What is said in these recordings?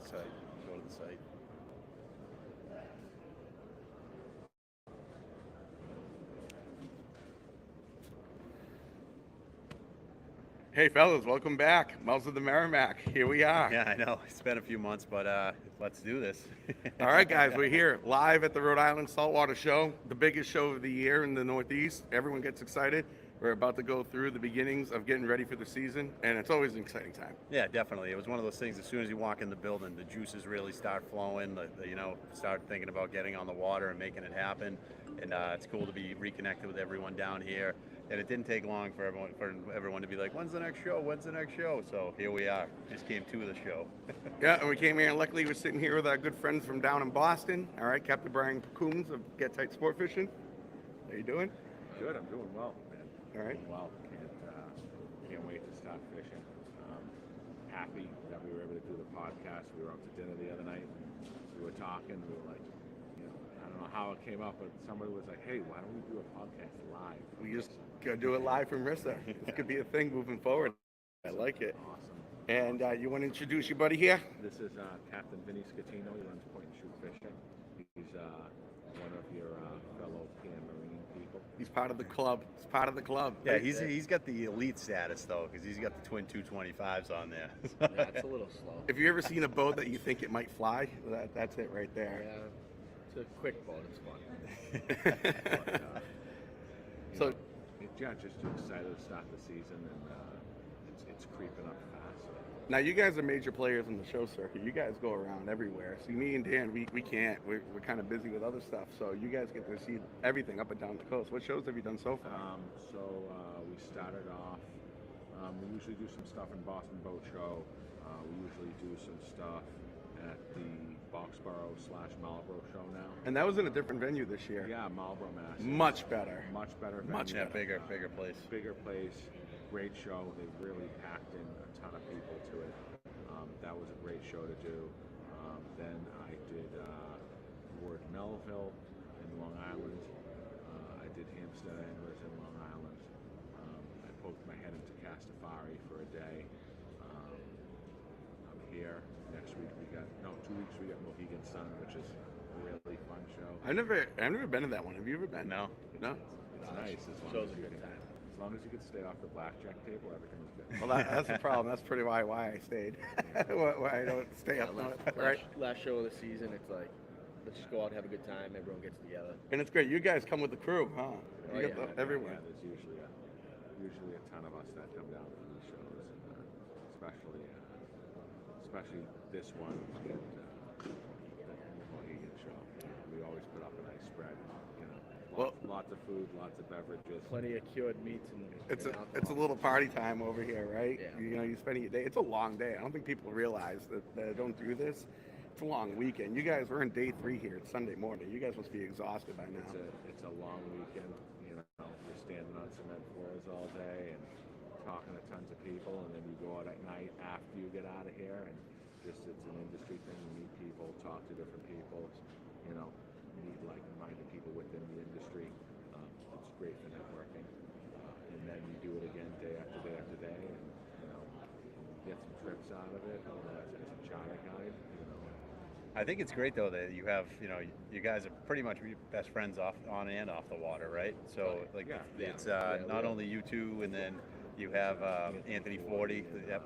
the site. Go to the site. Hey fellas, welcome back. Mouths of the Merrimack. Here we are. Yeah, I know. It's been a few months, but let's do this. All right, guys, we're here live at the Rhode Island Saltwater Show, the biggest show of the year in the Northeast. Everyone gets excited. We're about to go through the beginnings of getting ready for the season, and it's always an exciting time. Yeah, definitely. It was one of those things. As soon as you walk in the building, the juices really start flowing. Start thinking about getting on the water and making it happen. And it's cool to be reconnected with everyone down here. And it didn't take long for everyone to be like, "When's the next show? When's the next show?" So here we are. Just came to the show. Yeah, and we came here, and luckily we're sitting here with our good friends from down in Boston. All right, Captain Brian Coombs of Get Tight Sportfishing. How you doing? Good. I'm doing well, man. All right. Doing well. Can't wait to start fishing. Happy that we were able to do the podcast. We were out to dinner the other night. And we were talking. We were like, I don't know how it came up, but somebody was like, "Hey, why don't we do a podcast live?" We just go do it live from RISSA. This could be a thing moving forward. I like it. Awesome. And you want to introduce your buddy here? This is Captain Vinny Scatino. He runs Point and Shoot Fishing. He's one of your fellow Pan Marine people. He's part of the club. He's part of the club. Yeah, he's got the elite status though, because he's got the twin 225s on there. Yeah, it's a little slow. If you ever seen a boat that you think it might fly, that's it right there. Yeah, it's a quick boat. It's fun. But, So, yeah, just excited to start the season, and it's creeping up fast. now you guys are major players in the show circuit. You guys go around everywhere. See, me and Dan, we can't. We're kind of busy with other stuff. So you guys get to see everything up and down the coast. What shows have you done so far? We started off. We usually do some stuff in Boston Boat Show. We usually do some stuff at the Boxborough/Marlboro show now. And that was in a different venue this year. Yeah, Marlboro, Mass. Much better. Much better. Much venue. better. bigger place. Bigger place. Great show. They really packed in a ton of people to it. That was a great show to do. Then I did Ward Melville in Long Island. I did Hampstead Anglers in Long Island. I poked my head into Castafari for a day. I'm here. Next week 2 weeks we got Mohegan Sun, which is a really fun show. I've never been to that one. Have you ever been? No. No. It's nice as long as you can. As long as you can stay off the blackjack table, everything's good. Well, that's the problem. That's pretty why I stayed. Why I don't stay up on it, right? Last show of the season, it's like, let's just go out and have a good time. Everyone gets together. And it's great. You guys come with the crew, huh? You Oh, got yeah. everyone. Yeah, there's usually a ton of us that come down for these shows, and especially this one, the Mohegan show. We always put up a nice spread. Lots of food, lots of beverages. Plenty of cured meats and It's alcohol. a little party time over here, right? Yeah. You're spending your day. It's a long day. I don't think people realize that they don't do this. It's a long weekend. You guys are in day 3 here. It's Sunday morning. You guys must be exhausted by now. It's a long weekend. You're standing on cement floors all day and talking to tons of people, and then you go out at night after you get out of here, and it's an industry thing. You meet people, talk to different people, meet like-minded people within the industry. It's great for networking, and then you do it again day after day after day, and get some trips out of it. As a charter guide, I think it's great though that you have, you guys are pretty much best friends on and off the water, right? So it's not only you two, and then you have Anthony Forty. Yep.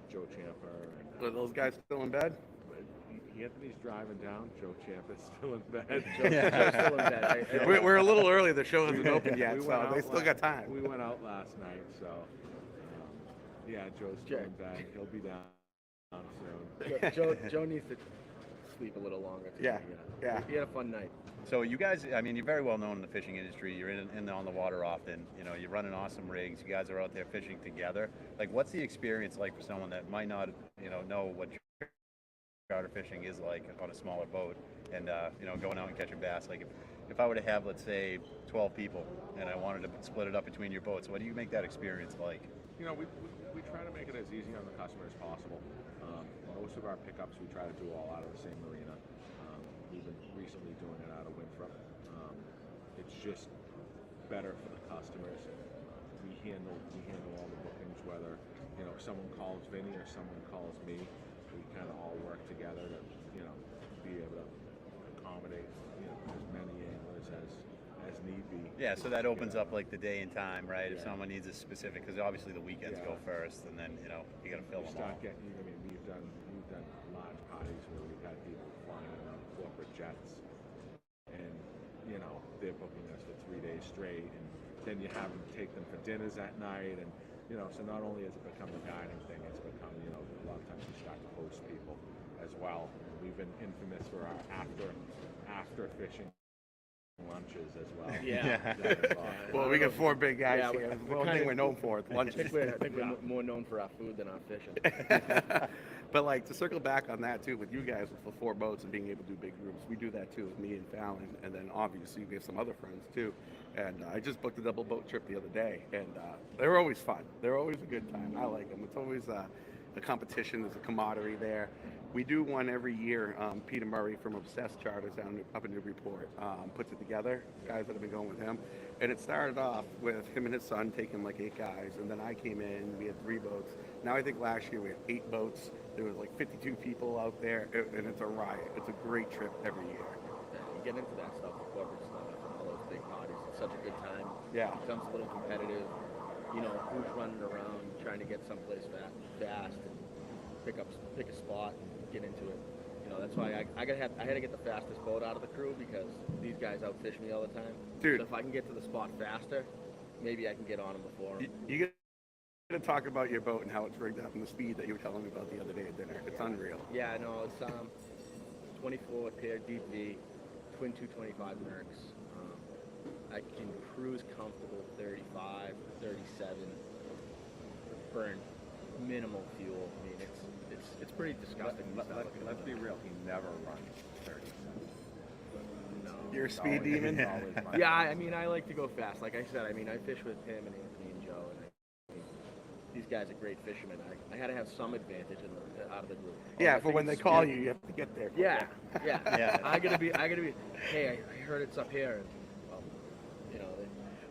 Joe Champer. Are those guys still in bed? Anthony's driving down. Joe Champa's still in bed. Joe's still in bed. We're a little early. The show hasn't opened yet, so they still got time. We went out last night, so Joe's still in bed. He'll be down soon. Joe needs to sleep a little longer. Yeah. He had a fun night. So you guys, you're very well known in the fishing industry. You're in on the water often. You're running awesome rigs. You guys are out there fishing together. Like, what's the experience like for someone that might not, know what charter fishing is like on a smaller boat, and going out and catching bass? Like, if I were to have, let's say, 12 people, and I wanted to split it up between your boats, what do you make that experience like? We try to make it as easy on the customer as possible. Most of our pickups we try to do all out of the same marina. We've been recently doing it out of Winthrop. It's just better for the customers. We handle all the bookings, whether someone calls Vinny or someone calls me. we kind of all work together to, be able to accommodate, as many anglers as need be. Yeah, so that opens You know, up like the day and time, right? If Yeah. someone needs a specific, because obviously the weekends go Yeah. first, and then you got to fill we them all. start getting, we've done large parties where we've had people flying in on corporate jets, and they're booking us for 3 days straight, and then you have them take them for dinners at night, and so not only has it become a dining thing, it's become a lot of times we start to host people as well. We've been infamous for our after fishing lunches as well. Yeah. Well, we got 4 big guys Yeah, here. we're One kinda- thing we're known for is I lunches. think we're more known for our food than our fishing. But like to circle back on that too, with you guys with the 4 boats and being able to do big groups, we do that too with me and Fallon, and then obviously we have some other friends too. And I just booked a double boat trip the other day, and they're always fun. They're always a good time. I like them. It's always a competition. There's a camaraderie there. We do one every year. Peter Murray from Obsessed Charters up in Newburyport puts it together. Guys that have been going with him, and it started off with him and his son taking like 8 guys, and then I came in. We had 3 boats. Now I think last year we had 8 boats. There was like 52 people out there, and it's a riot. It's a great trip every year. Yeah, you get into that stuff, the corporate stuff, all those big parties. It's such a good time. Yeah. It becomes a little competitive. Who's running around trying to get someplace fast and pick a spot and get into it. That's why I had to get the fastest boat out of the crew, because these guys outfish me all the time. Dude. So if I can get to the spot faster, maybe I can get on them before 'em. You get to talk about your boat and how it's rigged up and the speed that you were telling me about the other day at dinner. It's unreal. Yeah, no, it's 24 pair deep V, twin 225 Mercs. I can cruise comfortable 35, 37, burn minimal fuel. I mean, it's pretty disgusting. when you start looking at Let's it. be real. He never runs 30 cents. No. You're a speed demon. Yeah, I mean, I like to go fast. Like I said, I fish with him and Anthony and Joe, and these guys are great fishermen. I had to have some advantage out of the group. Yeah, I for think when they it's call speed. you have to get there. Yeah, yeah. Yeah. I gotta be. Hey, I heard it's up here. And,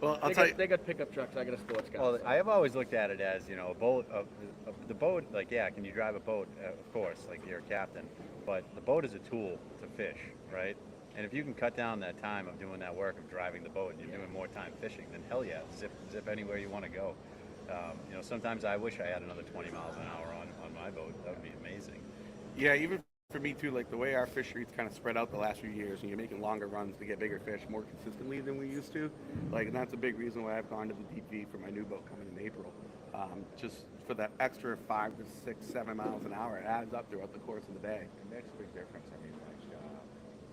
well, Well, I'll they tell got, you. they got pickup trucks. I got a sports car. Well, so. I have always looked at it as a boat. The boat, like can you drive a boat? Of course, like you're a captain, but the boat is a tool to fish, right? And if you can cut down that time of doing that work of driving the boat, and you're doing more time fishing, then hell yeah, zip anywhere you want to go. Sometimes I wish I had another 20 miles an hour on my boat. That would be amazing. Yeah, even for me too, like the way our fishery's kind of spread out the last few years, and you're making longer runs to get bigger fish more consistently than we used to. Like, and that's a big reason why I've gone to the DP for my new boat coming in April. Just for that extra 5 to 6, 7 miles an hour, it adds up throughout the course of the day. It makes a big difference. I mean, like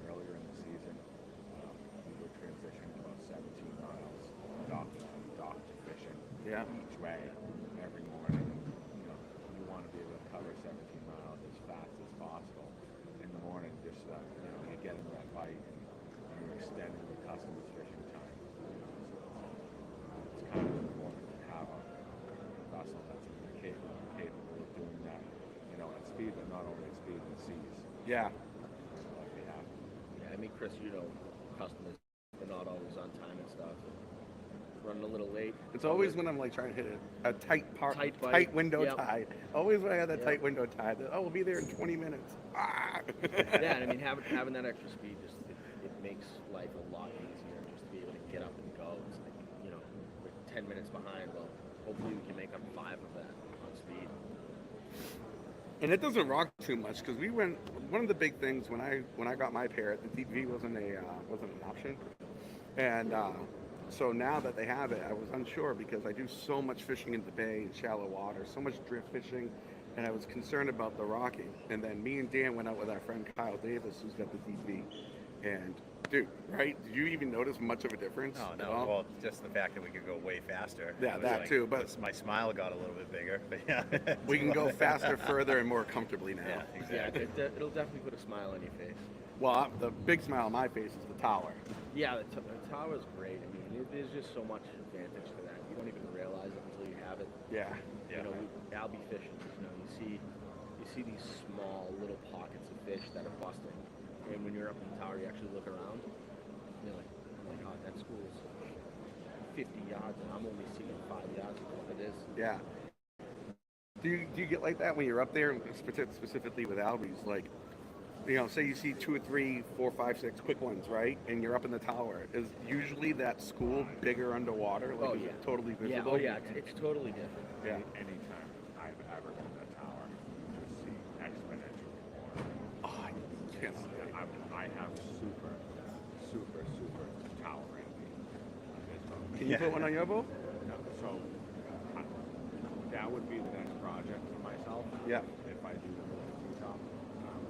earlier in the season, we would transition about 17 miles dock to fishing each way every morning. You want to be able to cover 17 miles as fast as possible in the morning. Just you're getting that bite and you're extending the customer's fishing time. It's kind of important to have a vessel that's capable of doing that. At speed, but not only at speed in the seas. Yeah. Like we have. Yeah, Chris, customers are not always on time and stuff. Running a little late. It's always when I'm like trying to hit a tight bite. window Yep. tide. Always when I have that Yep. tight window tide. We'll be there in 20 minutes. Ah! Yeah, and having that extra speed it makes life a lot easier, just to be able to get up and go. It's like, we're 10 minutes behind. Well, hopefully we can make up 5 of that on speed. And it doesn't rock too much because we went. One of the big things when I got my parrot, the DV wasn't an option, and so now that they have it, I was unsure because I do so much fishing in the bay and shallow water, so much drift fishing, and I was concerned about the rocking. And then me and Dan went out with our friend Kyle Davis, who's got the DV, and dude, right? Did you even notice much of a difference? Oh at no! all? Well, just the fact that we could go way faster. Yeah, It was that too, but- my smile got a little bit bigger. But yeah, We can go faster, further, and more comfortably now. Yeah, Yeah, exactly. it'll definitely put a smile on your face. Well, the big smile on my face is the tower. Yeah, the tower's great. I mean, there's just so much advantage to that. You don't even realize it until you have it. Yeah. Yeah. I'll be fishing. You see these small little pockets of fish that are busting, and when you're up in the tower, you actually look around. And you're like, oh my God, that school's 50 yards, and I'm only seeing 5 yards of what it is. Yeah. Do you get like that when you're up there, specifically with albies? Like, say you see 2 or 3, 4, 5, 6 quick ones, right? And you're up in the tower. Is usually that school bigger underwater? Like, Oh, is yeah. it totally Yeah, visible? oh yeah, it's totally different. Yeah. Anytime I've ever been in the tower, you see exponentially more. Oh, I can't. I have super tower envy. Can you put one on your boat? No, so I, that would be the next project for myself. Yeah. If I do go to Utah,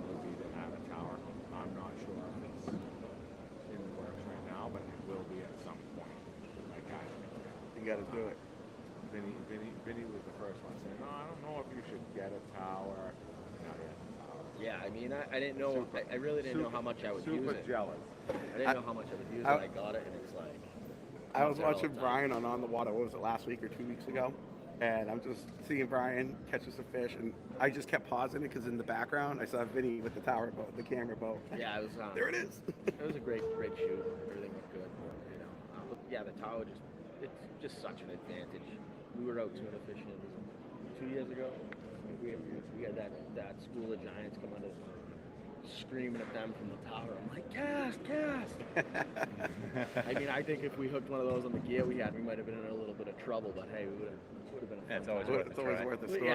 would be to add a tower. I'm not sure if it's in the works right now, but it will be at some point. Like You got to do it. Vinny was the first one saying, "No, I don't know if you should get a tower." Now he has a tower. Yeah, I mean, I didn't know. I really didn't know how much I would use Super it. jealous. I didn't know how much I would use it. I got it, and it's like. I was out there all watching the time. Brian on the Water. What was it, last week or 2 weeks ago? And I'm just seeing Brian catches a fish, and I just kept pausing it because in the background I saw Vinny with the tower boat, the camera boat. Yeah, it was. There it is. It was a great shoot. Everything looked good. But yeah, the tower it's just such an advantage. We were out tuna fishing 2 years ago. We had that school of giants come out of screaming at them from the tower. I'm like, cast. I mean, I think if we hooked one of those on the gear we had, we might have been in a little bit of trouble. But hey, we would have been. Yeah, it's always worth It's always worth the story.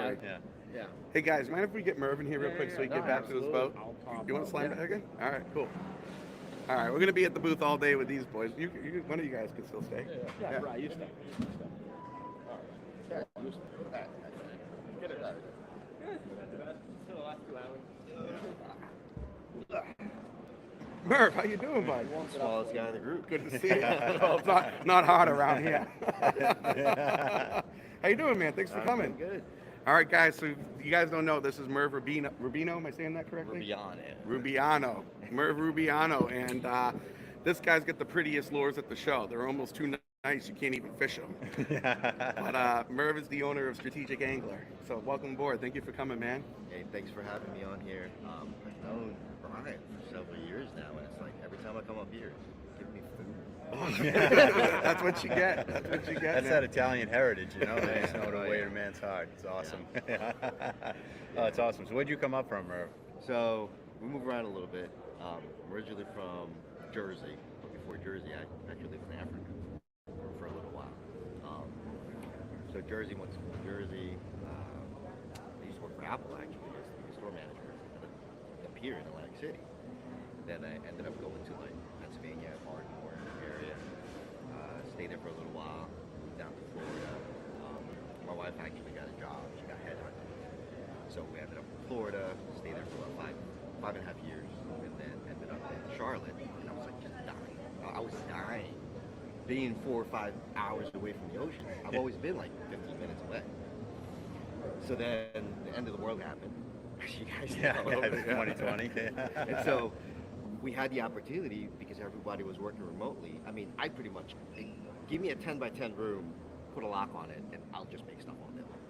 Yeah. Hey guys, mind if we get Mervin here real quick so we can get back to his boat? I'll pop You want to up. slam back again? All right, cool. All right, we're gonna be at the booth all day with these boys. One of you guys can still stay. Yeah, right. You stop. Yeah, you stop. Get it. Still the last 2 hours. Merv, how you doing, bud? Smallest guy in the group. Good to see you. Well, it's not hard around here. How you doing, man? Thanks for coming. Good. All right, guys. So you guys don't know, this is Merv Rubino. Am I saying that correctly? Rubiano. Merv Rubiano, and this guy's got the prettiest lures at the show. They're almost too nice, you can't even fish them. But Merv is the owner of Strategic Angler. So welcome aboard. Thank you for coming, man. Hey, thanks for having me on here. I've known Brian for several years now, and it's like every time I come up here, give me food. That's what you get. That's what you get. That's man. that Italian heritage, They just know to weigh a man's heart. It's awesome. Oh, it's awesome. So where'd you come up from, Merv? So we move around a little bit. I'm originally from Jersey, but before Jersey, I actually lived in Africa for a little while. So Jersey, went to Jersey. I used to work for Apple actually as the store manager up here in Atlantic City. Then I ended up going to like Pennsylvania, Baltimore area. Stayed there for a little while. Moved down to Florida. My wife actually got a job. She got headhunted. So we ended up in Florida. Stayed there for about five and a half years, and then ended up in Charlotte. And I was like just dying. I was dying. Being 4 or 5 hours away from the ocean. I've always been like 15 minutes away. So then the end of the world happened. You guys know. 2020. And so we had the opportunity because everybody was working remotely. I mean, I pretty much give me a 10 by 10 room, put a lock on it, and I'll just make stuff all day long.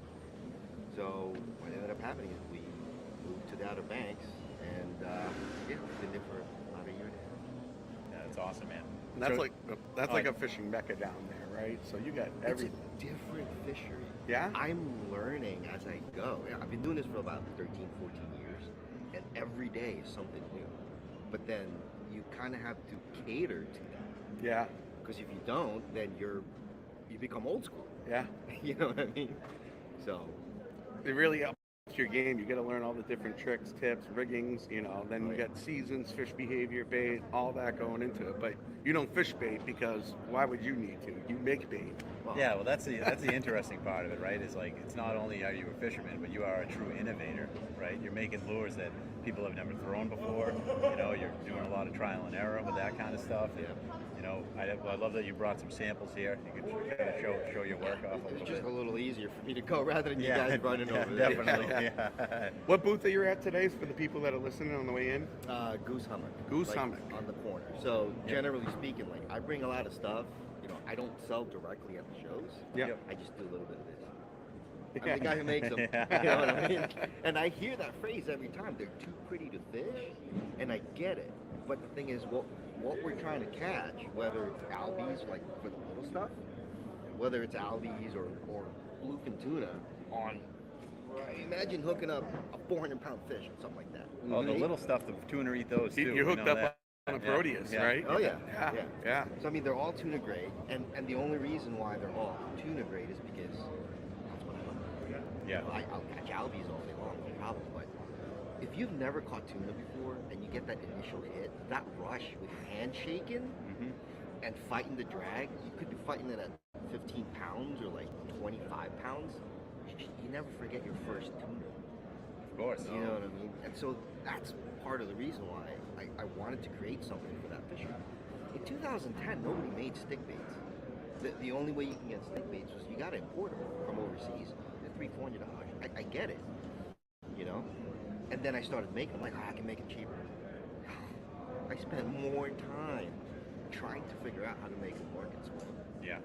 So what ended up happening is we moved to the Outer Banks, and we've been there for about a year now. Yeah, that's awesome, man. And that's So- like a fishing mecca down there, right? So you got everything. It's a different fishery. Yeah? I'm learning as I go. I've been doing this for about 13, 14 years, and every day is something new. But then you kind of have to cater to that. Yeah. Because if you don't, then you become old school. Yeah. You know what I mean? So It really ups your game. You got to learn all the different tricks, tips, riggings, then you got seasons, fish behavior, bait, all that going into it. But you don't fish bait because why would you need to? You make bait. Yeah, well, that's the interesting part of it, right? Is like it's not only are you a fisherman, but you are a true innovator, right? You're making lures that people have never thrown before. You're doing a lot of trial and error with that kind of stuff. And, I love that you brought some samples here. You could kind of show your work off a it's little just bit. a little easier for me to go rather than you guys running over there. Definitely. Yeah. Yeah. What booth are you at today for the people that are listening on the way in? Goose Hummock. Goose like, Hummock. on the corner. So generally speaking, like I bring a lot of stuff. I don't sell directly at the shows. Yeah. I just do a little bit of this. I'm the guy who makes them. You know what I mean? And I hear that phrase every time. They're too pretty to fish, and I get it. But the thing is, what we're trying to catch, whether it's albies, like for the little stuff, whether it's albies or bluefin tuna on Imagine hooking up a 400-pound fish or something like that. Oh, the Right? little stuff, the tuna eat those too. You're we hooked know up that. on a Yeah. Proteus, Yeah. right? Oh yeah, Yeah. yeah. Yeah. So I mean, they're all tuna grade, and the only reason why they're all tuna grade is because that's what I love. Yeah. I'll catch albies all day long, no problem. But if you've never caught tuna before and you get that initial hit, that rush with your hand shaking Mhm. and fighting the drag, you could be fighting it at 15 pounds or like 25 pounds. You never forget your first tuna. Of course. You know what I mean? And so that's part of the reason why I wanted to create something for that fisherman. In 2010, nobody made stick baits. The only way you can get stick baits was you got to import them from overseas. They're $300-$400. I get it, you know? And then I started making them. Like, I can make it cheaper. I spent more time trying to figure out how to make them work and small. Yeah.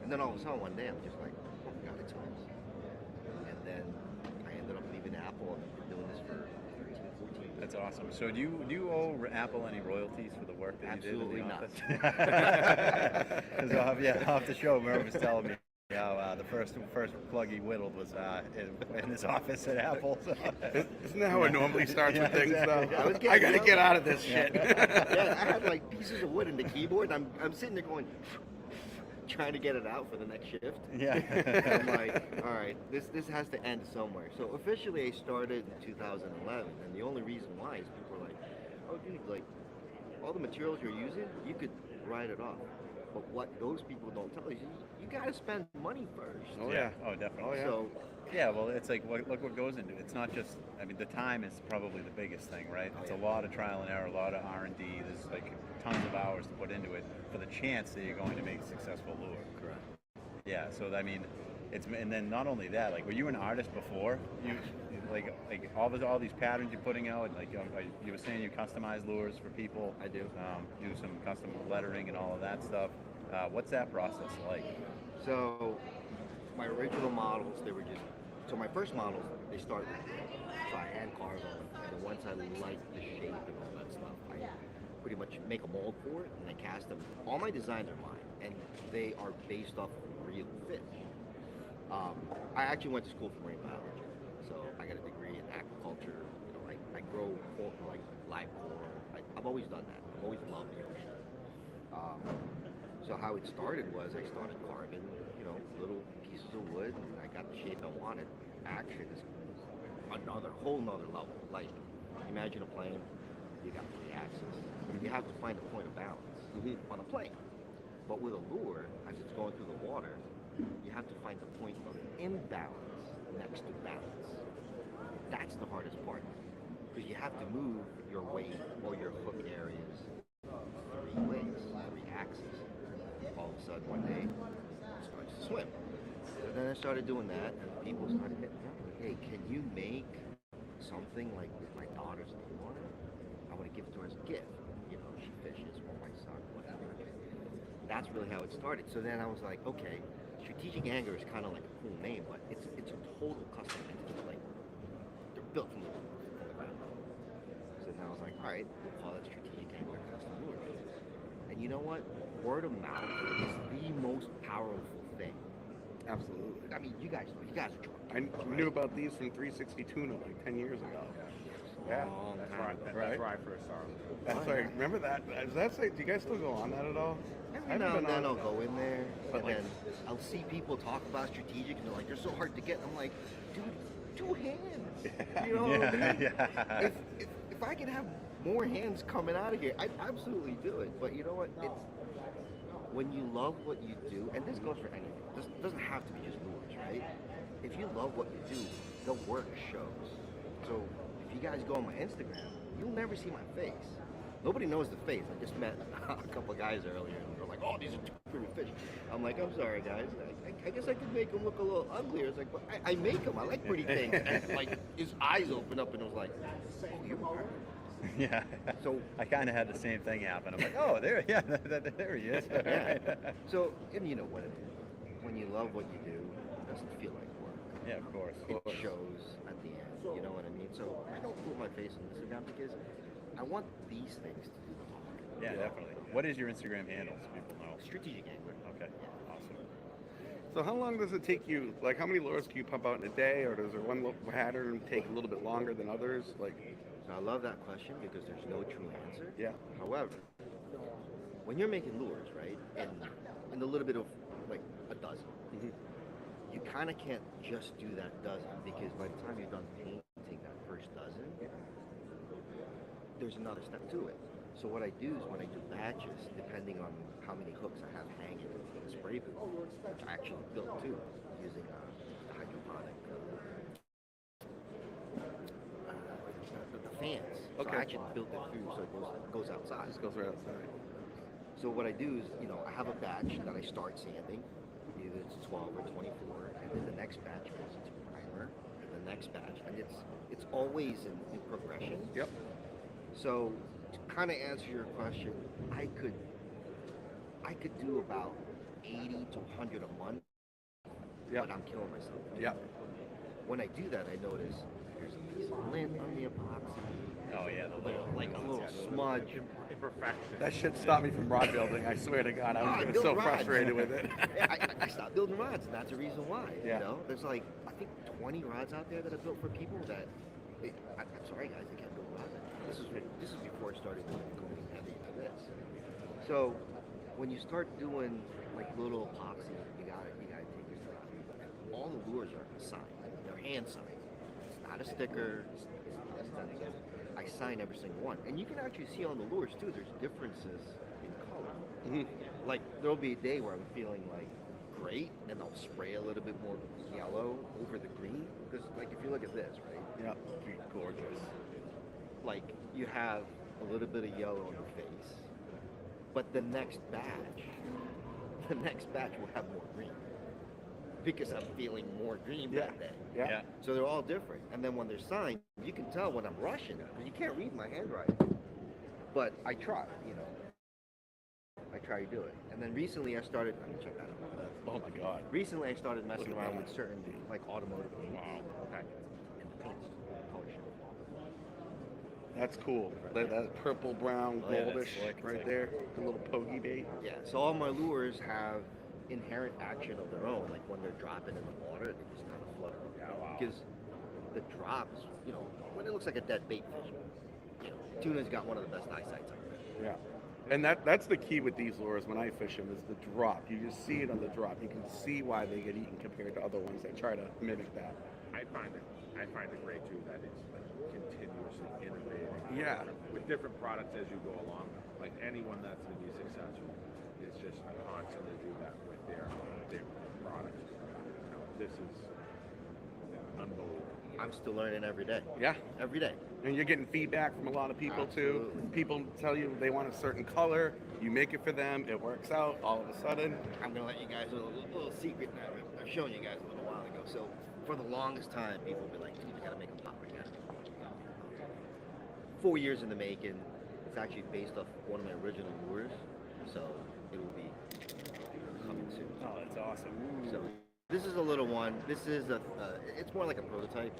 And then all of a sudden one day I'm just like, oh my God, it's this. And then I ended up leaving Apple and I've been doing this for 13, 14 years. That's awesome. So do you owe Apple any royalties for the work that Absolutely you did not. in the office? Because off the show, Merv was telling me how the first plug he whittled was in his office at Apple. So. Isn't that how it normally starts with things, exactly. though? I was I getting gotta yelled get at. out of this shit. Yeah, I had like pieces of wood in the keyboard. I'm sitting there going, trying to get it out for the next shift. Yeah. I'm like, all right, this has to end somewhere. So officially I started in 2011, and the only reason why is people are like, oh dude, like all the materials you're using, you could write it off. But what those people don't tell you, you gotta spend money first. Oh, Yeah. yeah. Oh, definitely. Oh, yeah. So Yeah, well, it's like look what goes into it. It's not just. I mean, the time is probably the biggest thing, right? Oh, It's yeah. a lot of trial and error, a lot of R&D. There's like tons of hours to put into it for the chance that you're going to make a successful lure. correct. Yeah. So I mean, and then not only that. Like, were you an artist before? You like all these patterns you're putting out. Like you were saying, you customize lures for people. I do. Do some custom lettering and all of that stuff. What's that process like? So my original models, they were just, so my first models, they start with wood. So I hand carve them, and then once I like the shape and all that stuff, I pretty much make a mold for it, and I cast them. All my designs are mine, and they are based off of real fish. I actually went to school for marine biology, so I got a degree in aquaculture. You know, I grow like live coral. I've always done that. I've always loved the ocean. So how it started was I started carving, you know, little pieces of wood, and I got the shape I wanted. Action is whole nother level. Like, imagine a plane, you got 3 axes. You have to find a point of balance on a plane. But with a lure, as it's going through the water, you have to find the point of imbalance next to balance. That's the hardest part, because you have to move your weight or your hook areas 3 ways, 3 axes. All of a sudden one day it starts to swim. So then I started doing that, and people started hitting me up like, hey, can you make something like with my daughter's name on it? I want to give it to her as a gift. You know, she fishes, or my son, whatever. That's really how it started. So then I was like, okay, Strategic Angler is kind of like a cool name, but it's a total custom entity. Like, they're built from the ground up. So then I was like, all right, we'll call it Strategic Angler Custom Lure. And you know what? Word of mouth is the most powerful thing. Absolutely. I mean, you guys are drunk. I knew about these from 360 Tuna like 10 years ago. Yeah. Long That's time where, ago. that's Right. where I first saw them. That's right. Remember that? Does that say? Do you guys still go on that at all? I Every haven't now and been then on- I'll go in there, But and like- then I'll see people talk about Strategic, and they're like, they're so hard to get. I'm like, dude, 2 hands. You know what I mean? Yeah. If I can have more hands coming out of here, I'd absolutely do it. But you know what? It's when you love what you do, and this goes for anything. This doesn't have to be just lures, right? If you love what you do, the work shows. So if you guys go on my Instagram, you'll never see my face. Nobody knows the face. I just met a couple of guys earlier, and they're like, "Oh, these are 2 pretty fish." I'm like, "I'm sorry, guys. I guess I could make them look a little uglier." It's like, but I make them. I like pretty things. And like his eyes opened up, and it was like, "Oh, you're right." Yeah. So I kind of had the same thing happen. I'm like, oh, there he is. yeah. So, and you know what it is. When you love what you do, it doesn't feel like work. Yeah, of course. It shows at the end. You know what I mean? So I don't put my face on Instagram because I want these things to do the talk. Yeah, definitely. What is your Instagram handle so people know? Strategic Angler. Okay, awesome. So So how long does it take you? Like, how many lures can you pump out in a day, or does there one pattern take a little bit longer than others? Like, So I love that question because there's no true answer. yeah. However, when you're making lures, right, and a little bit of like a dozen, Mhm. you kind of can't just do that dozen because by the time you're done painting that first dozen, there's another step to it. So what I do is when I do batches, depending on how many hooks I have hanging in the spray booth, which I actually built too, using hydroponic the fans. So Okay. I actually built it through so it goes outside. Just goes right outside. So what I do is, I have a batch that I start sanding, either it's 12 or 24, and then the next batch goes into primer, and the next batch, and it's always in progression. Yep. So to kind of answer your question, I could do about 80 to 100 a month, Yep. but I'm killing myself. Yep. When I do that, I notice there's a piece of lint on the epoxy, Oh yeah, the little like a little smudge. Imperfection. That shit stopped me from rod building. I swear to God, I was I getting built so rods. frustrated with it. I stopped building rods, and that's the reason why. Yeah. There's like I think 20 rods out there that I built for people that. I'm sorry, guys, I can't build rods. This is before I started going heavy into this. So when you start doing like little epoxy, you gotta take your time. All the lures are signed. They're hand signed. It's not a sticker. It's not I sign every single one, and you can actually see on the lures too. There's differences in color. Mhm. Like there'll be a day where I'm feeling like great, and I'll spray a little bit more yellow over the green. Because like if you look at this, right? Yeah. Gorgeous. Like you have a little bit of yellow on the face, but the next batch will have more green because I'm feeling more green Yeah. that day. Yeah. So they're all different. And then when they're signed, you can tell when I'm rushing because you can't read my handwriting. But I try, I try to do it. And then recently I started. Let me check that out. Oh my God. Recently I started messing Look at around that. with certain like automotive paints. Wow. Okay. And the paints color shift. That's cool. That purple, brown, Oh, yeah, that's goldish slick. It's right like- there. The little pokey bait. Yeah, so all my lures have inherent action of their own. Like when they're dropping in the water, they just kind of float. Because the drops, when it looks like a dead bait fish, tuna's got one of the best eyesights out there. Yeah. And that's the key with these lures when I fish them is the drop. You just see it on the drop. You can see why they get eaten compared to other ones that try to mimic that. I find it great too that it's like continuously innovating. Yeah. With different products as you go along. Like anyone that's going to be successful is just constantly do that with their products. This is unbelievable. I'm still learning every day. Yeah. Every day. And you're getting feedback from a lot of people too. Absolutely. People tell you they want a certain color. You make it for them. It works out. All of a sudden, I'm going to let you guys a little secret now. I've shown you guys a little while ago. So for the longest time, people will be like, dude, you got to make them pop again. 4 years in the making. It's actually based off one of my original lures. So it will be coming soon. Oh, that's awesome. So this is a little one. This is it's more like a prototype,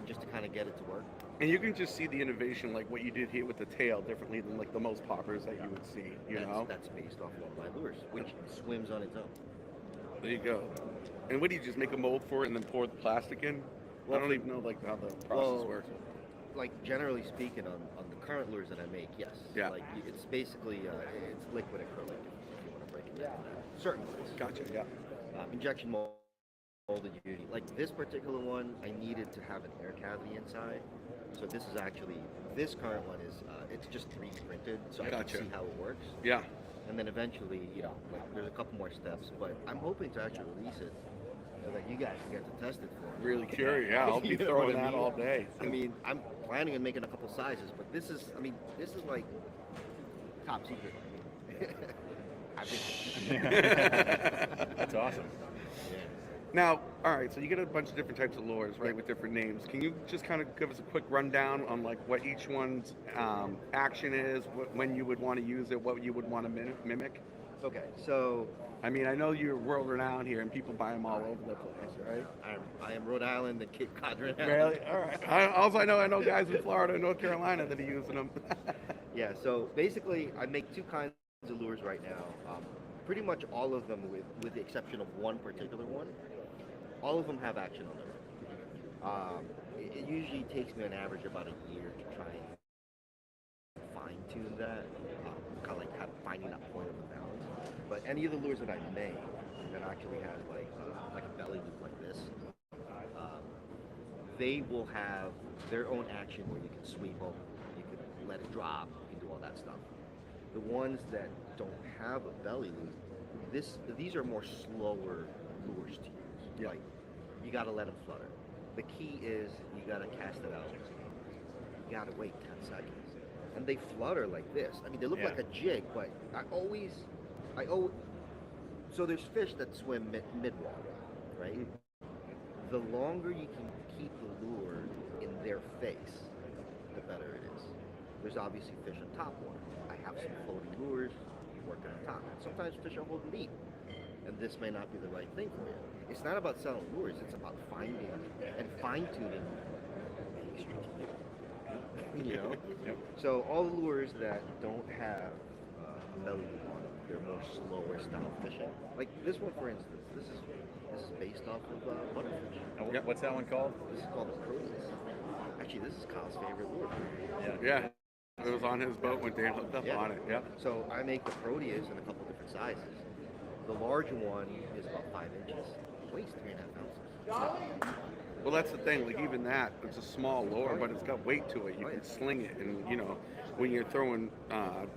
just to kind of get it to work. and you can just see the innovation, like what you did here with the tail, differently than like the most poppers that you would see. That's based off one of my lures, which swims on its own. There you go. And what do you just make a mold for it and then pour the plastic in? I don't even know like how the process works. Like generally speaking, on the current lures that I make, yes. Yeah. Like it's basically it's liquid acrylic. If you want to break it down. Certain ones. Gotcha. Yeah. Injection molded unit. Like this particular one, I needed to have an air cavity inside. So this current one is it's just 3D printed, so I Gotcha. can see how it works. Yeah. And then eventually, like there's a couple more steps, but I'm hoping to actually release it so that you guys can get to test it for me. Really curious. Yeah, I'll be You know throwing what I that mean? all day. I mean, I'm planning on making a couple sizes, but this is like top secret. I think. That's awesome. Yeah. Now, all right, so you get a bunch of different types of lures, right, with different names. Can you just kind of give us a quick rundown on like what each one's action is, when you would want to use it, what you would want to mimic? Okay, so I mean, I know you're world renowned here, and people buy them all over the place, right? I am Rhode Island and Cape Cod right now. Really? All right. Also, I know guys in Florida and North Carolina that are using them. Yeah, so basically I make two kinds of lures right now. pretty much all of them, with the exception of one particular one, all of them have action on them. It usually takes me on average about a year to try and fine tune that, kind of like finding that point of the balance. But any of the lures that I make that actually has like a belly loop like this, they will have their own action where you can sweep them, you can let it drop, you can do all that stuff. The ones that don't have a belly loop, these are more slower lures to use. Yeah. Like, you gotta let them flutter. The key is you gotta cast it out. You gotta wait 10 seconds. And they flutter like this. I mean, they look Yeah. like a jig, but I always, so there's fish that swim mid-water, right? The longer you can keep the lure in their face, the better it is. There's obviously fish on top water. I have some floating lures working on top. And sometimes fish are holding deep, and this may not be the right thing for you. It's not about selling lures, it's about finding and fine-tuning being strategic. You know? Yep. So all the lures that don't have a belly loop on them, they're more slower style fishing. Like this one, for instance, this is based off of butterfish. And Yep. what's that one called? This is called the Proteus. Actually, this is Kyle's favorite lure. Yeah. It was on his boat when Dan hooked up Yeah. on it. Yeah. So I make the Proteus in a couple different sizes. The larger one is about 5 inches. It weighs 3.5 ounces. Well, that's the thing. Like even that, it's a small lure, but it's got weight to it. You can sling it, and you know, when you're throwing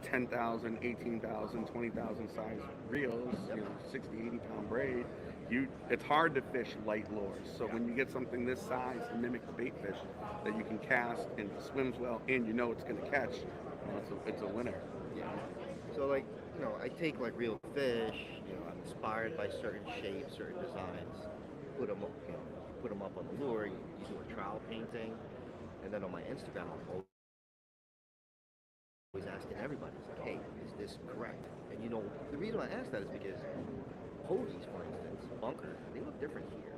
10,000, 18,000, 20,000 size reels, you know, 60, 80 pound braid, it's hard to fish light lures. So when you get something this size to mimic the bait fish that you can cast and swims well, and you know it's going to catch, you know, it's a winner. Yeah. So like, you know, I take like real fish. You know, I'm inspired by certain shapes, certain designs. Put them up on the lure. You do a trowel painting, and then on my Instagram, I'm always asking everybody, like, hey, is this correct? And you know, the reason I ask that is because hoagies, for instance, bunker, they look different here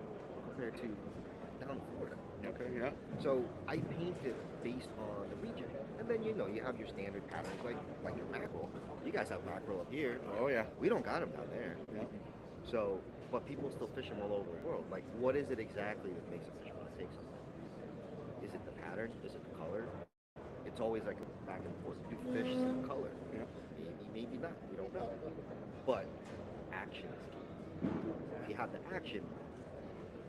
compared to down in Florida. Okay, yeah. So I paint it based on the region, and then you know you have your standard patterns like your mackerel. You guys have mackerel up here. Oh yeah. We don't got them down there. Yeah. So, but people still fish them all over the world. Like, what is it exactly that makes a fish want to take something? Is it the pattern? Is it the color? It's always like a back and forth. Do fish see color? Yeah. Maybe not. We don't know. But action is key. If you have the action,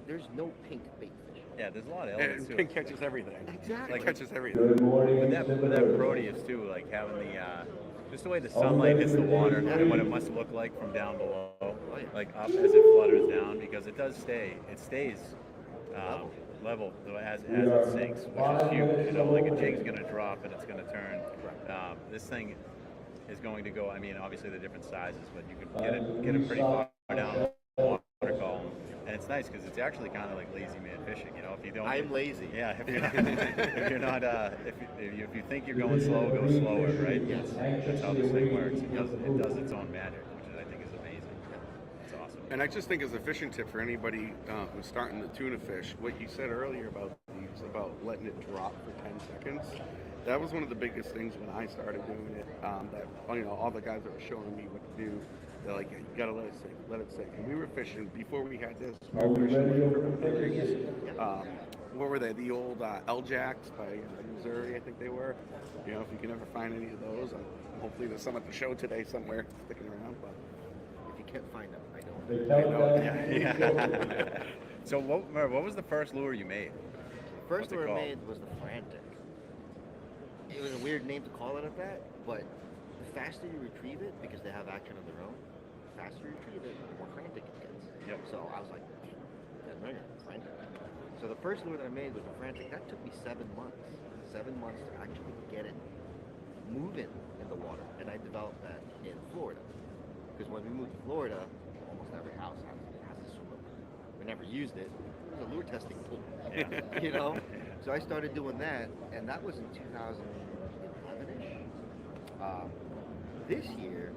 there's no pink bait fish. Yeah, there's a lot of elements And to pink it. catches everything. Exactly. It catches everything. With that Proteus too, like having the just the way the sunlight hits the water and what it must look like from down below, like up as it flutters down, because it stays level as it sinks, which is huge. You know, like a jig's gonna drop and it's gonna turn. This thing is going to go. I mean, obviously the different sizes, but you can get it pretty far down the water column. And it's nice because it's actually kind of like lazy man fishing, you know. If you don't, I'm lazy. Yeah, if you're not, if you think you're going slow, go slower, right? Yes. That's how this thing works. It does its own magic, which I think is amazing. It's awesome. And I just think as a fishing tip for anybody who's starting to tuna fish, what you said earlier about these, about letting it drop for 10 seconds, that was one of the biggest things when I started doing it. That, you know, all the guys that were showing me what to do, they're like, yeah, you gotta let it sink. And we were fishing before we had this. We were fishing what were they? The old L-Jacks by Missouri, I think they were. You know, if you can ever find any of those, hopefully there's some at the show today somewhere sticking around. But If you can't find them, I don't. Yeah. So what was the first lure you made? The first What's it lure I called? made was the Frantic. It was a weird name to call it at that, but the faster you retrieve it, because they have action of their own, the faster you retrieve it, the more frantic it gets. Yep. So I was like, that ringer, Frantic. So the first lure that I made was the Frantic. That took me 7 months. 7 months to actually get it moving in the water. And I developed that in Florida. Because when we moved to Florida, almost every house has a swimmer. We never used it. It was a lure testing tool. Yeah. You know? So I started doing that, and that was in 2011-ish. This year,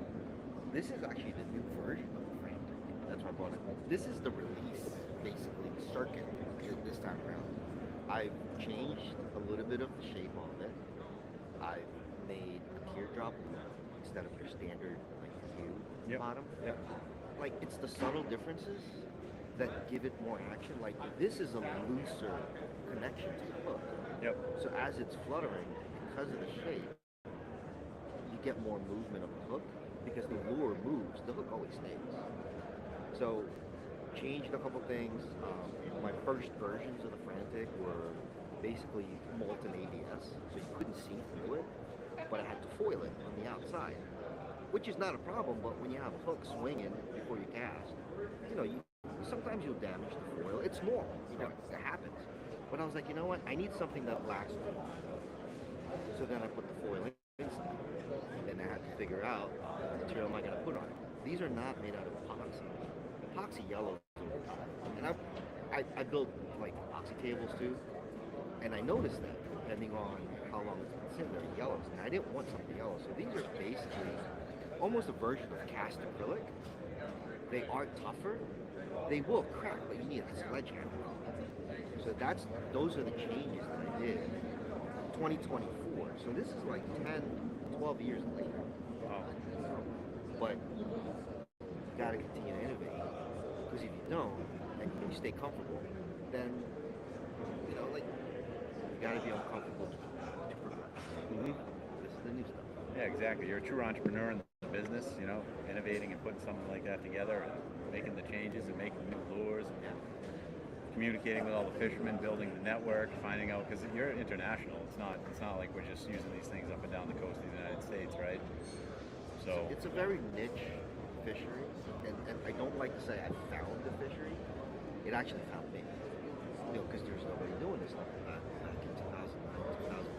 this is actually the new version of the Frantic. That's why I bought it. This is the release, basically, circuit this time around. I've changed a little bit of the shape of it. I've made a teardrop loop instead of your standard like U. Yep. bottom. Yep. Like, it's the subtle differences that give it more action. Like, this is a looser connection to the hook. Yep. So as it's fluttering, because of the shape, you get more movement of the hook. Because the lure moves, the hook always stays. So, changed a couple things. My first versions of the Frantic were basically molten ABS, so you couldn't see through it, but I had to foil it on the outside, which is not a problem. But when you have a hook swinging before you cast, sometimes you'll damage the foil. It's normal, it happens. But I was like, you know what? I need something that lasts long. So then I put the foil inside, and then I had to figure out what material am I going to put on it. These are not made out of epoxy. Epoxy yellows, and I built like epoxy tables too, and I noticed that depending on how long it's been sitting there, it yellows. And I didn't want something yellow, so these are basically almost a version of cast acrylic. They are tougher. They will crack, but you need a sledgehammer. So those are the changes that I did. 2024. So this is like 10, 12 years later. But you gotta continue to innovate. Because if you don't, and you stay comfortable, then you gotta be uncomfortable to progress. This is the new stuff. Yeah, exactly. You're a true entrepreneur in the business, innovating and putting something like that together and making the changes and making new lures and communicating with all the fishermen, building the network, finding out, because you're international. It's not like we're just using these things up and down the coast of the United States, right? So it's a very niche fishery, and I don't like to say I found the fishery. It actually found me. Because there's nobody doing this stuff back in 2009,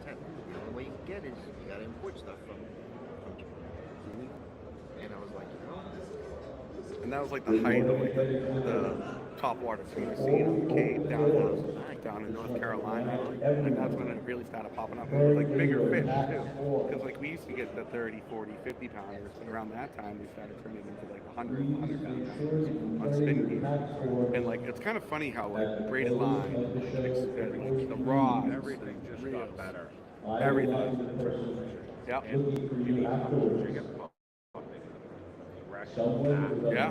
2010. The only way you can get is you got to import stuff from Japan. And I was like, And that was like the height of like the top water tuna scene on the Cape down in North Carolina, and that's when it really started popping up. And it was like bigger fish too, because like we used to get the 30, 40, 50 pounders, but around that time they started turning into like 100 pound pounders on spin gear. And like it's kind of funny how like braided line, like the rods, Everything just got better. everything. Yep. Yeah.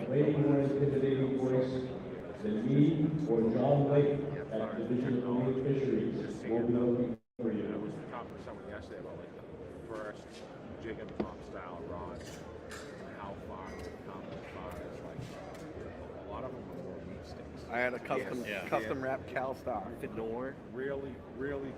The need for John Lake at Division of Fisheries will be looking for I you. was talking to someone yesterday about like the first jig and pump style rods and how far they've come as far as like a lot of them are more meat sticks. I had a custom wrapped CalStar. Fedor. Really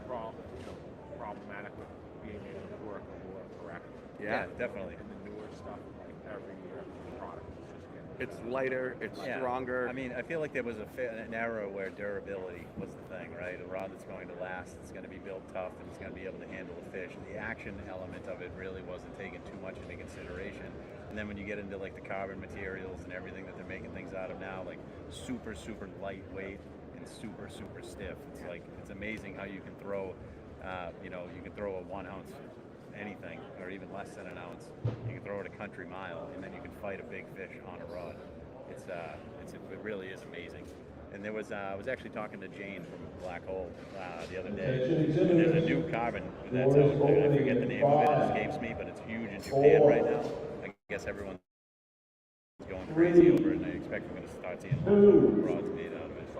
problematic with being able to work a lure correctly. yeah, definitely. And the newer stuff, like every year, the product is just getting It's lighter, it's Yeah. stronger. I mean, I feel like there was an era where durability was the thing, right? A rod that's going to last, it's going to be built tough, and it's going to be able to handle the fish. The action element of it really wasn't taken too much into consideration. And then when you get into like the carbon materials and everything that they're making things out of now, like super lightweight and super stiff. It's like it's amazing how you can throw, you can throw a 1 ounce anything, or even less than an ounce. You can throw it a country mile, and then you can fight a big fish on a rod. It really is amazing. And there was I was actually talking to Jane from Black Hole the other day. And there's a new carbon that's out. I forget the name of it. It escapes me, but it's huge in Japan right now. I guess everyone's going crazy over it, and I expect we're going to start seeing rods made out of it. So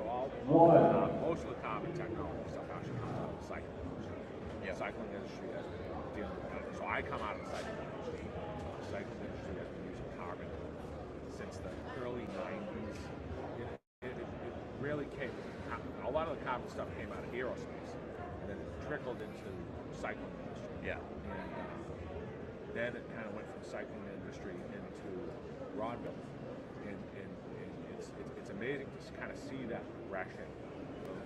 most of the carbon technology stuff actually comes out of the cycling industry. Yeah. The cycling industry has been dealing with that. So I come out of the cycling industry. The cycling industry has been using carbon since the early 90s. It really came, a lot of the carbon stuff came out of aerospace, and then it trickled into the cycling industry. Yeah. And then it kind of went from the cycling industry into rod building. And it's amazing to kind of see that progression of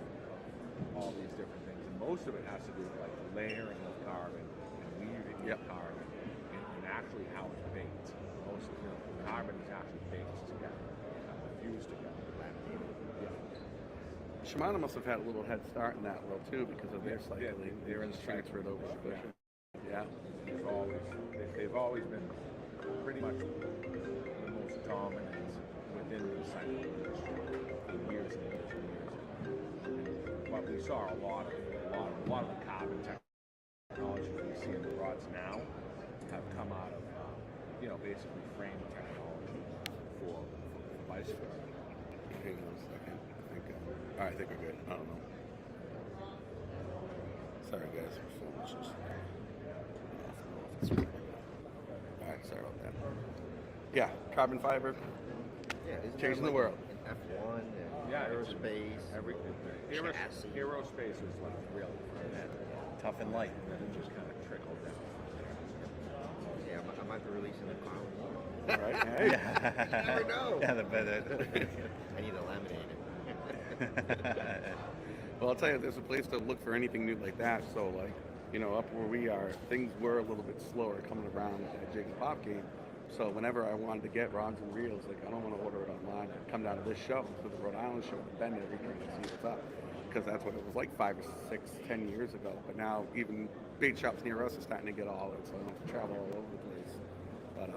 all these different things. And most of it has to do with like the layering of carbon and weaving of carbon and actually how it's baked. Most of carbon is actually baked together, fused together. Shimano must have had a little head start in that world too because of their cycling. They're in just transferred over to fishing. Yeah. They've always been pretty much the most dominant within the cycling industry for years and years and years. But we saw a lot of the carbon technology that we see in the rods now have come out of basically frame technology. for vice versa. Hang on a second. All right, I think we're good. I don't know. Sorry, guys. My phone was just off the screen. All right, sorry about that. Yeah, carbon fiber, Yeah, isn't that changing the like world. in F1 and Yeah, it's aerospace, Everything. chassis. Aerospace is like really Tough and light. and then it just kind of trickled down. Yeah, I might be releasing a car. All right. Hey. You never know. Yeah, the better. I need to laminate it. Well, I'll tell you, there's a place to look for anything new like that. So, like, up where we are, things were a little bit slower coming around with that jig and pop game. So whenever I wanted to get rods and reels, like, I don't want to order it online. I'd come down to this show, to the Rhode Island show, and Bend every year to see what's up. Because that's what it was like 5 or 6, 10 years ago. But now even bait shops near us are starting to get all it, so I don't have to travel all over the place. But,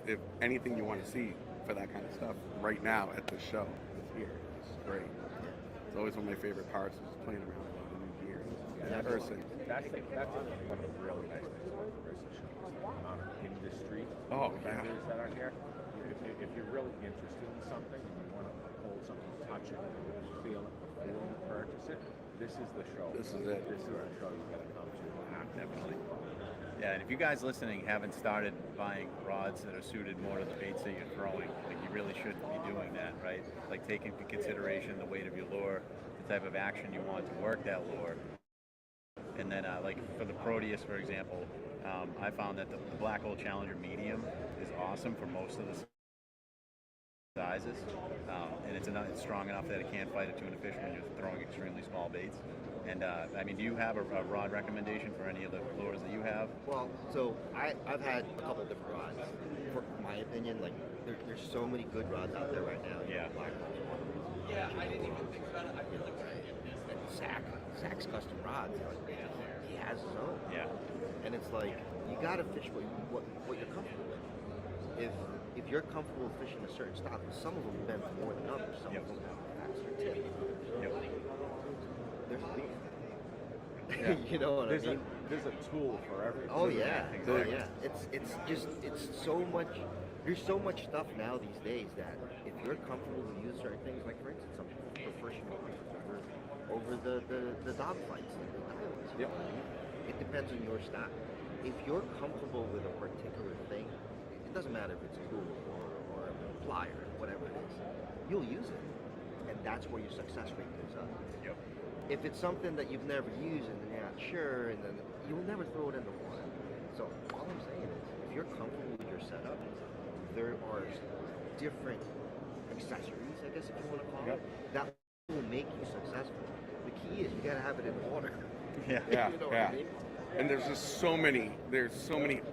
if anything you want to see for that kind of stuff right now at the show, it's here. It's great. It's always one of my favorite parts is playing around with all the new gear. Yeah, Person. That's one of the really nice things about the RISSA show. Is the amount of industry Oh, yeah. vendors that are here. If you're really interested in something and you want to hold something, touch it, and feel it before you purchase it, this is the show. This is it. This is the show you got to come to. Definitely. Yeah, and if you guys listening haven't started buying rods that are suited more to the baits that you're throwing, like you really should be doing that, right? Like taking into consideration the weight of your lure, the type of action you want to work that lure. And then like for the Proteus, for example, I found that the Black Hole Challenger medium is awesome for most of the sizes. And it's strong enough that it can't fight a tuna fish when you're throwing extremely small baits. And do you have a rod recommendation for any of the lures that you have? Well, so I've had a couple different rods. For my opinion, like there's so many good rods out there right now. Yeah. Black Hole's one of them. Yeah, I didn't even think about it. Zach's custom rods. Like, he has his own. Yeah. And it's like you gotta fish what you're comfortable with. If you're comfortable fishing a certain style, some of them bend more than others. Some Yep. of them have a faster tip. Yep. There's a beef. Yeah. You know what I mean? There's a tool for everything. Oh yeah, Exactly. oh yeah. It's so much. There's so much stuff now these days that if you're comfortable to use certain things, like for instance, some people prefer short over the dog fights and the diamonds. You know what I mean? It depends on your style. If you're comfortable with a particular thing, it doesn't matter if it's a tool or a plier, whatever it is, you'll use it, and that's where your success rate goes up. Yep. If it's something that you've never used and you're not sure, and then you'll never throw it in the water. So all I'm saying is, if you're comfortable with your setup, there are different accessories, I guess if you want to call it, that will make you successful. The key is you got to have it in order. Yeah. Yeah, You know what yeah. I mean? And there's so many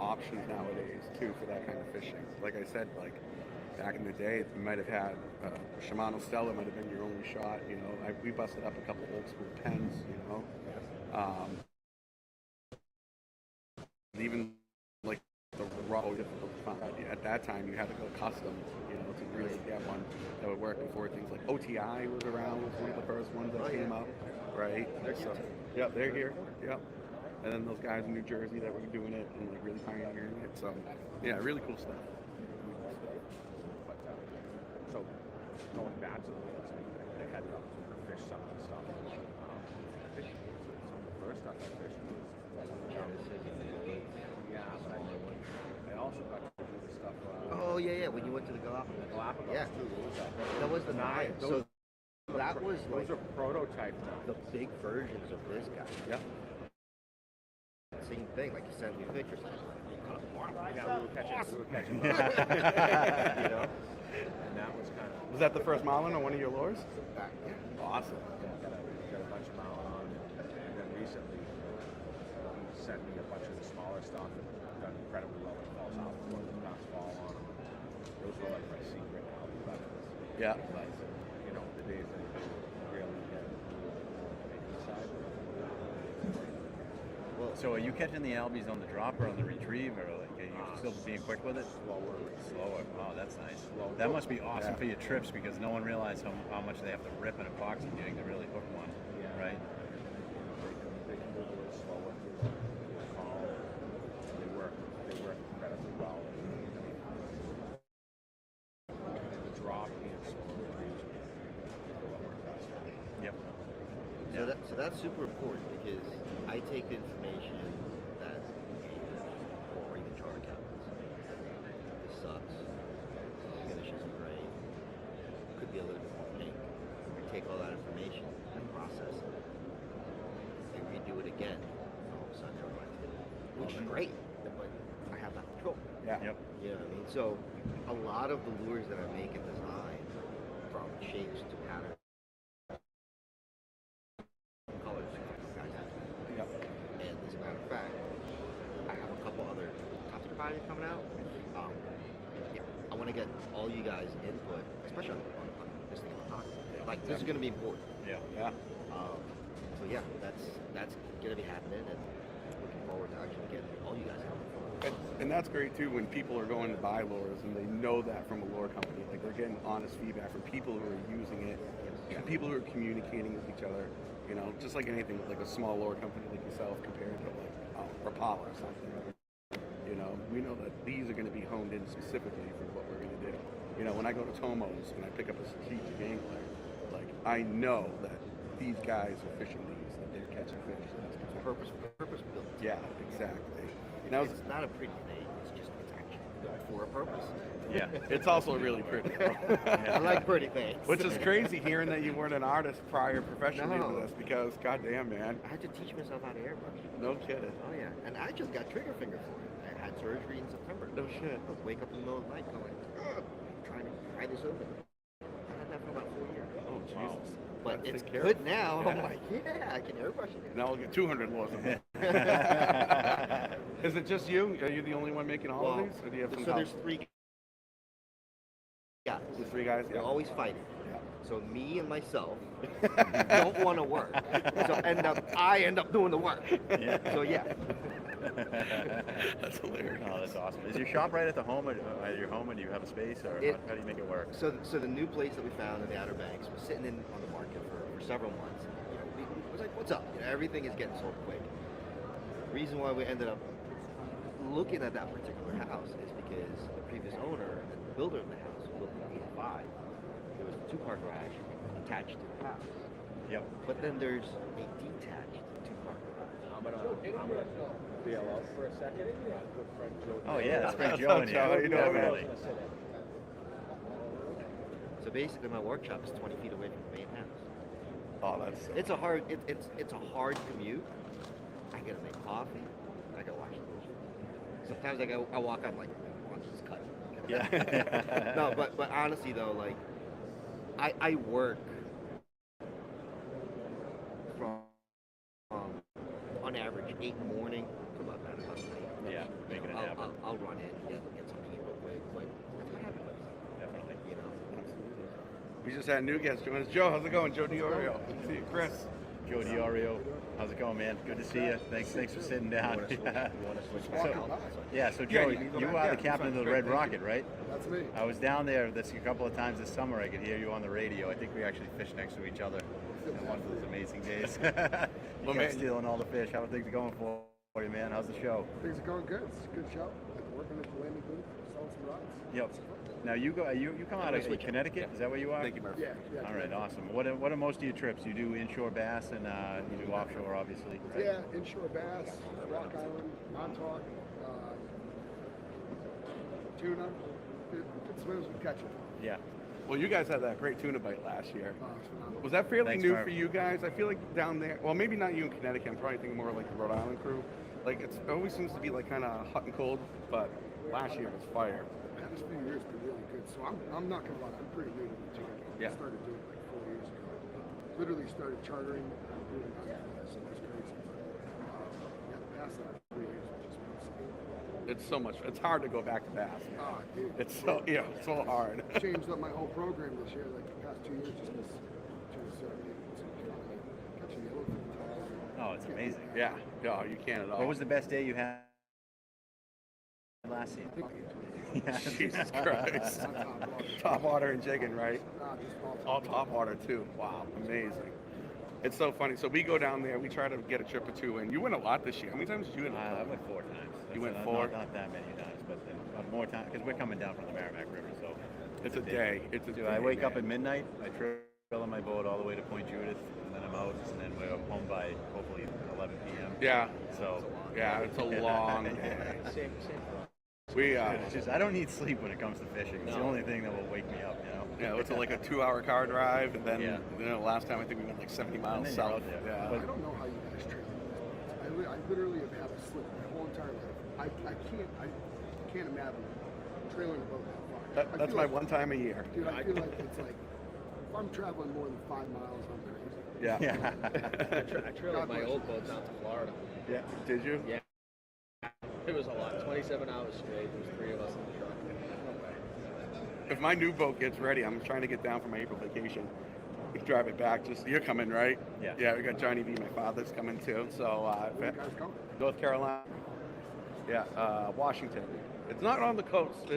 options nowadays too for that kind of fishing. Like I said, like back in the day, you might have had Shimano Stella might have been your only shot. We busted up a couple old school pens. Even like the raw difficult to find. At that time, you had to go custom, to really get one that would work before things like OTI was around. Was one of the first ones that came up, right? Yeah, they're here. Yep. And then those guys in New Jersey that were doing it and like really pioneering it. So, yeah, really cool stuff. But so going back to the wheels, they headed up to fish some of the stuff. Fishing. Some of the first stuff I fished was but I also got to do the stuff. Oh yeah. When you went to the Galapagos. Galapagos Yeah. too. What was that? That was the nine. So that was like Those are prototype the big versions of this guy. Yep. Same thing, like you sent me pictures. Yeah, we were catching. You know? And that was kind of. Was that the first marlin on one of your lures? Yeah. Awesome. Got a bunch of mile on, and then recently he sent me a bunch of the smaller stuff and done incredibly well in falls out for the past fall on them. Those were like my secret album weapons. Yeah. But the days that really get inside. Well, So are you catching the albies on the drop or on the retrieve, or like are you still being quick with it? Slower. Oh, that's nice. That must be awesome for your trips because no one realized how much they have to rip an epoxy jig to really hook one, right? They can move a little slower. Calm. They work incredibly well. that's super important because I take the information that or even charter captains. This sucks. This finish isn't great. Could be a little bit more pink. We take all that information and process it. And redo it again. All of a sudden everybody's getting it, which is great. But I have that control. Yeah. Yep. You know what I mean? So a lot of the lures that I make and design, from shapes to patterns, colors, guys have to. Yep. And as a matter of fact, I have a couple other custom projects coming out. Yeah, I want to get all you guys' input, especially on this thing I'm talking about. Like, this is going to be important. Yeah. Yeah. So yeah, that's going to be happening, and looking forward to actually getting all you guys input. And that's great too when people are going to buy lures and they know that from a lure company. Like they're getting honest feedback from people who are using it, and people who are communicating with each other. You know, just like anything, like a small lure company like yourself compared to like Rapala or something. You know, we know that these are going to be honed in specifically for what we're going to do. You know, when I go to Tomos and I pick up a strategic angler, like I know that these guys are fishing these, that they're catching fish. Purpose built. Yeah, exactly. Now, It's not a pretty thing. It's actually built for a purpose. Yeah. it's also really pretty. I like pretty things. Which is crazy hearing that you weren't an artist prior professionally No. to this because, goddamn, man. I had to teach myself how to airbrush. No kidding. Oh yeah, and I just got trigger finger for it. I had surgery in September. No shit. I would wake up in the middle of the night going, "Ugh," trying to pry this open. I had that for about 4 years. Oh, Jesus. But Take it's care good of it. now. Yeah. I'm like, yeah, I can airbrush it. Now I'll get 200 laws of it. Is it just you? Are you the only one making all of these? Or do you have some so help? there's 3 guys. The 3 guys? They're Yeah. always fighting. Yeah. So me and myself don't want to work. So I end up doing the work. Yeah. So yeah. That's hilarious. Oh, that's awesome. Is your shop right at the home, or at your home, or do you have a space, or how do you make it work? So the new place that we found in the Outer Banks was sitting on the market for several months. You know, we was like, what's up? You know, everything is getting sold quick. Reason why we ended up looking at that particular house is because the previous owner and the builder of the house built in '85. There was a 2-car garage attached to the house. Yep. But then there's a detached 2-car garage. I'm gonna bail out for a second. My good friend Joe. Oh yeah, let's bring That's Joe in Joe. How here. you doing, man? Definitely. So basically, my workshop is 20 feet away from the main house. Oh, that's. It's a hard hard commute. I gotta make coffee. I gotta wash the dishes. Sometimes I walk up like, watch this cut. Yeah. No, but honestly though, like I work from on average 8 in the morning to about 9 o'clock at night. Yeah, making it I'll, happen. I'll run in, get something to eat real quick, but that's what happens. Definitely. You know. We just had a new guest join us. Joe, how's it going? Joe DiOrio. See you, Chris. Joe DiOrio, how's it going, man? Good to see you. Thanks for sitting down. Yeah, so Joe, you are the captain of the Red Rocket, right? That's me. I was down there a couple of times this summer. I could hear you on the radio. I think we actually fished next to each other on one of those amazing days. You kept stealing all the fish. How are things going for you, man? How's the show? Things are going good. It's a good show. Working at the landing booth, selling some rods. Yep. Now you come out of Connecticut. Is that where you are? Thank you, Murphy. Yeah. All right, awesome. What are most of your trips? You do inshore bass and you do offshore, obviously. Yeah, inshore bass, Rock Island, Montauk, tuna. It's as we catch it. Yeah. Well, you guys had that great tuna bite last year. It's phenomenal. Was that fairly Thanks, new Mark. for you guys? I feel like down there, well, maybe not you in Connecticut. I'm probably thinking more like the Rhode Island crew. Like it always seems to be like kind of hot and cold, but last year was fire. Man, this few years been really good. So I'm not gonna lie, I'm pretty new to the jig. Yeah. I started doing it like 4 years ago. Literally started chartering and doing that. So it's crazy. Yeah, the past 3 years have just been insane. It's so much. It's hard to go back to bass. Ah, dude. It's so so hard. Changed up my whole program this year, like the past 2 years, just because catching yellowfin. Oh, it's amazing. Yeah, no, you can't at all. What was the best day you had last season? Jesus Christ. Top water. Top water and jigging, right? Just All top water too. Wow, amazing. It's so funny. So we go down there. We try to get a trip or two in. You went a lot this year. How many times did you win? I went 4 times. You went Not- 4? Not that many times, but more time because we're coming down from the Merrimack River, so It's a day. It's a Dude, day. I wake up man. at midnight. I trail on my boat all the way to Point Judith, and then I'm boats, and then we're home by hopefully 11 p.m. Yeah. So Yeah, it's a long day. Same. We it's just I don't need sleep when it comes to fishing. It's the only thing that will wake me up. it's like a 2-hour car drive, and then Yeah. Last time I think we went like 70 miles then you're south. out there. Yeah. I don't know how you guys train these boats. I literally have had a slip my whole entire life. I can't imagine trailing a boat that far. I That's feel my like- one time a year. Dude, I feel like it's like if I'm traveling more than 5 miles, I'm crazy. Yeah. Yeah. I trailed my old boats out to Florida. Yeah. Did you? Yeah. It was a lot. 27 hours straight. There was 3 of us in the truck. If my new boat gets ready, I'm trying to get down for my April vacation. We drive it back. You're coming, right? Yeah. Yeah, we got Johnny V, my father's coming too. So Where you guys going? North Carolina. Yeah, Washington. It's not on the coast.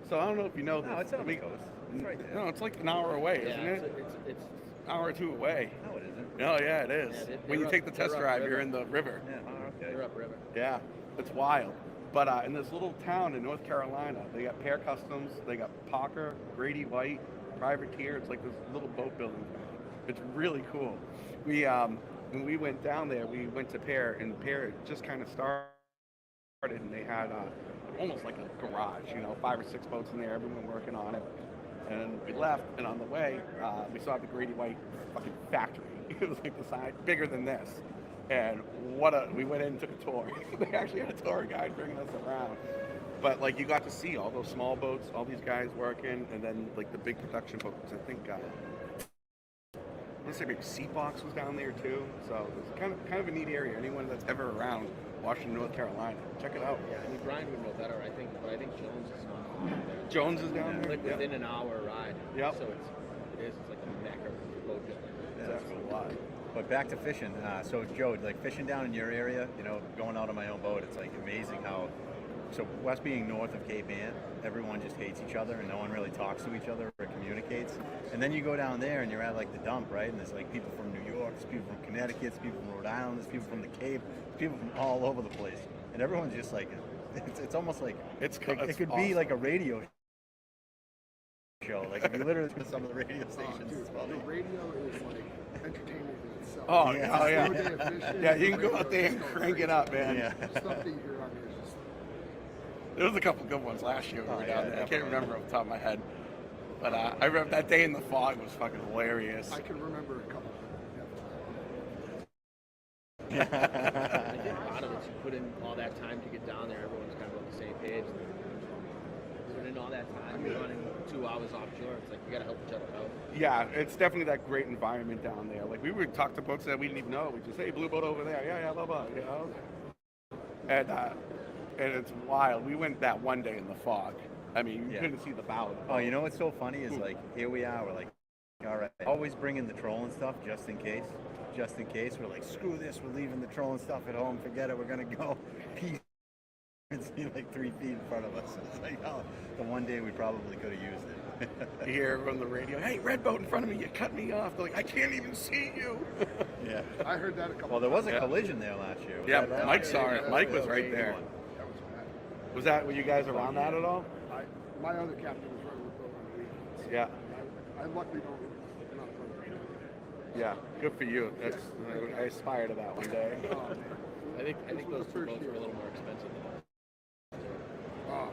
So I don't know if you know this. No, it's on the coast. It's right there. No, it's like an hour away, Yeah, isn't it? it's An hour or 2 away. No, it isn't. No, yeah, it is. Yeah, when you they're take the up- test they're drive, upriver. you're in the river. Yeah. Oh, okay. They're upriver. Yeah, it's wild. But in this little town in North Carolina, they got Pear Customs, they got Parker, Grady White, Privateer. It's like this little boat building. It's really cool. We when we went down there, we went to Pear, and Pear just kind of started, and they had almost like a garage, 5 or 6 boats in there, everyone working on it. And we left, and on the way, we saw the Grady White fucking factory. It was like the size, bigger than this. And we went in and took a tour. They actually had a tour guide bringing us around. But like you got to see all those small boats, all these guys working, and then like the big production boats. I think let's say maybe Seabox was down there too. So it's kind of a neat area. Anyone that's ever around Washington, North Carolina, check it out. Yeah, I mean Brian would know better. I think Jones is not there. Jones is down there. Like within an hour ride. Yep. So it's like a mecca for boat building. Yeah, that's cool. But back to fishing. So Joe, like fishing down in your area, going out on my own boat, it's like amazing how. So West being north of Cape Ann, everyone just hates each other and no one really talks to each other or communicates. And then you go down there and you're at like the dump, right? And there's like people from New York, there's people from Connecticut, there's people from Rhode Island, there's people from the Cape, there's people from all over the place. And everyone's just like, it's almost like It's it could awesome. be like a radio show. Like if you literally listen to some of the radio stations, Dude, it's funny. the radio is like entertainment in itself. Oh, Yeah. yeah, oh, yeah. Slow day of fishing, Yeah, you the can go radio out there just and goes crank it crazy. up, man. Yeah. Stuff that you hear on here is just There was a couple good ones last year. When we were yeah, down there. I can't definitely. remember off the top of my head. But I remember that day in the fog was fucking hilarious. I can remember a couple. I think part of it, you put in all that time to get down there, everyone's kind of on the same page. Put in all that time, you're running 2 hours offshore. It's like you gotta help each other out. Yeah, it's definitely that great environment down there. Like we would talk to boats that we didn't even know. We just, hey, blue boat over there. Yeah, blah, blah, And it's wild. We went that one day in the fog. I mean, you Yeah. couldn't see the bow of the boat. Oh, you know what's so funny is like here we are. We're like, all right, always bringing the trolling stuff just in case. Just in case, we're like, screw this. We're leaving the trolling stuff at home. Forget it. We're gonna go. You can see like 3 feet in front of us. It's like, oh, the one day we probably could have used it. You hear on the radio, hey, red boat in front of me, you cut me off. They're like, I can't even see you. Yeah. I heard that a couple. Well, there was a Yeah. collision there last year. Was Yeah, that Mike last saw year? it. Mike was That right a good there. one. That was bad. Were you guys around that at all? My other captain was running the boat on the weekends. Yeah. I luckily don't not run. Yeah, good for you. That's, I aspire to that one day. Oh, man. I think This was those the two first boats year. were a little more expensive than ours. Oh,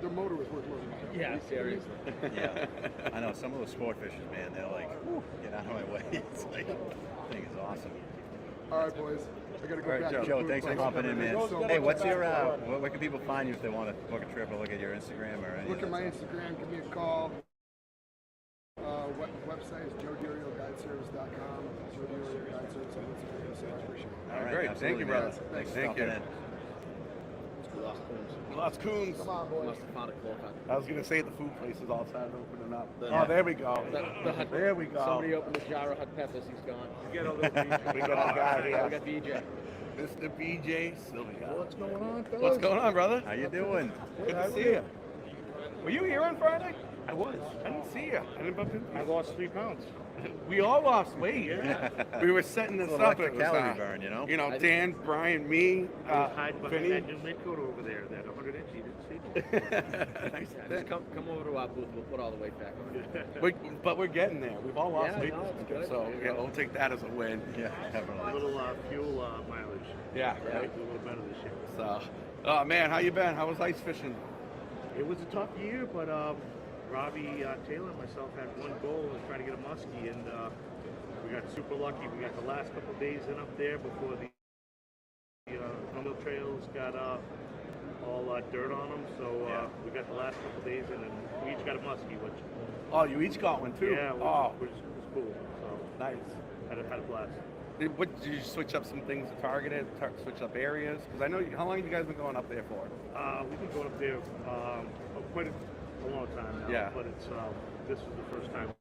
the motor was worth more than my own. Yeah, seriously. Yeah. I know some of those sport fishers, man. They're like, "Whew, get out of my way." It's like, the thing is awesome. All right, boys. I gotta go All right, back Joe. to the Joe, food thanks for place. hopping in, man. Thank you so Hey, much. what's your where can people find you if they want to book a trip or look at your Instagram or anything? Look at my Instagram. Give me a call. Website is joedurioguideservice.com. Joe Durio Guide Service on Instagram. So I appreciate it. All right, Great. absolutely, Thank you, brother. man. Thanks for Thank stopping you. in. We lost coons. Lost coons. Come on, boys. Must have found a close on. I was gonna say the food places all started opening up. Yeah. Oh, there we go. There we go. Somebody opened the jar of hot peppers. He's gone. We got a guy We here. got BJ. Mr. BJ Sylvia. What's going on, fellas? What's going on, brother? How you doing? Good to see you. Were you here on Friday? I was. I didn't see you. I didn't bump into you. I lost 3 pounds. We all lost weight. We were setting this It's up. an It was, calorie burn, you know? Dan, Brian, me, Hide behind Vinny. that new mid coat over there, that 100 inch. You didn't see Nice Yeah, fit. just come over to our booth. We'll put all the weight back on. But we're getting there. We've all lost Yeah, weight no, this it's weekend, good. so yeah, we'll take that as a win. Yeah, a definitely. little fuel mileage. Yeah. Right? Do a little better this year. So, oh man, how you been? How was ice fishing? It was a tough year, but Robbie Taylor and myself had one goal to try to get a muskie, and we got super lucky. We got the last couple of days in up there before the snowmobile trails got all dirt on them. So we got the last couple of days in, and we each got a muskie, which Oh, you each got one too. yeah, Oh, which was cool. So nice. had a blast. Did you switch up some things to target it? Switch up areas? Because I know how long have you guys been going up there for? We've been going up there quite a long time now. Yeah. But it's this was the first time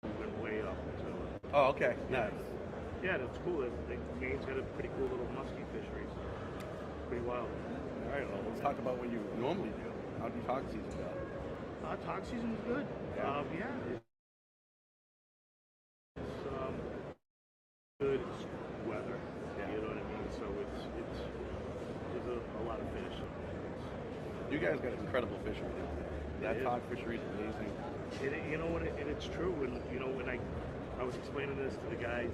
we've been way up. So Oh, okay. Nice. yeah, that's cool. Maine's got a pretty cool little muskie fishery. So pretty wild. All right. Well, let's talk about what you normally do. How do you talk season go? Talk season was good. Yeah. It's good weather. Yeah. You know what I mean? So there's a lot of fish. You guys got an incredible fishery down there. That It is. talk fishery is amazing. You know, and it's true. When when I was explaining this to the guys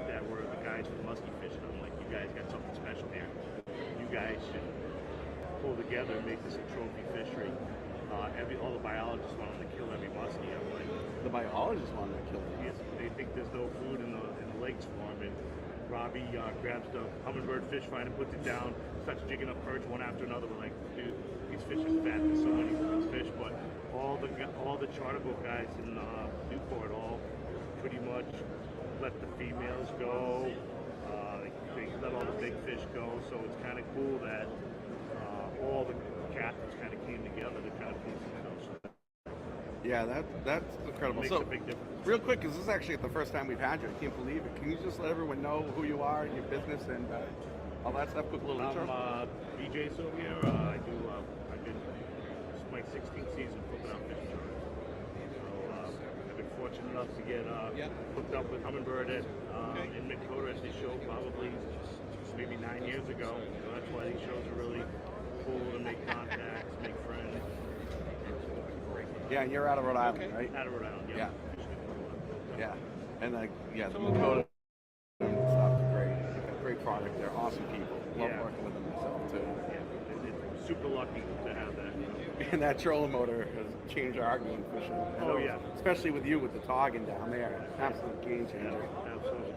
that were the guys for the muskie fishing, I'm like, you guys got something special here. You guys should pull together and make this a trophy fishery. All the biologists wanted to kill every muskie. I'm like, The biologists wanted to kill it. yes, they think there's no food in the lakes for them. And Robbie grabs the hummingbird fish finder, puts it down, starts jigging up perch one after another. We're like, dude, these fish are fat. There's so many of these fish, but all the charter boat guys in Newport all pretty much let the females go. They let all the big fish go. So it's kind of cool that all the captains kind of came together to kind of pull themselves. Yeah, that's incredible. Makes So, a big difference. real quick, because this is actually the first time we've had you. I can't believe it. Can you just let everyone know who you are and your business and all that stuff? Quick little intro. I'm BJ Sylvia. I've been, this is my 16th season flipping out fish charters. So I've been fortunate enough to get hooked up with Humminbird in Minnesota at this show probably maybe 9 years ago. So that's why these shows are really cool to make contacts, make friends. Yeah, and you're out of Rhode Island, right? Out of Rhode Island, Yeah. yeah. Yeah, and the Dakota stuff is great. You've got great product. They're awesome people. Love Yeah. working with them myself too. It's super lucky to have that. And that trolling motor has changed our game fishing. Oh, yeah. Especially with you with the togging down there. Absolute game changer. Absolutely.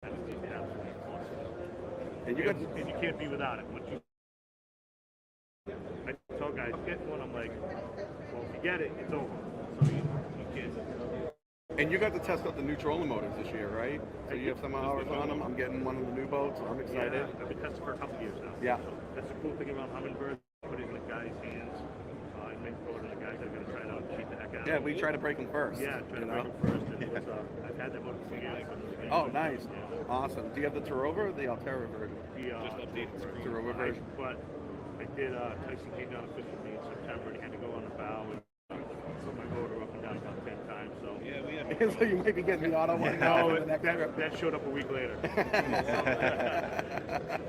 That's absolutely awesome. And you got And you can't be without it. I tell guys, get one, I'm like, well, if you get it, it's over. So you can't. and you got to test out the new trolling motors this year, right? So you have some hours on them. I'm getting one of the new boats. So I'm excited. Yeah, I've been testing for a couple of years now. Yeah. So that's the cool thing about Humminbird. Put it in the guy's hands. And make it and the guys are going to try it out and cheat the heck out of Yeah, it. we try to break them first. Yeah, try to break it first. And it was, I've had that motor for years. Oh, nice. Awesome. Do you have the Tarova or the Altera version? Just updated Tarova version. But I did, Tyson came down to fish with me in September and he had to go on the bow and put my motor up and down about 10 times. So yeah, we had So you might be getting the auto one now no, for the next trip. that showed up a week later.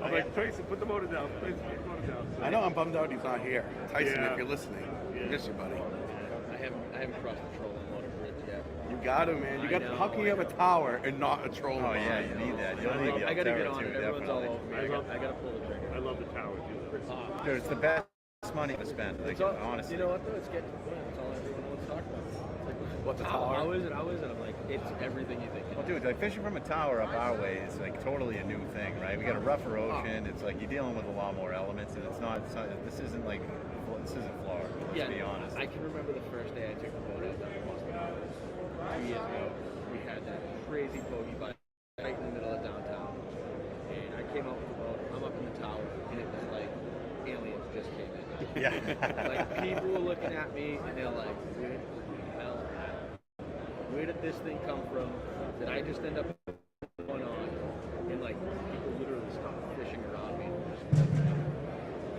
I'm like, Tyson, put the motor down. Tyson, put the motor down. So, I know I'm bummed out he's not here. Tyson, Yeah. if you're listening, miss you, buddy. I haven't crossed the trolling motor bridge yet. You got to, man. You I got. know, How can you have a tower and not a troll? Oh yeah, you need that. You need the I gotta get Altera on too, it. Everyone's all definitely. over me. I gotta pull the trigger. I love the tower too. Though. Dude, it's the best money to spend. Like, So, honestly. you know what though? It's getting to the point. That's all everyone wants to talk about. It's like, What's a how- tower? How is it? How is it? I'm like, it's everything you think. Well, dude, like fishing from a tower up our way is like totally a new thing, right? We got a rougher ocean. It's like you're dealing with a lot more elements, and it's not. This isn't like. This isn't Florida. Let's be honest. I can remember the first day I took the boat out down to Boston. 2 years ago, we had that crazy bogey bite right in the middle of downtown, and I came out with the boat. I'm up in the tower, and it was like aliens just came in. Yeah. Like people were looking at me, and they're like, "Where the hell? Where did this thing come from? Did I just end up going on?" And like people literally stopped fishing around me.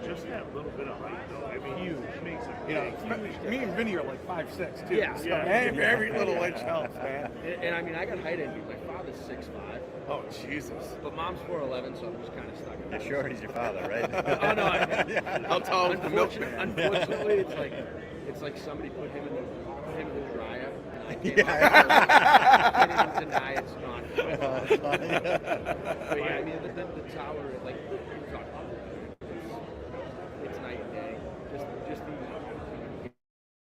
Just that little bit of height, though. I mean, huge. It makes a You know, huge me and Vinny are like 5'6" too. Yeah. So Yeah. every little inch helps, man. And I mean, I got height envy. My father's 6'5", Oh Jesus! but mom's 4'11", so I'm just kind of stuck. Yeah, sure, he's your father, right? Oh no! How tall is the milkman? Unfortunately, it's like somebody put him in the dryer, and I can't, Yeah. I can't even deny it's not. That's funny. But yeah, I mean, the tower, like you talked about, it's night and day. Just the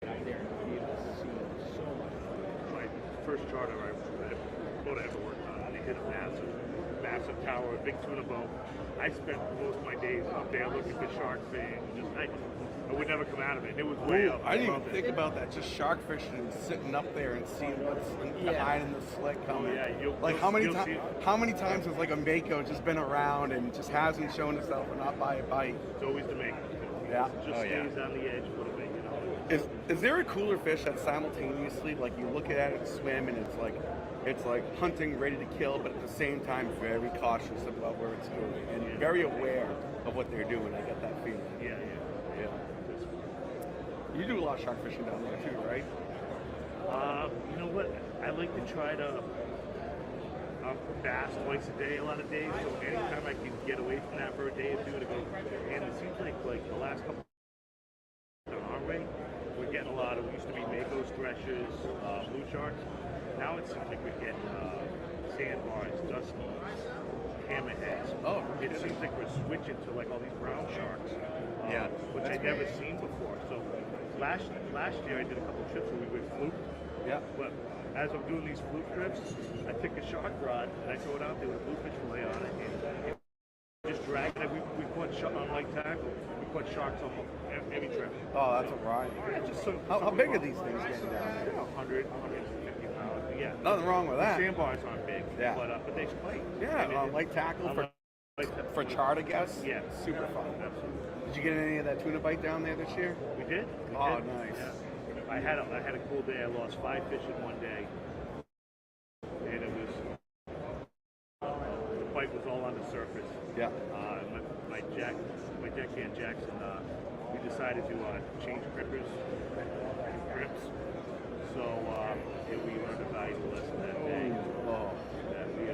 out there and be able to see so much. My first charter boat I ever worked on, they hit a massive tower, a big tuna boat. I spent most of my days up there looking for shark fins. I would never come out of it. It was way up. I didn't even above it. think about that. Just shark fishing and sitting up there and seeing what's behind in the slick coming. yeah, like how many you'll see it. how many times has like a mako just been around and just hasn't shown itself or not by a bite? It's always the make. Yeah. It just stays on the edge a little bit, you know. Is there a cooler fish that simultaneously, like you look at it swim and it's like hunting, ready to kill, but at the same time very cautious about where it's going and very aware of what they're doing? I get that feeling. Yeah. You do a lot of shark fishing down there too, right? You know what? I like to try to bass twice a day, a lot of days. So anytime I can get away from that for a day or two to go, and it seems like the last couple on our rate, we're getting a lot of. We used to be makos, threshers, blue sharks. Now it seems like we're getting sandbars, duskies, hammerheads. Oh, it seems like we're switching to like all these brown sharks, which I'd never seen before. So last year I did a couple trips where we went fluke. Yeah. But as I'm doing these fluke trips, I pick a shark rod and I throw it out there with a bluefish fillet on it and just drag it. We put on light tackle. We put sharks on every trip. Oh, that's a ride. Yeah, just so, How big are these things getting down there? 100, 150 pounds. But yeah. Nothing wrong with The that. sandbars aren't big. Yeah. But they play. Yeah, light tackle for chart, I guess. Yeah. Super fun. Absolutely. Did you get any of that tuna bite down there this year? We did. Oh, nice. Yeah. I had a cool day. I lost 5 fish in one day, and it was the bite was all on the surface. Yeah. My deckhand Jackson, we decided to change crimpers, crimps. So we learned a valuable lesson that day. Oh. That we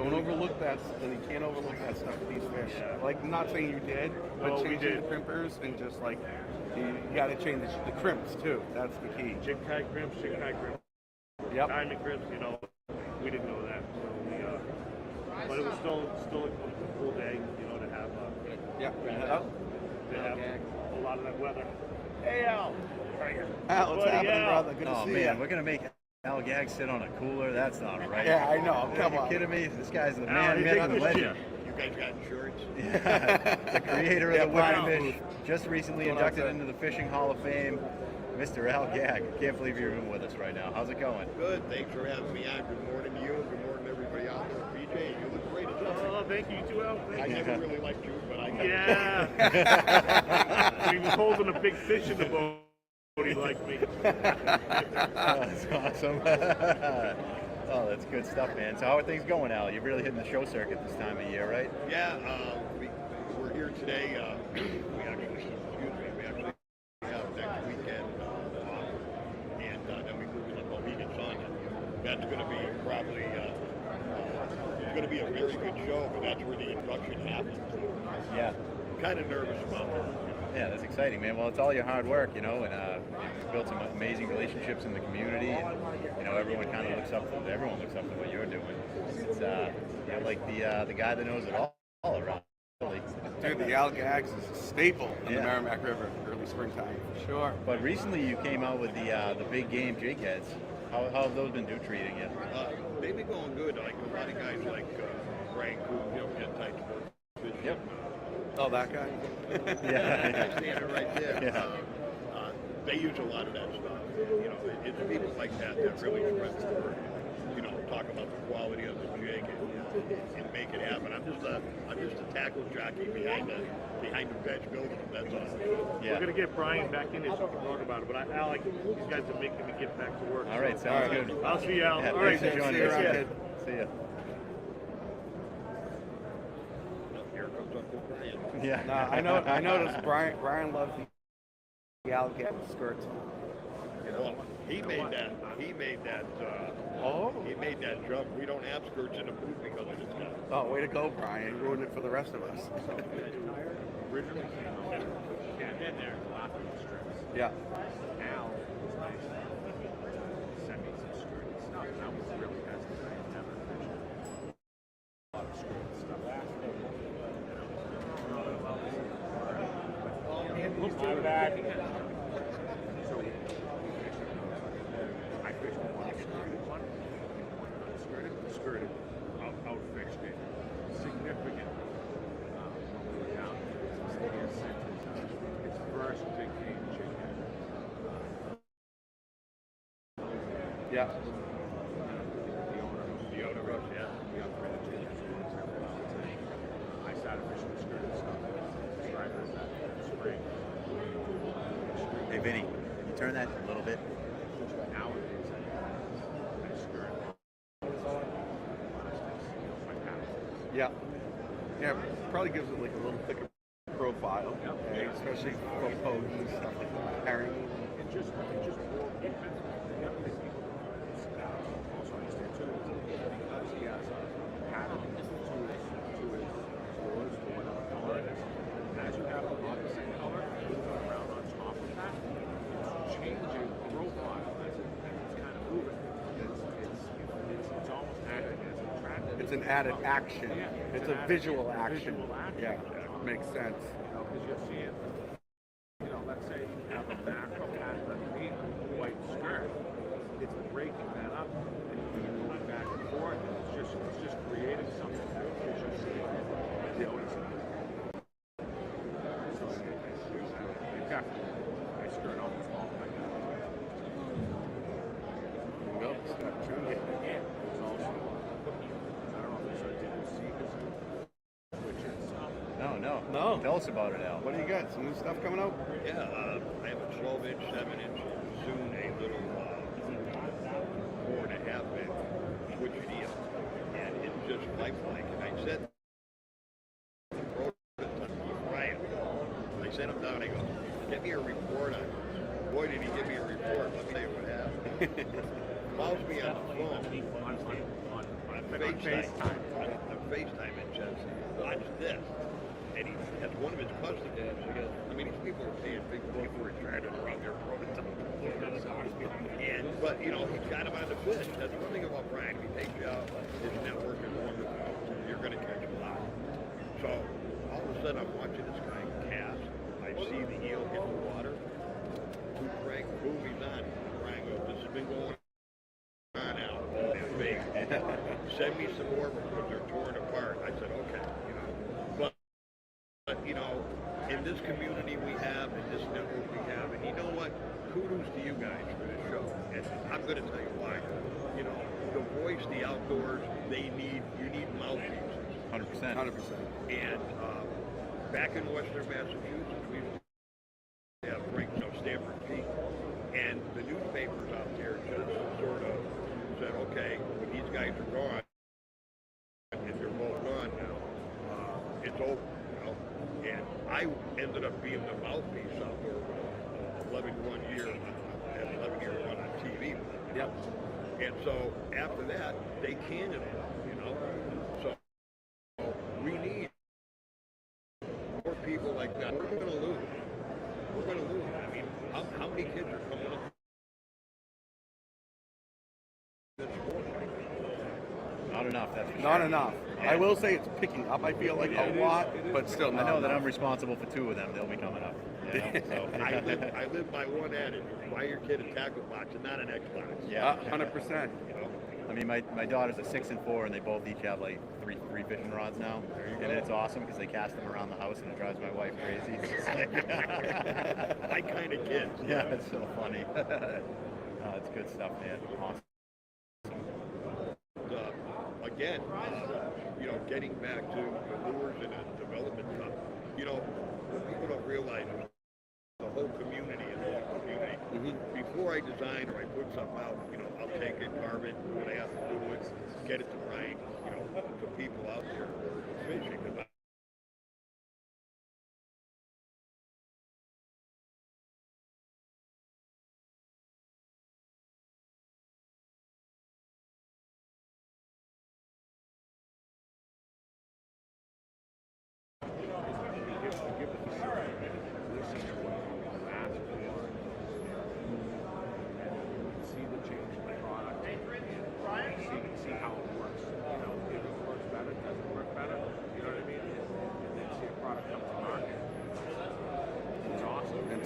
Don't overlook that. And you can't overlook that stuff with these fish. Yeah. Like, not saying you did, but No, we changing did. the crimpers and just like you got to change the crimps too. That's the key. jig tie crimps, Yep. diamond crimps. You know, we didn't know that. So we, but it was still a cool day. You know, to have. Yeah. To have a lot of that weather. Hey Al, how are you? Al, what's Buddy, happening, Al. brother? Good Oh to see man, you. we're gonna make Al Gag sit on a cooler. That's not right. Yeah, I know. Come Are you on. kidding me? This guy's the Al, man, you myth, take and this legend. chair. You guys got insurance? Yeah, the creator Yeah, of the Brian Whipping Booth. Fish, just recently Going inducted outside. into the Fishing Hall of Fame, Mr. Al Gag. Can't believe you're even with us right now. How's it going? Good. Thanks for having me on. Good morning to you. Good morning to everybody out there. BJ, you look great as well. Oh, thank you, you too, Al. I Thank you. never really liked you, but I got Yeah. He was holding a big fish in the boat. He liked me. Oh, that's awesome. Oh, that's good stuff, man. So how are things going, Al? You're really hitting the show circuit this time of year, right? Yeah, we're here today. We actually have next weekend off, and then we move into Mohegan Sun. That's going to be probably it's going to be a very good show, but that's where the induction happens. Yeah. I'm kind of nervous about it. Yeah, that's exciting, man. Well, it's all your hard work, you know, and you've built some amazing relationships in the community, and you know, everyone kind of looks up to what you're doing. It's you know, like the guy that knows it all around. Really. Dude, the Al Gags is a staple in the Yeah. Merrimack River early springtime for sure. But recently, you came out with the big game jig heads. How have those been treating you? They've been going good. Like a lot of guys like Brian Coop, you know, Get Tight Sportfishing. Yep. Oh, that guy? Yeah. Standing right there. Yeah. They use a lot of that stuff. You know, it's people like that that really spread the word. You know, talk about the quality of the jig and make it happen. I'm just a tackle jockey behind the bench building. That's all. Yeah. We're gonna get Brian back in here so we can talk about it. But Al, these guys are making me get back to work. All right, sounds good. I'll see you, Al. Yeah, All right, thanks for joining see you us. around, Yeah. kid. See ya. Here comes Uncle Brian. Yeah. No, I noticed Brian loves the alligator skirts. Well, he made that. He made that. He made that jump. We don't have skirts in the booth because of this guy. Oh, way to go, Brian! You ruined it for the rest of us. Originally, and there's lots of strips. Yeah. Now it's nice. Send me some skirt stuff. That was really best that I had ever fished. A lot of skirt stuff. My bad. So we fished. I fished one skirted one, skirted, out fished it. Significant. When we were down there, it's its first big game chicken. Yeah. The owner of it, we upgraded to I started fishing the skirted stuff. Stripers that spring. Hey, Vinny, can you turn that a little bit? Nowadays, I skirt. Yeah. Yeah. Probably gives it like a little thicker profile, especially for posts and stuff like that. Herring. It just more defense. The other thing people also understand too is because he has a pattern to his lures or whatever color it is. As you have the opposite color moving around on top of that, it's changing profile as it's kind of moving. It's almost added as attractive. It's an added action. Yeah, It's an a added- visual action. Visual action. Yeah. Makes sense. Because you're seeing, let's say you have a macro pattern underneath white skirt, it's breaking that up and you're going back and forth. It's just creating something that you should see noticing. So you definitely, I skirt almost all my guys. There you go. Start tuning it. There's also, I don't know if it's did you see this, which is No. Tell us about it, Al. What do you got? Some new stuff coming out? Yeah, I have a 12-inch, 7-inch, soon a little 4.5-inch switch deal, and it's just lifelike. And I said, Ryan, I sent him down. I go, get me a report on this. Boy, did he give me a report. Let me tell you what happened. Calls me on the phone. On FaceTime. On FaceTime and says, watch this. And he has one of his customers. I mean, these people are paying big money for trying to run their prototype. But he's got him on the fish. That's one thing about Brian. If he takes you out, his network is wonderful. You're going to catch a lot. So all of a sudden, I'm watching this guy cast. I see the eel hit the water. Frank, boom, he's on. Brian goes, this has been going on now. It's big. Send me some more because they're torn apart. I said, okay. But in this community we have, in this network we have, and you know what? Kudos to you guys for this show. And I'm going to tell you why. The voice, the outdoors, you need mouthpieces. 100%. 100%. And back in Western Massachusetts, we have Stanford Peak, and the newspapers out there just sort of said, okay, when these guys are gone, and they're both gone now, it's over. And I ended up being the mouthpiece outdoor with 11 year run on TV. Yep. And so after that, they canned it, So we need more people like that. We're going to lose. We're going to lose. I mean, how many kids are coming up? Not enough, that's for Not sure. enough. Yeah. I will say it's picking up. I feel like a lot, but still I not know that I'm enough. responsible for 2 of them. They'll be coming up. So. I live by one adage: buy your kid a tackle box and not an Xbox. Yeah. 100%. I mean, my daughters are 6 and 4, and they both each have like three fishing rods now, and it's awesome because they cast them around the house, and it drives my wife crazy. My kind of kids. Yeah, it's so funny. It's good stuff, man. Awesome. Again, getting back to the lures and the development stuff. What people don't realize is the whole community is one community. Mm-hmm. Before I design or I put something out, I'll take it, carve it, do what I have to do with it, get it to Brian, to people out there who are fishing. 'Cause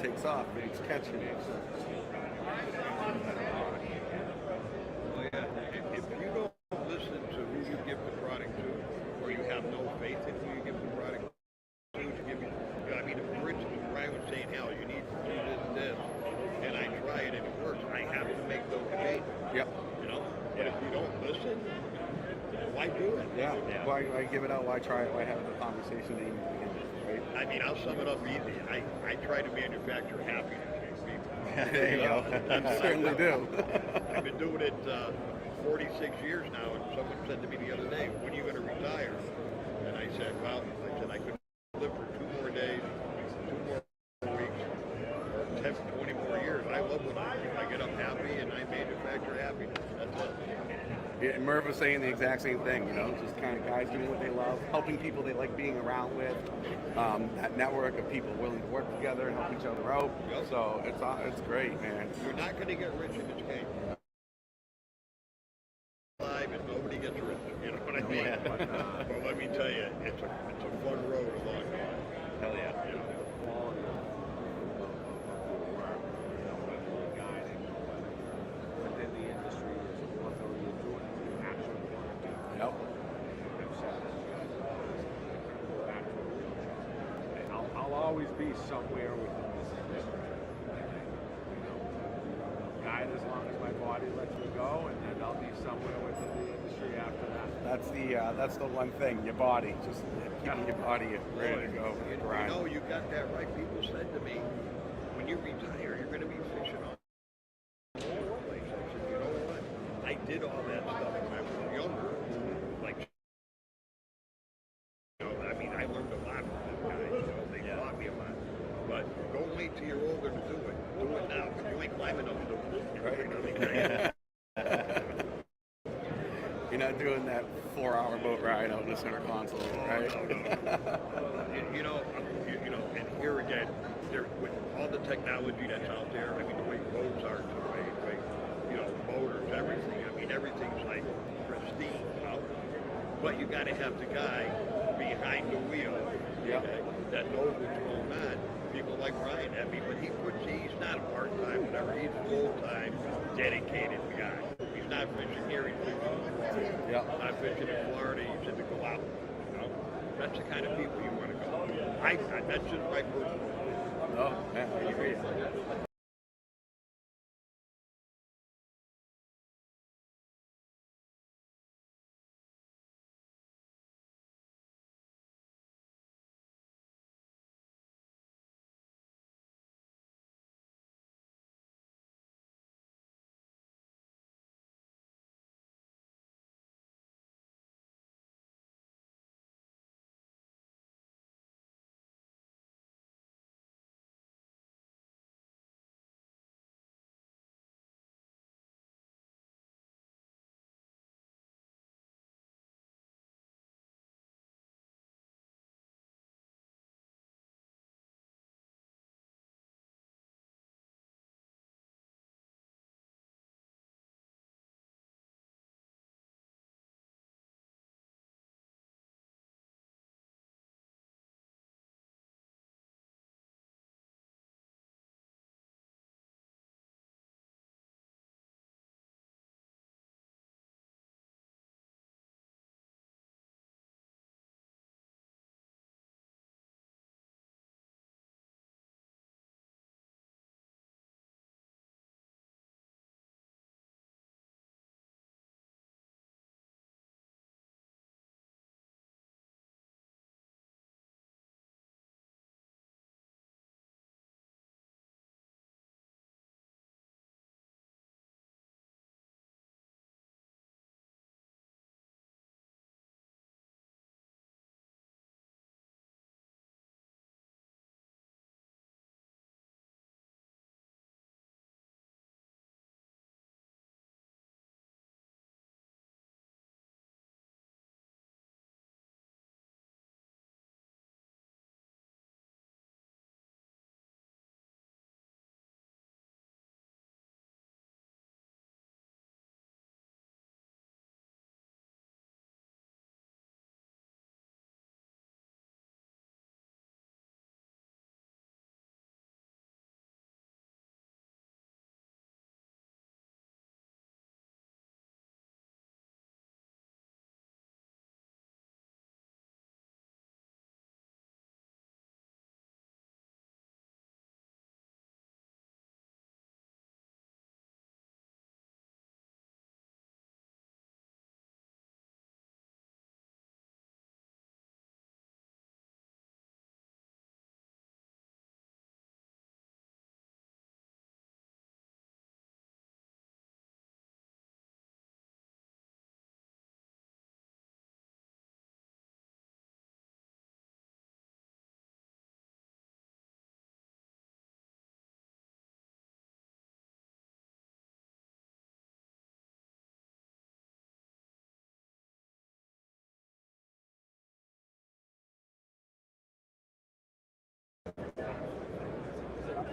takes off and it's catching it. Well, yeah, if you don't listen to who you give the product to, or you have no faith in who you give the product to give you, I mean, for instance, Brian was saying, Hal, you need to do this, this, and I try it and it works, I have to make those changes. Yep. You know? But if you don't listen, why do it? Yeah. Why give it out? Why try it? Why have the conversation that you begin with, right? I mean, I'll sum it up easy. I try to manufacture happiness in people. There you go. You certainly do. I've been doing it 46 years now, and someone said to me the other day, when are you going to retire? And I said, well, I could live for 2 more days, 2 more weeks, or 10, 20 more years. I love what I do. I get up happy, and I manufacture happiness. That's it. Yeah, Merv was saying the exact same thing, you know, just kind of guys doing what they love, helping people they like being around with, that network of people willing to work together and help each other out. Yep. So it's great, man. You're not going to get rich in this game. Live and nobody gets rich. You know what I mean? Yeah. But let me tell you, it's a fun road along the way. Hell yeah. You know? Quality of your work, you know, whether you're guiding or whether you're within the industry as an author, or you're doing what you actually want to do. Yep. I've said that, go back to a real job. And I'll always be somewhere within this industry. You know, guide as long as my body lets me go, and then I'll be somewhere within the industry after that. That's the one thing, your body, just keeping your body ready to go. You Grind. know, you got that right. People said to me, when you retire, you're going to be fishing on all over the place. I said, you know what? I did all that stuff when I was younger. Like, you know, I mean, I learned a lot from them guys. You know, they taught me a lot. But don't wait till you're older to do it. Do it now, because you ain't climbing those doors. Right. You know what I mean? You're not doing that 4-hour boat ride out in the center console, right? No. You know, and here again, with all the technology that's out there, I mean, the way boats are today, the way, you know, motors, everything. I mean, everything's like pristine, you know. But you got to have the guy behind the wheel, okay, that knows what's going on. People like Brian, I mean, but he's not a part-time, whatever. He's a full-time, dedicated guy. He's not fishing here, he's fishing in Florida. Yep. Not fishing in Florida, he's in to go out. You know, that's the kind of people you want to go. That's just my personal opinion. No, man, I agree.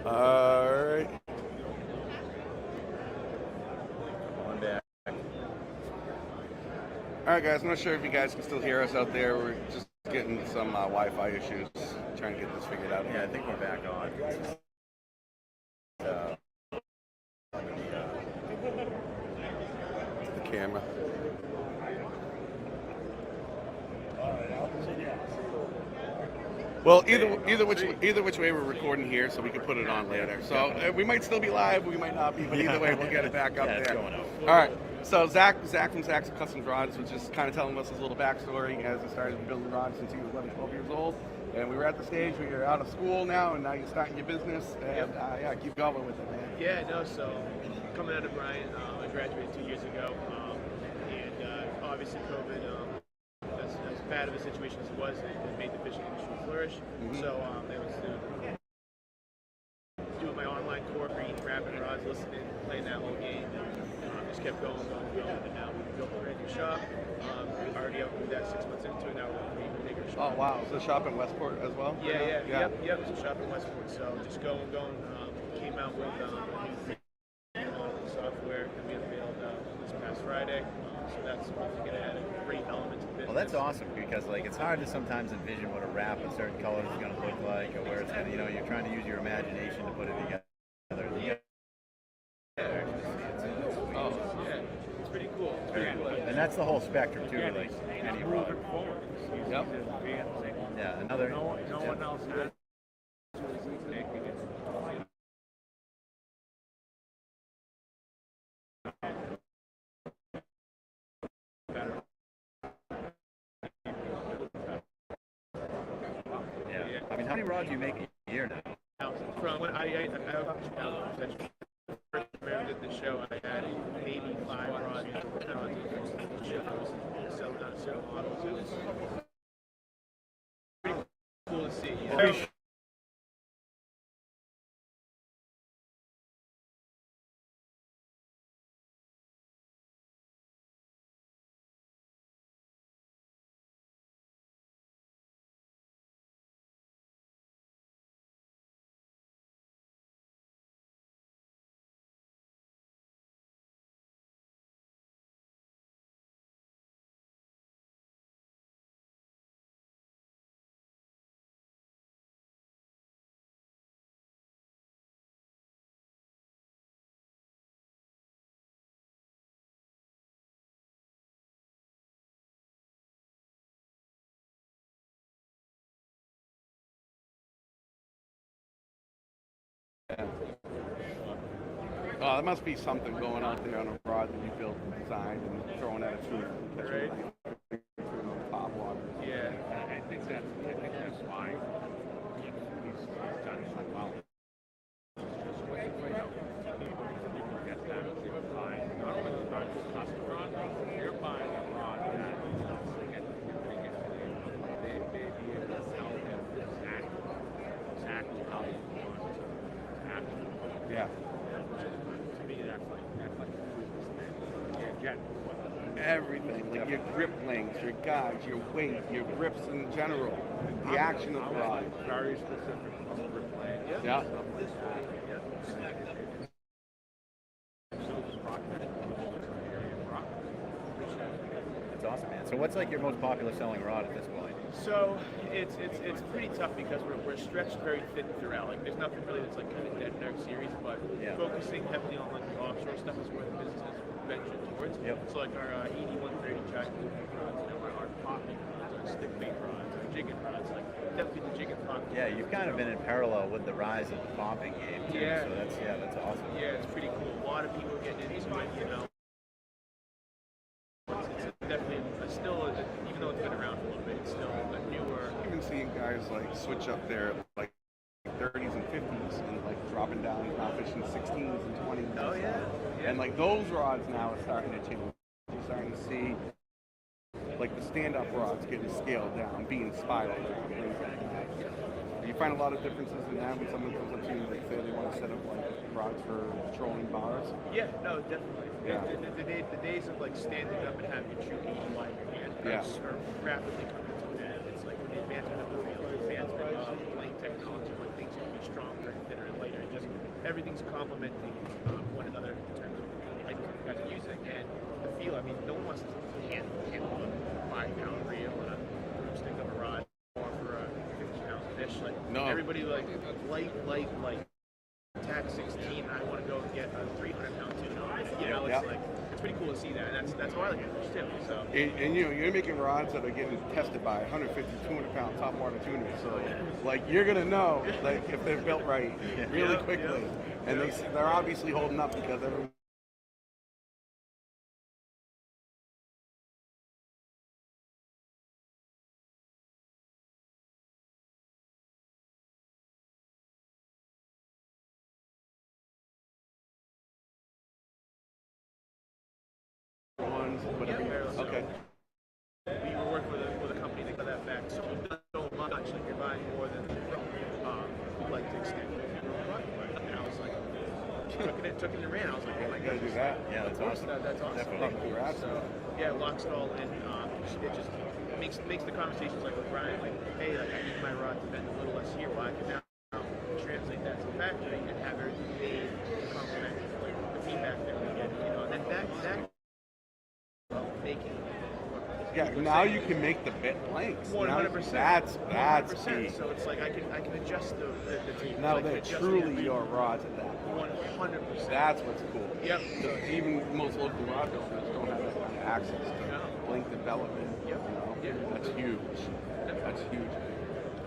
All right. One back. All right, guys. I'm not sure if you guys can still hear us out there. We're just getting some Wi-Fi issues, trying to get this figured out. Yeah, I think we're back on. The camera. Well, either which way we're recording here, so we can put it on later. So we might still be live, we might not be, but either way, we'll get it back up Yeah, it's there. going up. All right. So Zach from Zach's Custom Rods was just kind of telling us his little backstory as he started building rods since he was 11, 12 years old. And we were at the stage where you're out of school now, and now you're starting your business. And yeah, keep going with it, man. Yeah, no, so coming out of Bryant, I graduated 2 years ago, and obviously COVID, as bad of a situation as it was, it made the fishing industry flourish. So it was doing my online course, reading, grabbing rods, listening, playing that whole game, and just kept going, and now we've built a brand new shop. Already outgrew that 6 months into it, now we're even bigger shop. Oh, wow. So shop in Westport as well? Yeah. Yep, it's a shop in Westport, so just going, came out with a new software that we unveiled this past Friday. So that's going to add a great element to the business. Well, that's awesome because like it's hard to sometimes envision what a wrap with certain colors is going to look like, or where it's going to, you're trying to use your imagination to put it together. It's pretty cool. And that's the whole spectrum too, like any rod. Yep. Yeah, another. No one else has. Yeah. I mean, how many rods do you make a year now? From when I first did the show, I had maybe 5 rods on the shows, selling on certain models. It was pretty cool to see. Oh, there must be something going out there on a rod that you built and designed and throwing at a tune. Right. Top water. Yeah. I think that's why he's done so well. People get that by not only buying a custom rod, you're buying a rod that they get the biggest they be able to sell them exactly how you want to happen. Yeah. To me, that's like the coolest thing. You can't get Everything, like your grip lengths, your guides, your weight, your grips in general, the action of the rod. very specific on grip length. Yeah. Stuff like that. That's awesome, man. So what's like your most popular selling rod at this point? So it's pretty tough because we're stretched very thin throughout. Like there's nothing really that's like kind of dead in our series, but focusing heavily on like the offshore stuff is where the business has ventured towards. Yep. So like our 8130 jack rods, our popping rods, our stick bait rods, our jigging rods, like definitely the jigging pop. Yeah, you've kind of been in parallel with the rise of the popping game too. Yeah. So that's awesome. Yeah, it's pretty cool. A lot of people are getting into it, you know. It's definitely still, even though it's been around a little bit, it's still a newer. I've been seeing guys like switch up their like 30s and 50s and like dropping down now fishing 16s and 20s. Oh yeah. And like those rods now are starting to change. You're starting to see like the stand-up rods getting scaled down, being spiraled down, things like that. You find a lot of differences in that when someone comes up to you and they say they want to set up like rods for trolling bars. Yeah, no, definitely. Yeah. The days of like standing up and having your true key wide in your hand are rapidly coming to an end. It's like with the advancement of the field, the advancement of playing technology, when things can be stronger and thinner and lighter, it everything's complementing one another in terms of like guys are using and the feel. I mean, no one wants to handle a 5-pound reel and a broomstick of a rod or for a 50-pound fish. Like No. everybody like light. Tack 16. I want to go and get a 300-pound tuna. You know, it's like it's pretty cool to see that. And that's how I like to fish too. So. And you know, you're making rods that are getting tested by 150, 200-pound top water tuners. So, like, you're gonna know, like, if they're built right really quickly, and they're obviously holding up because everyone. Whatever. Okay. We were working with a company to get that back. So we've done so much. Like you're buying more than we'd like to extend. And I was like, took it and ran. I was like, oh my You gotta god, do that. Yeah, that's awesome. That's awesome. Definitely. Congrats. So yeah, locked it all in. It just makes the conversations like with Brian, like, hey, like I need my rod to bend a little less here. Well, I can now translate that to the factory and have everything made to complement like the feedback that we get. You know, and then that making. Yeah, now you can make the bit lengths. 100%. That's 100%. key. So it's like I can adjust the tape. Now like, they're adjust truly the- your rods at that. 100%. That's what's cool. Yep. Even most local rod builders don't have that kind of access to length development. Yep. You know? Yeah. That's huge. That's huge.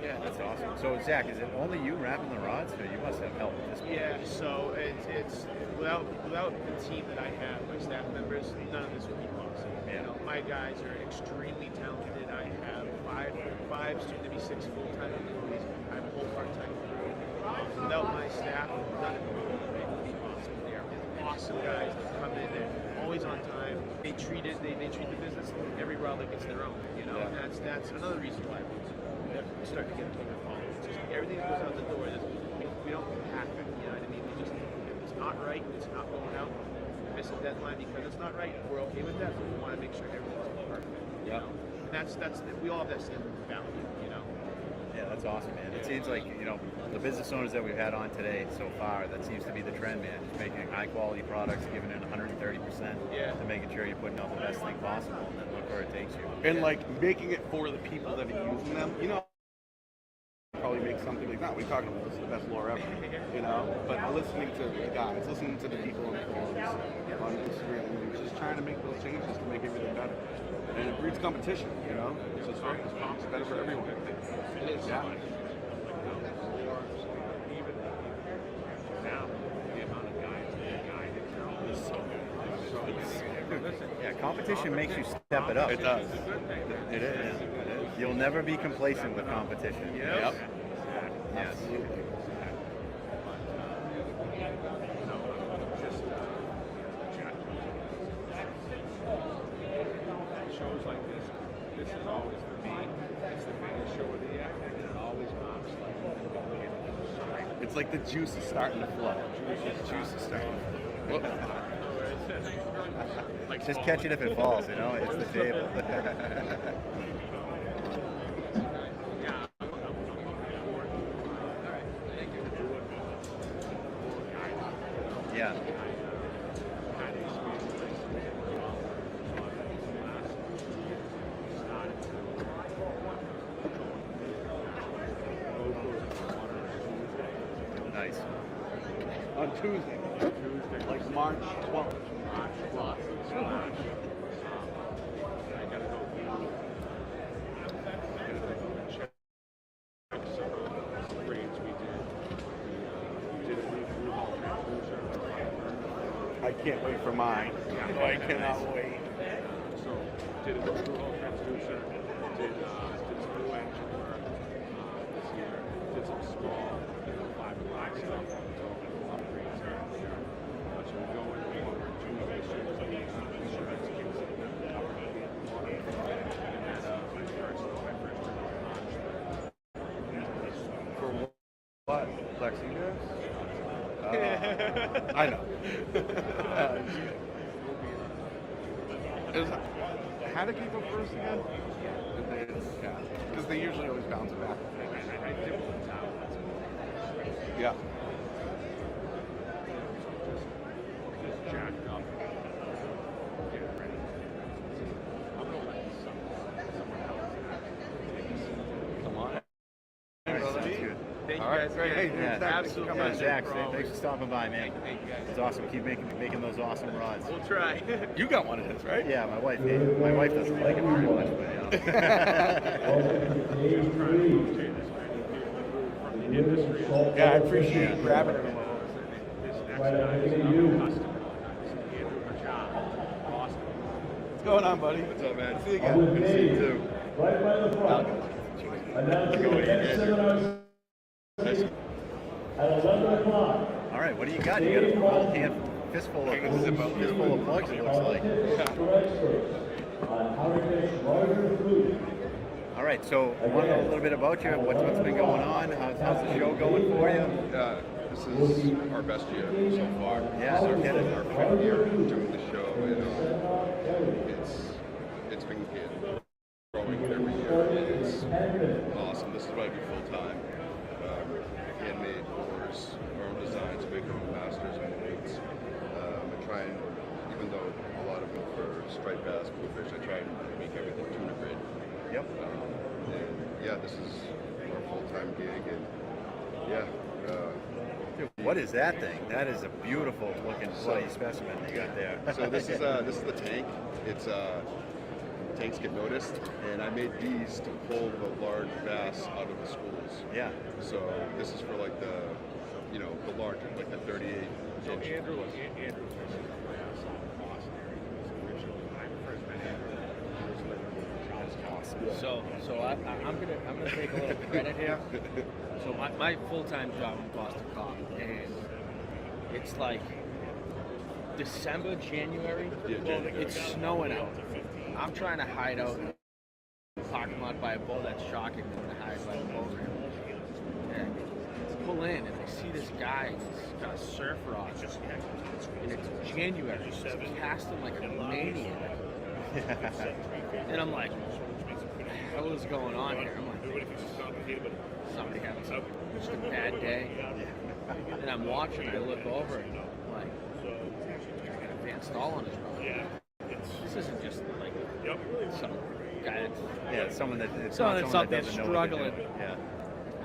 Yeah, That's awesome. So Zach, is it only you wrapping the rods, or you must have help at this point? Yeah, so it's without the team that I have, my staff members, none of this would be possible. Yeah. You know, my guys are extremely talented. I have five soon to be 6 full-time employees. I have a whole part-time crew. Without my staff, none of it would be possible. They are awesome guys. They come in, they're always on time. They treat the business like every rod like it's their own. You know, and that's another reason why we start to get a bigger following. It's just everything that goes out the door. We don't hack it. You know what I mean? We just if it's not right, it's not going out. Miss a deadline because it's not right. We're okay with that, but we want to make sure everything's perfect. You know? And that's we all have that same value. You know. Yeah, that's awesome, man. It seems like, you know, the business owners that we've had on today so far, that seems to be the trend, man. Just making high quality products, giving it 130%, and making sure you're putting out the best thing possible, and then look where it takes you. And like making it for the people that are using them. You know, probably make something like that. We're talking about this is the best lure ever. You know, but listening to the guys, listening to the people on the forums, on Instagram, and just trying to make those changes to make everything better. And it breeds competition. You know, it's just great. It's better for everyone. It is. Yeah. Yeah, competition makes you step it up. It does. It is. You'll never be complacent with competition. Yep. Yes. Shows like this is always for me. It's the biggest show of the year, and it always marks like It's like the juice is starting to flow. Juice is starting to flow. Just catch it if it falls, you know? It's the table. Yeah. Nice. On Tuesday, like March 12th. I can't wait for mine. I cannot wait. So did a through hole transducer, did some new engine work this year, did some small, fiberglass stuff, upgrades here and there. So we go into one or two issues of the insurance kits and then cover the water. And then my first trip on For what? Plexiglass? I know. How to keep them first again? Yeah, because they usually always bounce it back. I dibble the towel. Yeah. Thank you All right, guys great. again. Hey, Yeah, Absolute Yeah, pleasure. Zach, thanks for stopping by, man. Thank you guys. It's awesome. Keep making those awesome rods. We'll try. You got one of his, right? Yeah, my wife doesn't like it very much, but you know. Yeah, I appreciate you grabbing it. What's going on, buddy? What's up, man? See you again. Good to see you too. Right by the front. Announcing the next seminar at 11 o'clock. All right, what do you got? You got a whole fistful of plugs, it looks like. For experts on how to catch larger food. All right, so I want to know a little bit about you. What's been going on? How's the show going for you? This is our best year so far. Yeah, no kidding. Our 5th year doing the show, and it's been growing every year. It's awesome. This is what I do full time. Handmade lures, our own designs, make our own masters and weights. I try and, even though a lot of them for striped bass, bluefish, I try and make everything tuna grade. Yep. And yeah, this is our full-time gig, and yeah. Dude, what is that thing? That is a beautiful looking bloody specimen you got there. So this is the tank. It's tanks get noticed, and I made these to pull the large bass out of the schools. Yeah. So this is for like the larger, like the 38 inch. Andrew fishing class on Boston area. He was originally when I first met Andrew. He was living in Boston. So I'm gonna take a little credit here. So my full-time job in Boston Cop, and it's like December, January. Yeah, January. It's snowing out. I'm trying to hide out in the parking lot by a boat. That's shocking to hide by the boat ramp. And pull in, and I see this guy. He's got a surf rod, and it's January. He's casting like a maniac. And I'm like, what the hell is going on here? I'm like, somebody having just a bad day. And I'm watching, I look over, and I'm like, he's got a Van Stall on his rod. This isn't just like some guy that's someone that that's out there doesn't know what they're struggling. doing. Yeah.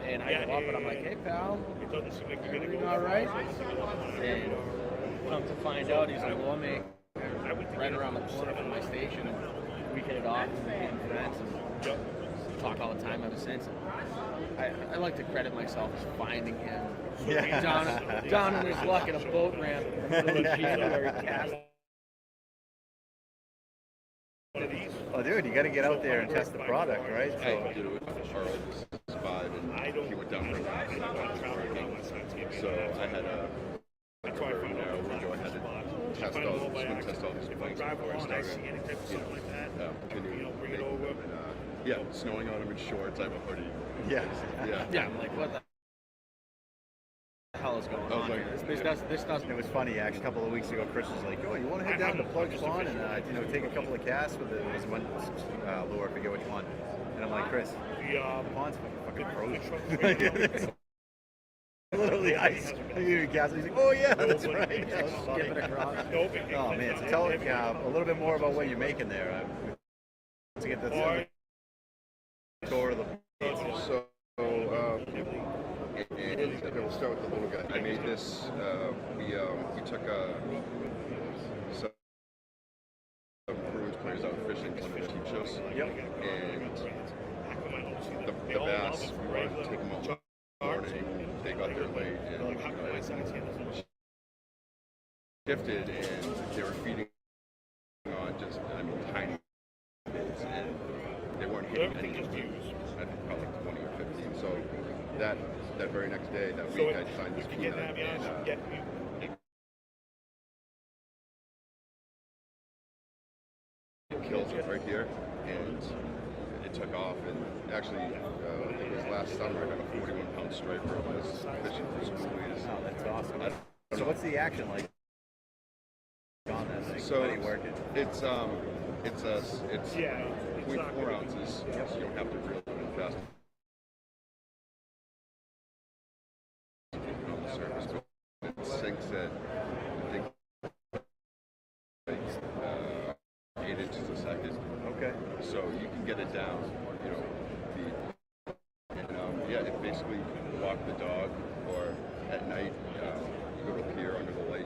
And I go up and I'm like, hey pal, everything all right? And come to find out, he's a lawmaker right around the corner from my station. And we hit it off and became friends and talk all the time ever since. And I like to credit myself as finding him down in his luck at a boat ramp in the middle of January cast. Oh, dude, you got to get out there and test the product, right? I did it with our oldest is 5, and he went down for a nap, and I wanted to work. So I had a very narrow window. I had to test all these things before I started. Continue making them, and yeah, snowing on them in shorts. I have a hoodie. Yeah. Yeah, I'm like, what the hell is going I was on like, here? This doesn't. It was funny, actually, a couple of weeks ago, Chris was like, oh, you want to head down to Plug Spawn and take a couple of casts with it? It was one lure, I forget which one. And I'm like, Chris, the pond's fucking frozen. Literally ice. He's like, oh yeah, that's right. Yeah, that's funny. Skip it across. Oh man, so tell a little bit more about what you're making there. To get the tour of the. So, and we'll start with the little guy. I made this. We took some Bruins players out fishing one of the team shows. Yep. And the bass, we wanted to take them out in the morning. They got there late, and it shifted, and they were feeding on just, tiny bits, and they weren't hitting any of them. I think probably 20 or 15. So that very next day, that week, I signed this peanut, and kills it right here, and it took off. And actually, I think it was last summer, I got a 41-pound striper when I was fishing for schoolies. Oh, that's awesome. So what's the action like on that thing? So How do you work it? it's 0.4 ounces, so you don't have to reel it fast on the surface, but it sinks at, I think, like 8 inches a second. Okay. So you can get it down, feet. And yeah, it basically walks walk the dog, or at night, you go to a pier under the light,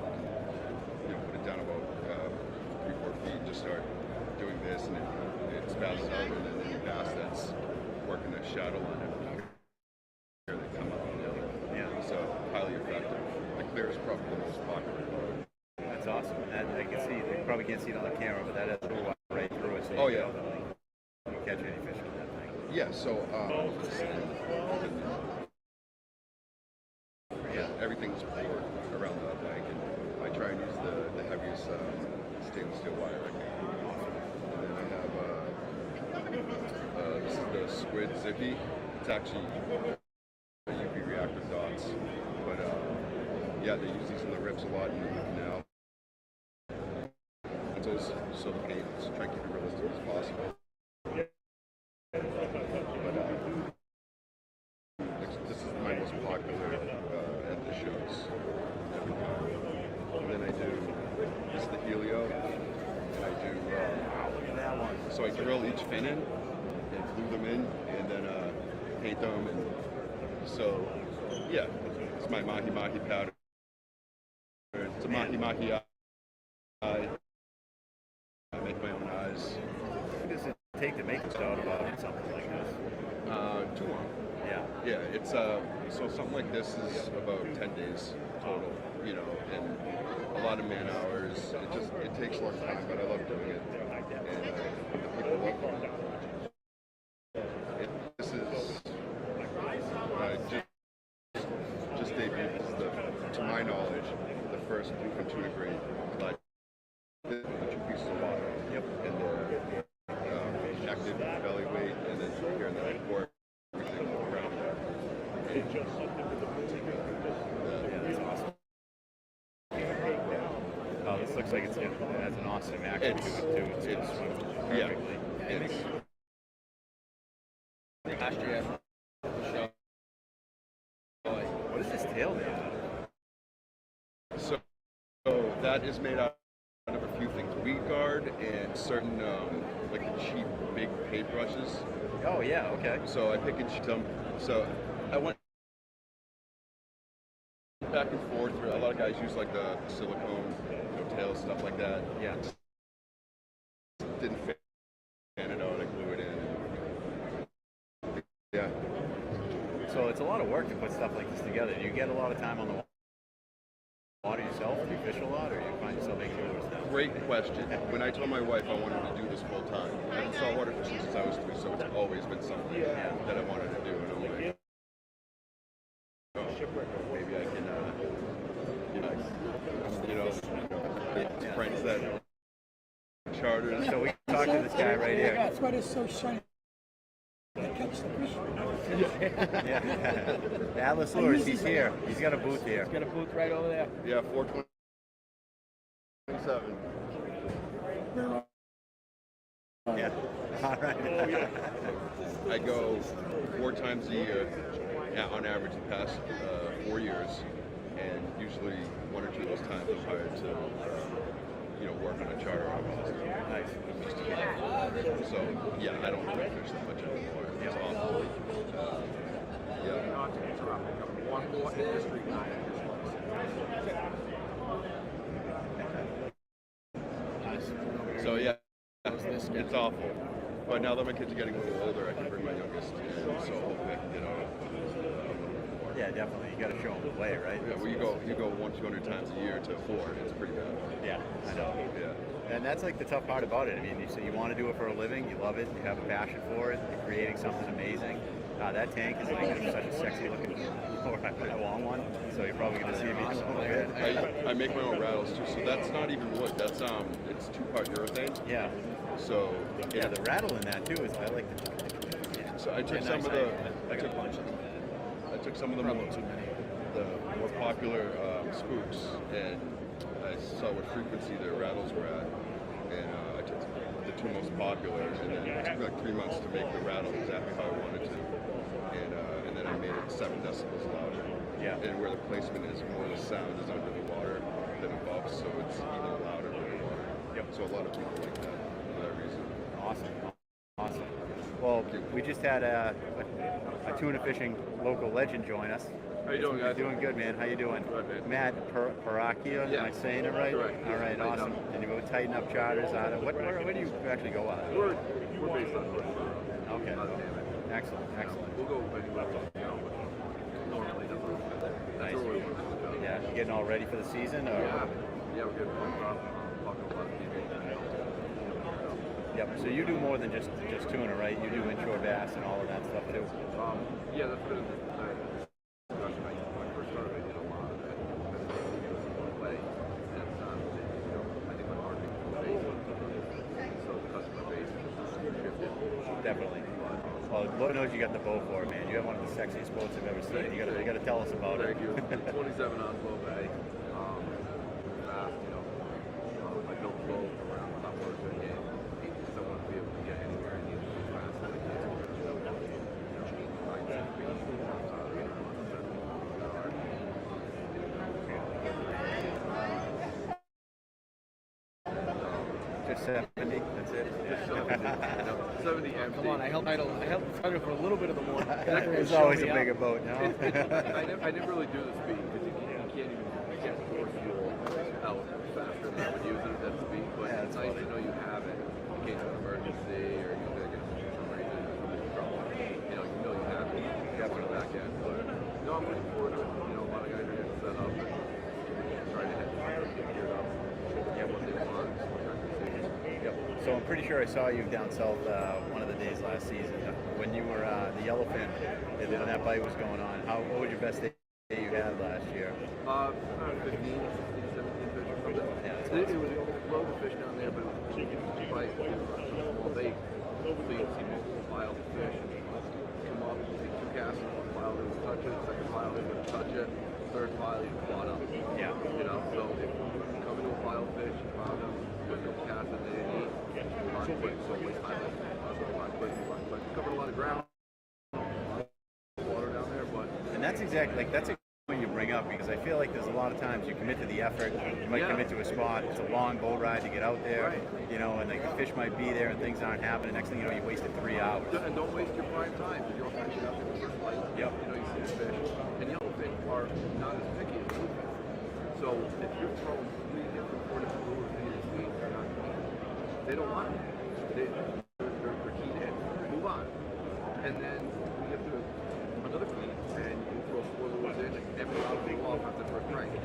you know, put it down about 3-4 feet and just start doing this, and it spasms out, and then the bass that's working the shadow line every year, they come up. Yeah. So highly effective. The clear is probably the most popular mode. That's awesome. That I can see. You probably can't see it on the camera, but that has a little wire right through it. So Oh, you yeah. can catch any fish with that thing. Yeah, so yeah, everything's poured around the leg, and I try and use the heaviest stainless steel wire I can. And then I have this is the Squid Zippy. It's actually UV reactive dots, but yeah, they use these in the rips a lot in the canal. And so the baits try to keep it realistic as possible. But this is my most popular at the shows every time. And then I do this is the Helio, and I do Look at that one. so I drill each fin in and glue them in, and then paint them, and so yeah, it's my mahi mahi powder. It's a mahi mahi eye. I make my own eyes. What does it take to make a stone about something like this? Too long. Yeah. Yeah, it's so something like this is about 10 days total, you know, and a lot of man hours. It takes a long time, but I love doing it, and the people love it. This is just debuted. This is to my knowledge, the first bluefin tuna grade cod with 2 pieces of water. Yep. And the active belly weight, and then here and then I pour everything around there. Yeah, that's awesome. Oh, this looks like it has an awesome action to it too. It's yeah. perfectly. It's Last year, show. What is this tail made out of? so that is made out of a few things: weed guard and certain like cheap big paintbrushes. Oh yeah, okay. So I pick and shoot them. So I went back and forth. A lot of guys use like the silicone, tail stuff like that. Yeah. Didn't fit. And it out, I glue it in. Yeah. So it's a lot of work to put stuff like this together. Do you get a lot of time on the water yourself? Do you fish a lot, or do you find yourself making yours now? Great question. When I told my wife I wanted to do this full time, I've been saltwater fishing since I was 2, so it's always been something that I wanted to do. And I'm like, oh, maybe I can, get friends that charters. So we talked to this guy right here. That's why it's so shiny. They catch the fish. Yeah. Atlas Lures, he's here. He's got a booth here. Got a booth right over there. Yeah, 427. Yeah. All right. I go 4 times a year, on average, the past 4 years, and usually 1 or 2 of those times I'm hired to, work on a charter on Boston. Nice. So yeah, I don't really fish that much anymore. It's awful. Yeah. Not to interrupt, one more industry guy. So yeah, it's awful. But now that my kids are getting a little older, I can bring my youngest in, so hopefully I can get out. Yeah, definitely. You got to show them the way, right? Yeah, well, you go 100-200 times a year to 4. It's pretty bad. Yeah, I know. Yeah. And that's like the tough part about it. I mean, you say you want to do it for a living, you love it, you have a passion for it, you're creating something amazing. That tank is like such a sexy looking long one, so you're probably going to see me just a little bit. I make my own rattles too, so that's not even wood. That's it's 2-part urethane. Yeah. So yeah, the rattle in that too is I like the. So I took some of the. I took some of the more popular spooks, and I saw what frequency their rattles were at, and I took the 2 most popular, and then it took like 3 months to make the rattle exactly how I wanted to, and then I made it 7 decibels louder. Yeah. And where the placement is, more the sound is under the water than above, so it's even louder than the water. Yep. So a lot of people like that for that reason. Awesome. Awesome. Well, we just had a tuna fishing local legend join us. How you doing, guys? Doing good, man. How you doing? Good, man. Matt Paracchia, Yeah. am I saying it right? Correct. All right, Tighten awesome. And you go Tighten Up Charters out of, where do you actually go out of? We're based on North Rhode. Okay. Not Hammond. Excellent, excellent. We'll go anywhere, you know, but normally that's Nice. where we want to go. Yeah, you getting all ready for the season? Or? Yeah, we're getting pumped up. Talking about TV. Yep. So you do more than just tuna, right? You do inshore bass and all of that stuff too. Yeah, that's been a discussion. When I first started, I did a lot of it. Way, and you know, I think my marketing base, so the customer base shifted. Definitely. Well, Lord knows you got the bow for it, man. You have one of the sexiest boats I've ever seen. You got to tell us about it. Thank you. 27 on low bay. Fast, you know. I built a boat around Saltwater game. I want to be able to get anywhere I need to be fast. Like, Just 70. That's it. Just 70 empty. Come on, I helped the title for a little bit of the morning. It's always a bigger boat, no? I never really do the speed because you can't force fuel out faster than I would use it at speed. But Yeah, it's nice to know you have it in case of an emergency or you're gonna get for some reason somebody's trouble. You know you have it. You have it back end. But no, I'm looking forward to it. You know, a lot of guys are getting set up and trying to get geared up, get what they want. Yep. So I'm pretty sure I saw you down south one of the days last season when you were the yellowfin and when that bite was going on. What was your best day you had last year? 15, 16, 17 fish or something. Yeah, that's It was loads of fish down there, but it was bite. Well, they see multiple piles of fish come up, take two casts, one pile they would touch it, second pile they wouldn't touch it, third pile you bought up. Yeah. You know, so if you come into a pile of fish, you found them, put a couple casts that they didn't eat, move on quick, so waste time. Move on quick. Covered a lot of ground. Water down there, but And that's exactly that's a point you bring up because I feel like there's a lot of times you commit to the effort, you might commit to a spot, it's a long boat ride to get out there, you know, and like the fish might be there and things aren't happening. Next thing you know, you wasted 3 hours. And don't waste your prime time because you'll find out in the first light. Yep. You know, you see the fish, and yellowfin are not as picky as bluefin. So if you're throwing 4 different lures in this week, they don't want it. They're keyed in. Move on. And then we get to another feed, and you throw 4 lures in, and every lot will go off after the first strike. You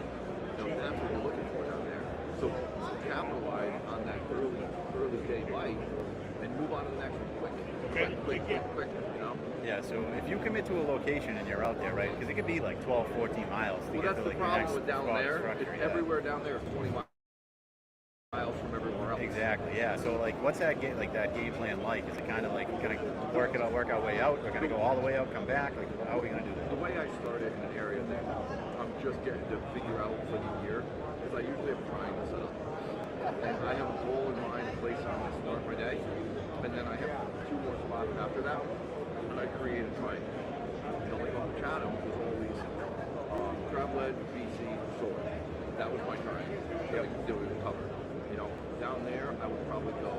know, that's what we're looking for down there. So capitalize on that early day bite, and move on to the next one quick. Quick, you know? Yeah, so if you commit to a location and you're out there, right, because it could be like 12, 14 miles to Well, get that's to the like problem the next with down spot there. structure. It's everywhere down there is 20 miles from everywhere else. Exactly, yeah. So like what's that game plan like? Is it kind of like gonna work our way out? We're gonna go all the way out, come back? Like how are we gonna do that? The way I started in an area that I'm just getting to figure out for the year is I usually have a triangle set up. And I have a goal in mind, a place I'm going to start my day, and then I have 2 more spots after that, and I create a triangle. You know, like on the Chatham was always crab-led, BC, sword. That was my triangle. That I could do it cover. You know, down there I would probably go,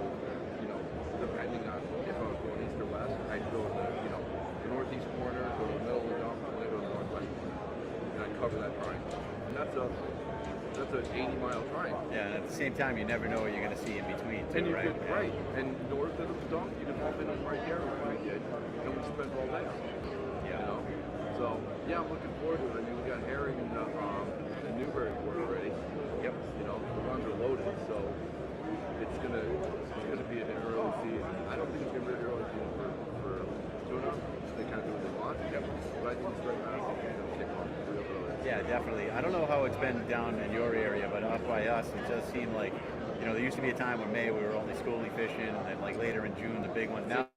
you know, depending on if I was going east or west, I'd go to the, you know, the northeast corner, go to the middle of the dump, and then go to the northwest corner. And I'd cover that triangle. And that's an 80-mile triangle. Yeah, and at the same time, you never know what you're going to see in between, too, And you right? could, right. And north of the dump, you can bump into right there like we did, and we spent all day on it. Yeah. You know? So, yeah, I'm looking forward to it. I mean, we got herring in the Newburyport already. Yep. You know, the runs are loaded, so it's gonna be an early season. I don't think it's gonna be an early season for tuna. They kind of do what they want. Yep. But I think the striped bass is gonna kick off real early. Yeah, definitely. I don't know how it's been down in your area, but up by us, it does seem like, you know, there used to be a time when May we were only schoolie fishing, and then like later in June the big ones. Now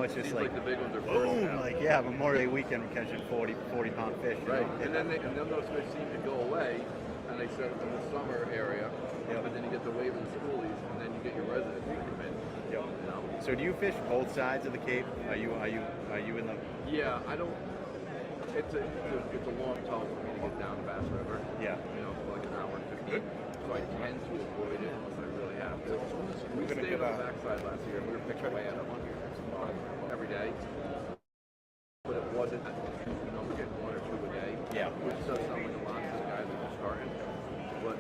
it's just Seems like the big ones are first boom, now. like yeah, Memorial Day weekend we're catching 40-pound fish. You Right, know? and then those fish seem to go away, and they set up in the summer area, but then you get the wave of the schoolies, and then you get your residents who come in. Yep. You know? So do you fish both sides of the Cape? Are you in the? Yeah, I don't. It's a long tow for me to get down to Bass River. Yeah. You know, for like an hour and 15. So I tend to avoid it unless I really have to. We stayed on the backside last year. We were fishing way out of every day. Yeah. Which does sound like a lot to the guys that are starting, but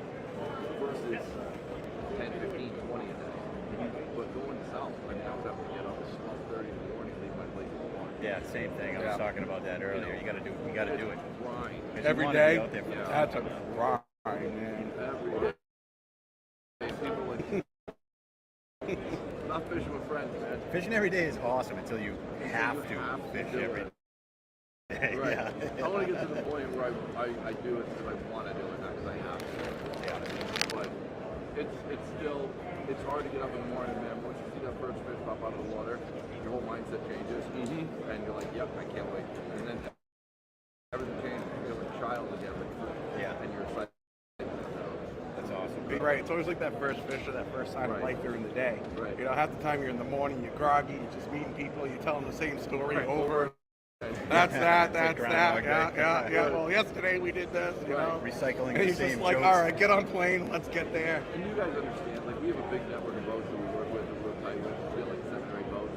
versus 10, 15, 20 a day. But going south, I mean, I was having to get up at 12:30 in the morning, leave my place at 1. Yeah, same thing. I was talking about that earlier. You got to do it. Grind. 'Cause you Every wanna day. be out there for That's a grind, man. Every day. People like not fishing with friends, man. Fishing every day is awesome until you have to fish do every it. day. Right. Yeah. I want to get to the point where I do it because I want to do it, not because I have to. Yeah. But it's still hard to get up in the morning, man. Once you see that first fish pop out of the water, your whole mindset changes, and you're like, yep, I can't wait. And then everything changes. You feel like a child again, Yeah. and you're excited. That's awesome. Right, it's always like that first fish or that first sign of life during the day. Right. You know, half the time you're in the morning, you're groggy, you're just meeting people, you're telling the same story over. That's that. Yeah. Well, yesterday we did this, you know. Recycling And the you're same just like, jokes. all right, get on plane, let's get there. And you guys understand, like, we have a big network of boats that we work with, that we're tight with. We have like 7 or 8 boats.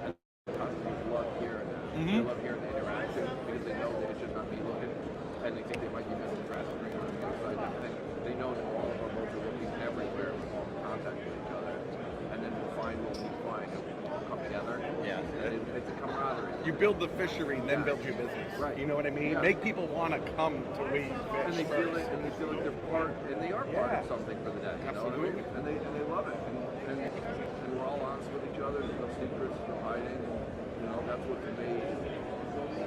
And customers love hearing that. They love hearing the interaction because they know that it's just not me looking, and they think they might be missing grass and green on the other side of everything. They know that all of our boats are looking everywhere, we're all in contact with each other. And then we'll find what we find, and we can all come together. Yeah. And it's a camaraderie. You build the fishery, then build your business. Right. You know what I mean? Yeah. Make people want to come to where you fish. And they feel it, and they feel like they're part, and they are part of something for the day. You know what I mean? Absolutely. And they love it, and we're all honest with each other. There's no secrets, no hiding. And, you know, that's what's amazing.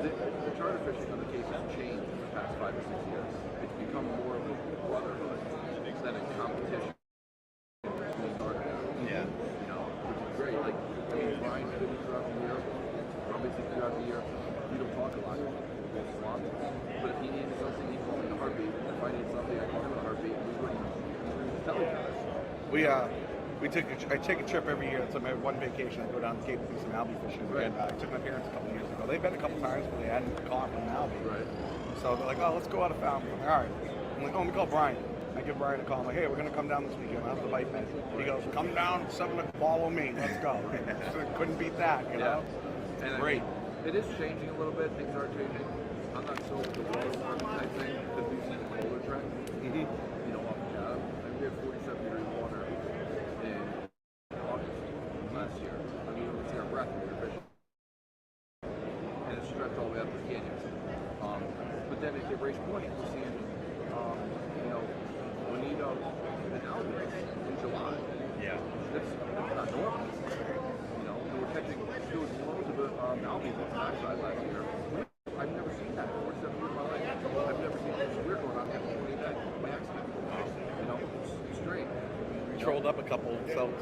The charter fishing on the Cape has changed in the past 5 or 6 years. It's become more of a brotherhood than a competition. Yeah. You know, which is great. Like, I mean, Brian's been throughout the year. Obviously, throughout the year, we don't talk a lot. We're swamped. But if he needed something, he called me in a heartbeat. If I needed something, I called him in a heartbeat. We wouldn't tell each other. I take a trip every year. It's my one vacation. I go down to Cape to do some albie fishing. Right. And I took my parents a couple years ago. They've been a couple times, but they hadn't caught an albie. Right. So they're like, oh, let's go out of Falmouth. I'm like, all right. I'm like, oh, let me call Brian. I give Brian a call. I'm like, hey, we're going to come down this weekend. I'll have the bite net. He goes, come down, 7 o'clock, follow me. Let's go. So couldn't beat that, you know? And Great. It is changing a little bit. Things are changing. I'm not so with the water warming type thing because we've seen the polar trend. You know, off the job. And we had 47-degree water in August last year. I mean, we would see our breath when we were fishing. And it stretched all the way up to the canyons. But then at Race Point, we're seeing, you know, bonito and albies in July. Yeah. That's not normal. You know, and we're catching, there was loads of albies on the backside last year. I've never seen that before, 7 years of my life. I've never seen this weird going on after 20 days by accident. You know, it's strange. Trolled up a couple self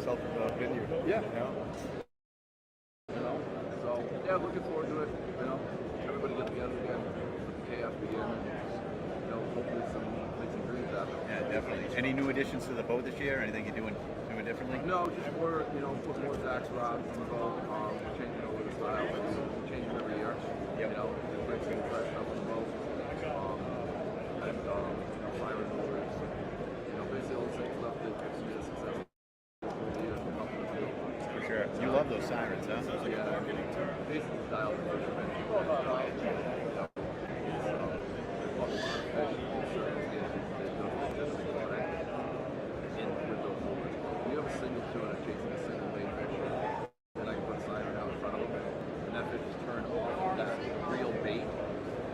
vineyard. Yeah. You know? You know, so yeah, looking forward to it. You know, everybody get together again, let the chaos begin, and you know, hopefully make some dreams happen. Yeah, definitely. Any new additions to the boat this year? Anything you're doing differently? No, just more, you know, put more Zach's rods on the boat. Changing over the style. We change them every year. Yep. You know, just bring some fresh stuff on the boat. And you know, siren motors. You know, basically all the same stuff that gets me a successful year. For sure. You love those sirens, huh? Sounds like a marketing term. Basically, style of fisherman. You have a single tuna chasing a single bait fish, and I can put a siren out in front of him, and that fish is turned off that real bait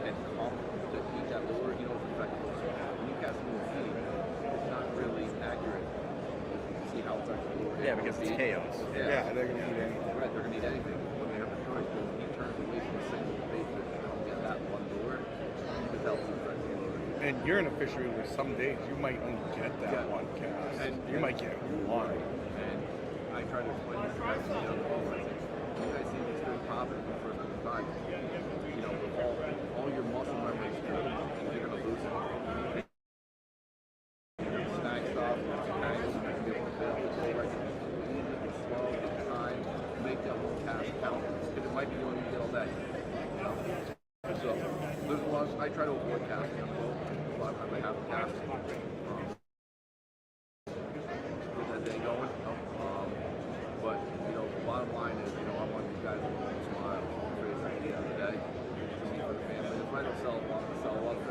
and come to eat that lure. You know, it's effective. When you cast it in the sea, it's not really accurate to see how it's actually lured. Yeah, because it's chaos. Yeah, they're going to eat anything. Right, they're going to eat anything. When they have the choice, he turns away from a single bait fish to come get that one lure, it helps him affect the lure. And you're in a fishery where some days you might only get that one cast. And you might get one. And I try to explain this to guys on the other boat. I say, you guys see these things popping for the first time. You know, with all your muscle memory is good, you're going to lose it. You're going to snag stuff, you're going to tangle, you're going to be able to build the right, slow, take time, make that little cast count. Because it might be one you get all day. You know? So, there's a lot I try to avoid casting on the boat. A lot of times I have to cast. Get that day going. But, you know, the bottom line is, you know, I want these guys to smile on their face at the end of the day. To me, for the family. If I don't sell a lot of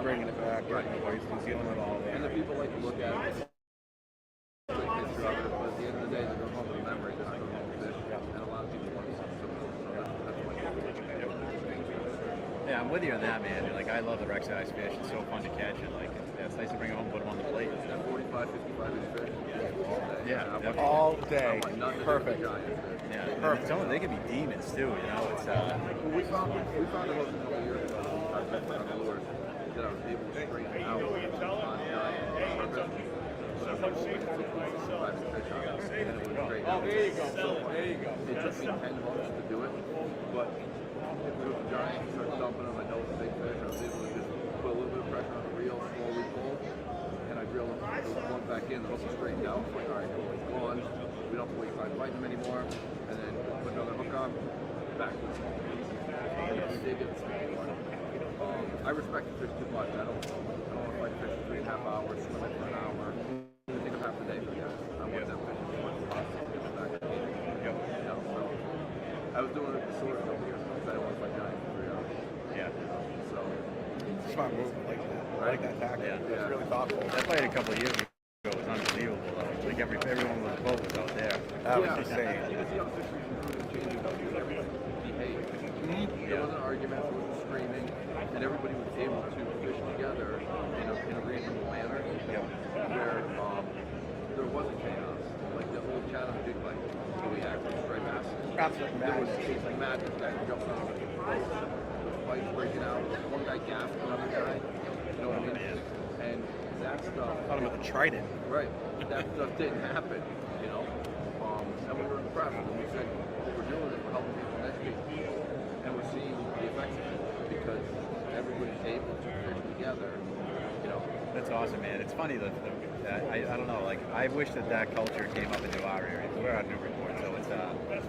bringing it back, getting the waste, and dealing with all that. And the people like to look at it, take a picture of it, but at the end of the day, they're going home with a memory. They're not going home with fish. And a lot of people want to see some of those. So that's why Yeah, I'm with you on that, man. Like, I love the rec size fish. It's so fun to catch, and like, it's nice to bring them home and put them on the plate. that 45, 55 inch fish all day. Yeah, all day. I want nothing to do with Perfect. the giant fish. Yeah, Perfect. some of them, they can be demons too. You know, it's Well, we found a hook a couple of years ago. I put on the lures that I was able to straighten out on giant purpose. So I was able to put 55 inch fish on it, and it was great. Oh, there you go. It took me 10 hooks to do it, but if it was a giant, start dumping them, I know it's a big fish. I was able to just put a little bit of pressure on the reel, slowly pull, and I reel the plug back in, the hook is straightened out. I'm like, all right, cool, it's gone. We don't have to wait 5 fighting them anymore. And then put another hook on, back to the small piece. And if we did get the small one, I respect the fish too much. I don't want to fight fish for 3.5 hours, swim it for an hour. I think of half the day for guys. I want that fish as much as possible to get it back in the game. You know, so I was doing it at the sword a couple years ago because I didn't want to fight giants for 3 hours. yeah. So Smart move, I like that. I like that tactic. Yeah. It's really thoughtful. That fight a couple of years ago was unbelievable. Though. Like everyone on the boat was out there. That was yeah, insane. you can see how fisheries improving and changing how everybody behaved. There wasn't arguments, there wasn't screaming, and everybody was able to fish together in a reasonable manner where there wasn't chaos. Like the old Chatham Jig Bite that we had with striped bass. Absolutely There was madness. case madness, guys jumping on the boat, fights breaking out, one guy gasped another guy, you know what I mean? And that stuff, Caught him with a trident. right, that stuff didn't happen, you know? And we were impressed, and we said, what we're doing is we're helping people and educating people, and we're seeing the effects of it, because everybody's able to fish together, you know? That's awesome, man. It's funny that I don't know. Like, I wish that culture came up into our area. We're out of Newburyport, so it's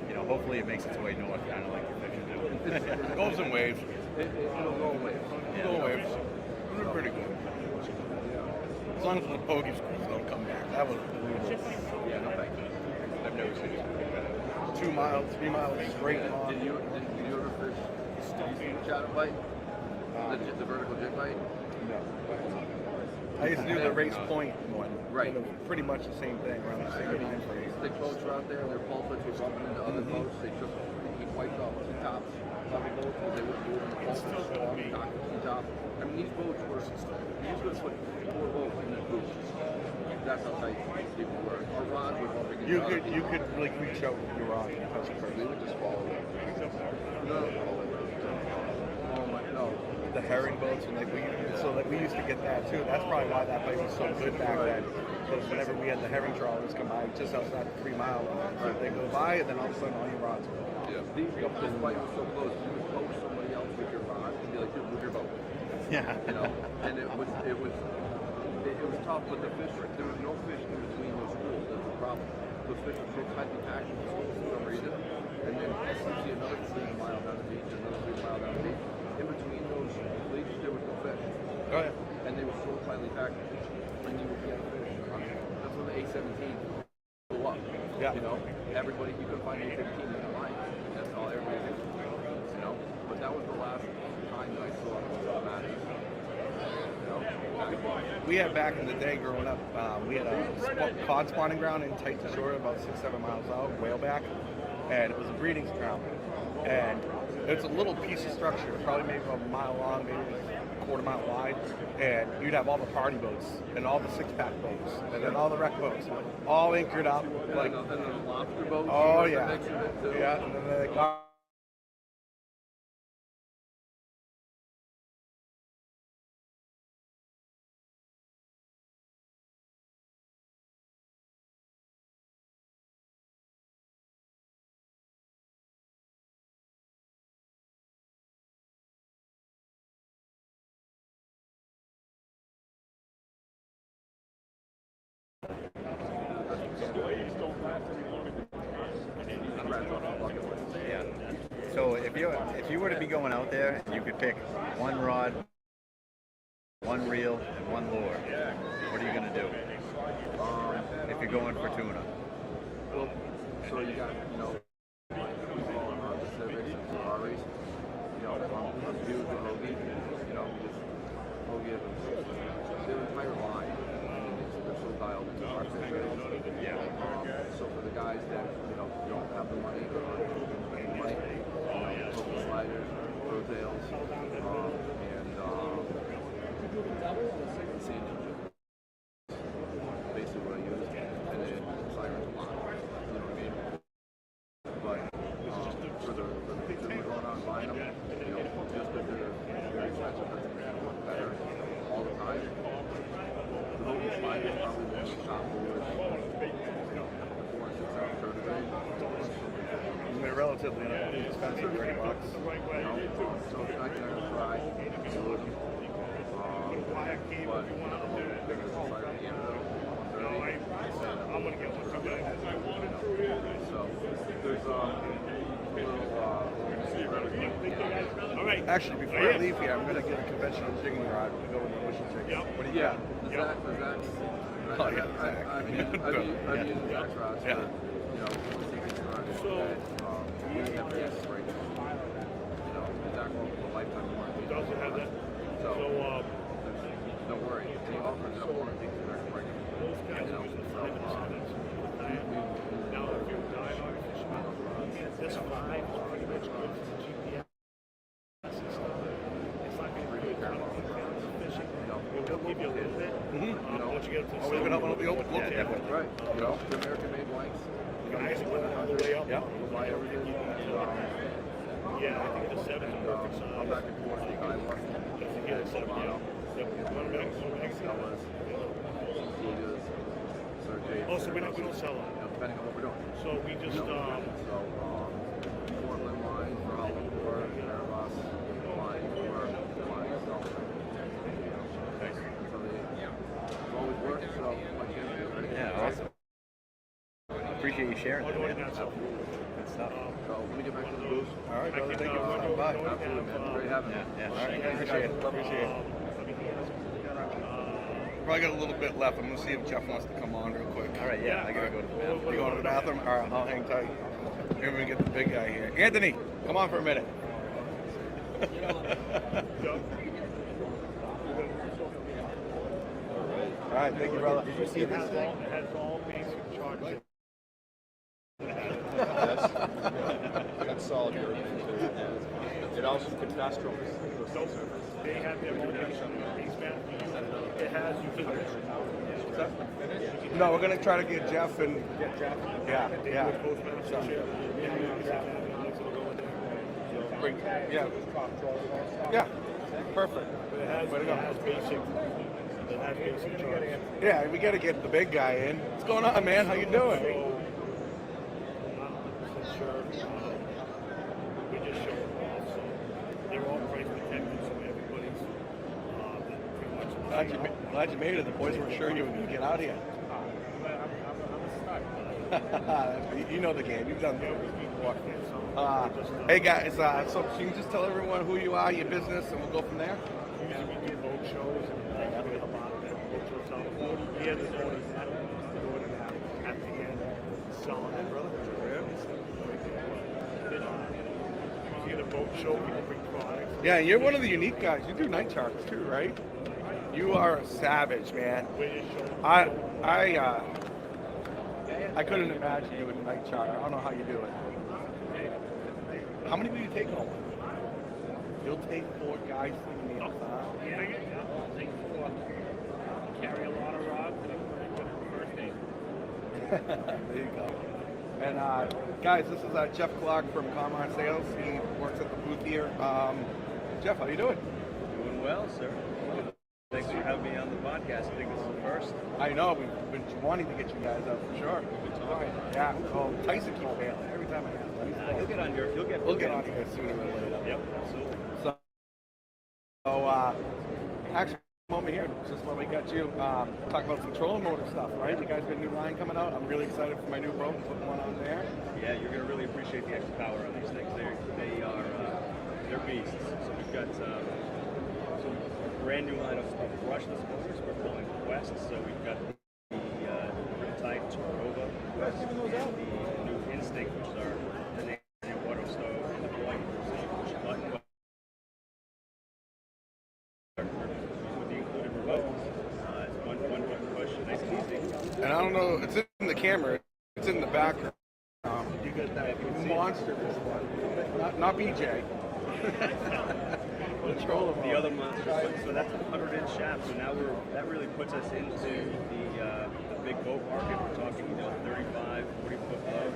you know, hopefully it makes its way north, kind of like the fishing do. It goes in waves. It'll go away. Yeah. Go in waves. It was pretty good. As long as the pokey schools don't come back. That was Yeah, no thank you. I've never seen it. 2 miles, 3 miles straight on. Did you ever fish the Chatham Bite? The vertical jig bite? No. I used to do the race point one. Right. And it was pretty much the same thing around the same time frame. Stick boats were out there, and their pulpits were bumping into other boats. They took he wiped off the tops of the boats because they wouldn't move in the pulpits. Knocked the top. I mean, these boats were. You could put 4 boats in the booth. That's how tight people were. Our rods were bumping into other You people. could like reach out with your rod and touch it first. We would just follow them. No. Oh my no. The herring boats and like we used to get that too. That's probably why that bite was so good back then. Because whenever we had the herring trawlers come by, just outside the 3 mile line, so they go by and then all of a sudden all your rods go. Yeah. This bite was so close. You would poke somebody else with your rod and be like, dude, move your boat. Yeah. You know, and it was tough, but the fish, there was no fish in between those schools. That's the problem. The fish were so tightly packed in the schools for some reason, and then you see another 3 mile down the beach, another 3 mile down the beach. In between those fleets, there was no fish. Oh yeah. And they were so tightly packed, and you would get fish. That's when the A-17 blew up. Yeah. You know, everybody, you couldn't find A-17 in the line. That's all everybody did. You know, but that was the last time that I saw madness. We had back in the day growing up, we had a cod spawning ground in Tight Shore, about 6-7 miles out, whaleback, and it was a breeding ground. And it's a little piece of structure, probably maybe about a mile long, maybe a quarter mile wide, and you'd have all the party boats and all the 6-pack boats and then all the wreck boats, all anchored up like. And the lobster boats. Oh the yeah, mix of it too. yeah, and then they got. Yeah. So if you were to be going out there, you could pick one rod, one reel, and one lure. What are you gonna do? If you're going for tuna. Well, so you got, you know, we call them Pacifics and Ferraris. You know, I'm huge with Rhode. You know, just they'll give us their entire line. They're so dialed into our fishers. So for the guys that don't have the money or aren't spending money, hook sliders, throw tails, and sand engine. Basically what I use, and then sirens a lot. You know what I mean? But for the people who are going out and buying them, just because they're very expensive, doesn't make them work better all the time. The whole slider is probably one of the top movers, 4 and 6 ounce vertebrae. They're relatively inexpensive, $30. So if I can ever try, it's a little. But because the slider at the end of it, I'm gonna get one from you. so there's All right. Actually, before I leave here, I'm going to get a conventional jigging rod to go with the bushel jigging. What do you got? I've used Zach's rods for, So, we have gas right now. Zach will a lifetime warranty. doesn't have that. So, So, don't worry. He offers that warranty to Zach right now. most guys use a 5 Now, if you're dying on fishing, this 5 is pretty much good for the GPS. It's not going to really come up with fishing. It will give you a little bit. Once you get up to We're going to open up the open look. Right. The American made blanks. guys went all the way up. Yeah. We'll buy everything. Yeah, I think the 7 is perfect size. I'm back and forth with Iowa. Yeah, 7, yeah. One bag. Oh, so we don't sell them. Depending on what we're doing. So we just, Portland line for Saltwater, Airbus line for line. So it's always worked. So like right? Yeah, awesome. Appreciate you sharing that, man. that stuff. Good stuff. So let me get back to the booth. All right, brother. Thank you for stopping by. Absolutely, man. Great having you. Yeah. All right, appreciate it. Appreciate it. Probably got a little bit left. I'm going to see if Jeff wants to come on real quick. All right, yeah, I gotta go to the bathroom. You going to the bathroom? All right, I'll hang tight. Here we get the big guy here. Anthony, come on for a minute. All right, thank you, brother. Did you see this thing? It has all basic charges. That's solid. It also cadastral. They have their own basement. It has utilities. No, we're going to try to get Jeff and... Yeah. Yeah, perfect. It has basic charges. Yeah, we got to get the big guy in. What's going on, man? How you doing? We just show them off, so they're all price protected, so everybody's pretty much. Glad you made it. The boys weren't sure you were going to get out here. You know the game. You've done it before. Hey guys, so can you just tell everyone who you are, your business, and we'll go from there? Usually we do boat shows and have a lot of boat shows out. Yeah, there's always that. At the end, selling it, brother. You get a boat show, people bring products. Yeah, you're one of the unique guys. You do night charters too, right? You are a savage, man. I couldn't imagine you with a night charter. I don't know how you do it. How many will you take home? You'll take 4 guys in the outside. Yeah, I'll take 4. Carry a lot of rods and I'm good for first day. There you go. And guys, this is Jeff Clark from Comar Sales. He works at the booth here. Jeff, how you doing? Doing well, sir. Thanks for having me on the podcast. I think this is the first. I know, we've been wanting to get you guys up for sure. We've been talking. Yeah, well, Tyson keeps failing every time I ask. He'll get on your. We'll get on here sooner or later. Yep, absolutely. So actually, I'm over here, just while we got you, talk about some trolling motor stuff, right? You guys got a new line coming out. I'm really excited for my new boat, putting one on there. Yeah, you're going to really appreciate the extra power on these things. They're beasts. So we've got some brand new line of brushless motors. We're calling Quest. So we've got the Get Tight Sportfishing, and the new Instinct, which is our new water stove, and the Point, push button. With the And I don't know, it's in the camera, it's in the background. You got that monster this one. Not BJ. The other monster. So that's a 100-inch shaft. So now that really puts us into the big boat market. We're talking, 35, 40-foot boat.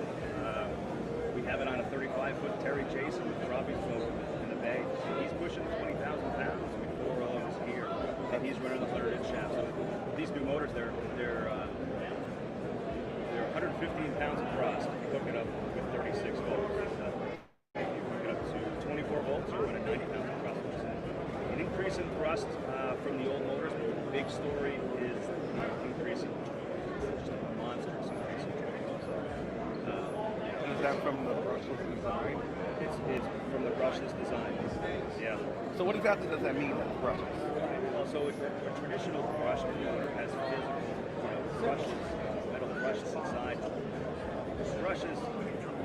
We have it on a 35-foot Terry Jason with Robbie's boat in the bay. He's pushing 20,000 pounds before all of us here, and he's running the 100-inch shaft. So these new motors, they're 115 pounds of thrust. You hook it up with 36 volts. You hook it up to 24 volts, you're running 90 pounds of thrust. An increase in thrust from the old motors, but the big story is the increase in just a monstrous increase in Is that from the brushless design? It's from the brushless design. Yeah. So what exactly does that mean, brushless? Well, so a traditional brush motor has physical, brushes, metal brushes inside.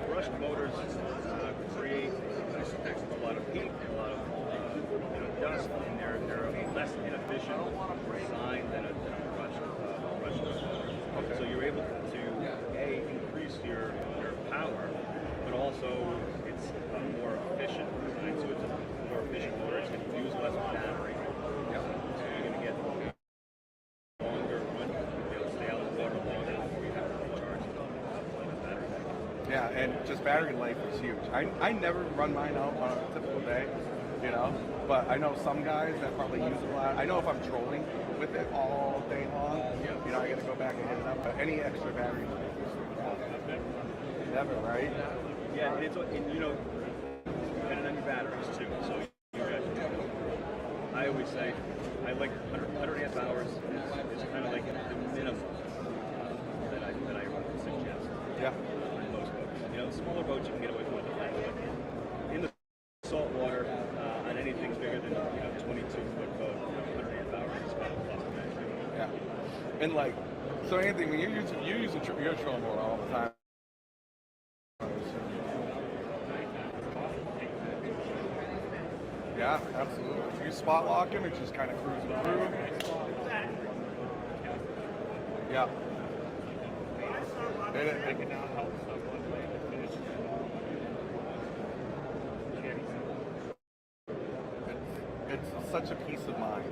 Brushed motors create a lot of heat, a lot of dust, and they're a less inefficient design than a brushless motor. Okay. So you're able to increase your power, but also it's a more efficient design. So it's a more efficient motor. It's going to use less battery. Yep. So you're going to get longer run. You'll stay out of the water longer before you have to recharge the battery. Yeah, and just battery life is huge. I never run mine out on a typical day, but I know some guys that probably use it a lot. I know if I'm trolling with it all day long, I got to go back and hit it up. But any extra battery life is never, right? Yeah, and it's depending on your batteries too. So you guys, I always say I like 100 amp hours is kind of like the minimum that I suggest. Yeah. On most boats. Smaller boats you can get away with that. But in the saltwater, on anything bigger than 22-foot boat, 100 amp hours is kind of plus the match. Yeah. And so Anthony, when you're using your trolling motor all the time. Yeah, absolutely. Do you spot lock him or just kind of cruising through? Yeah. It's such a peace of mind.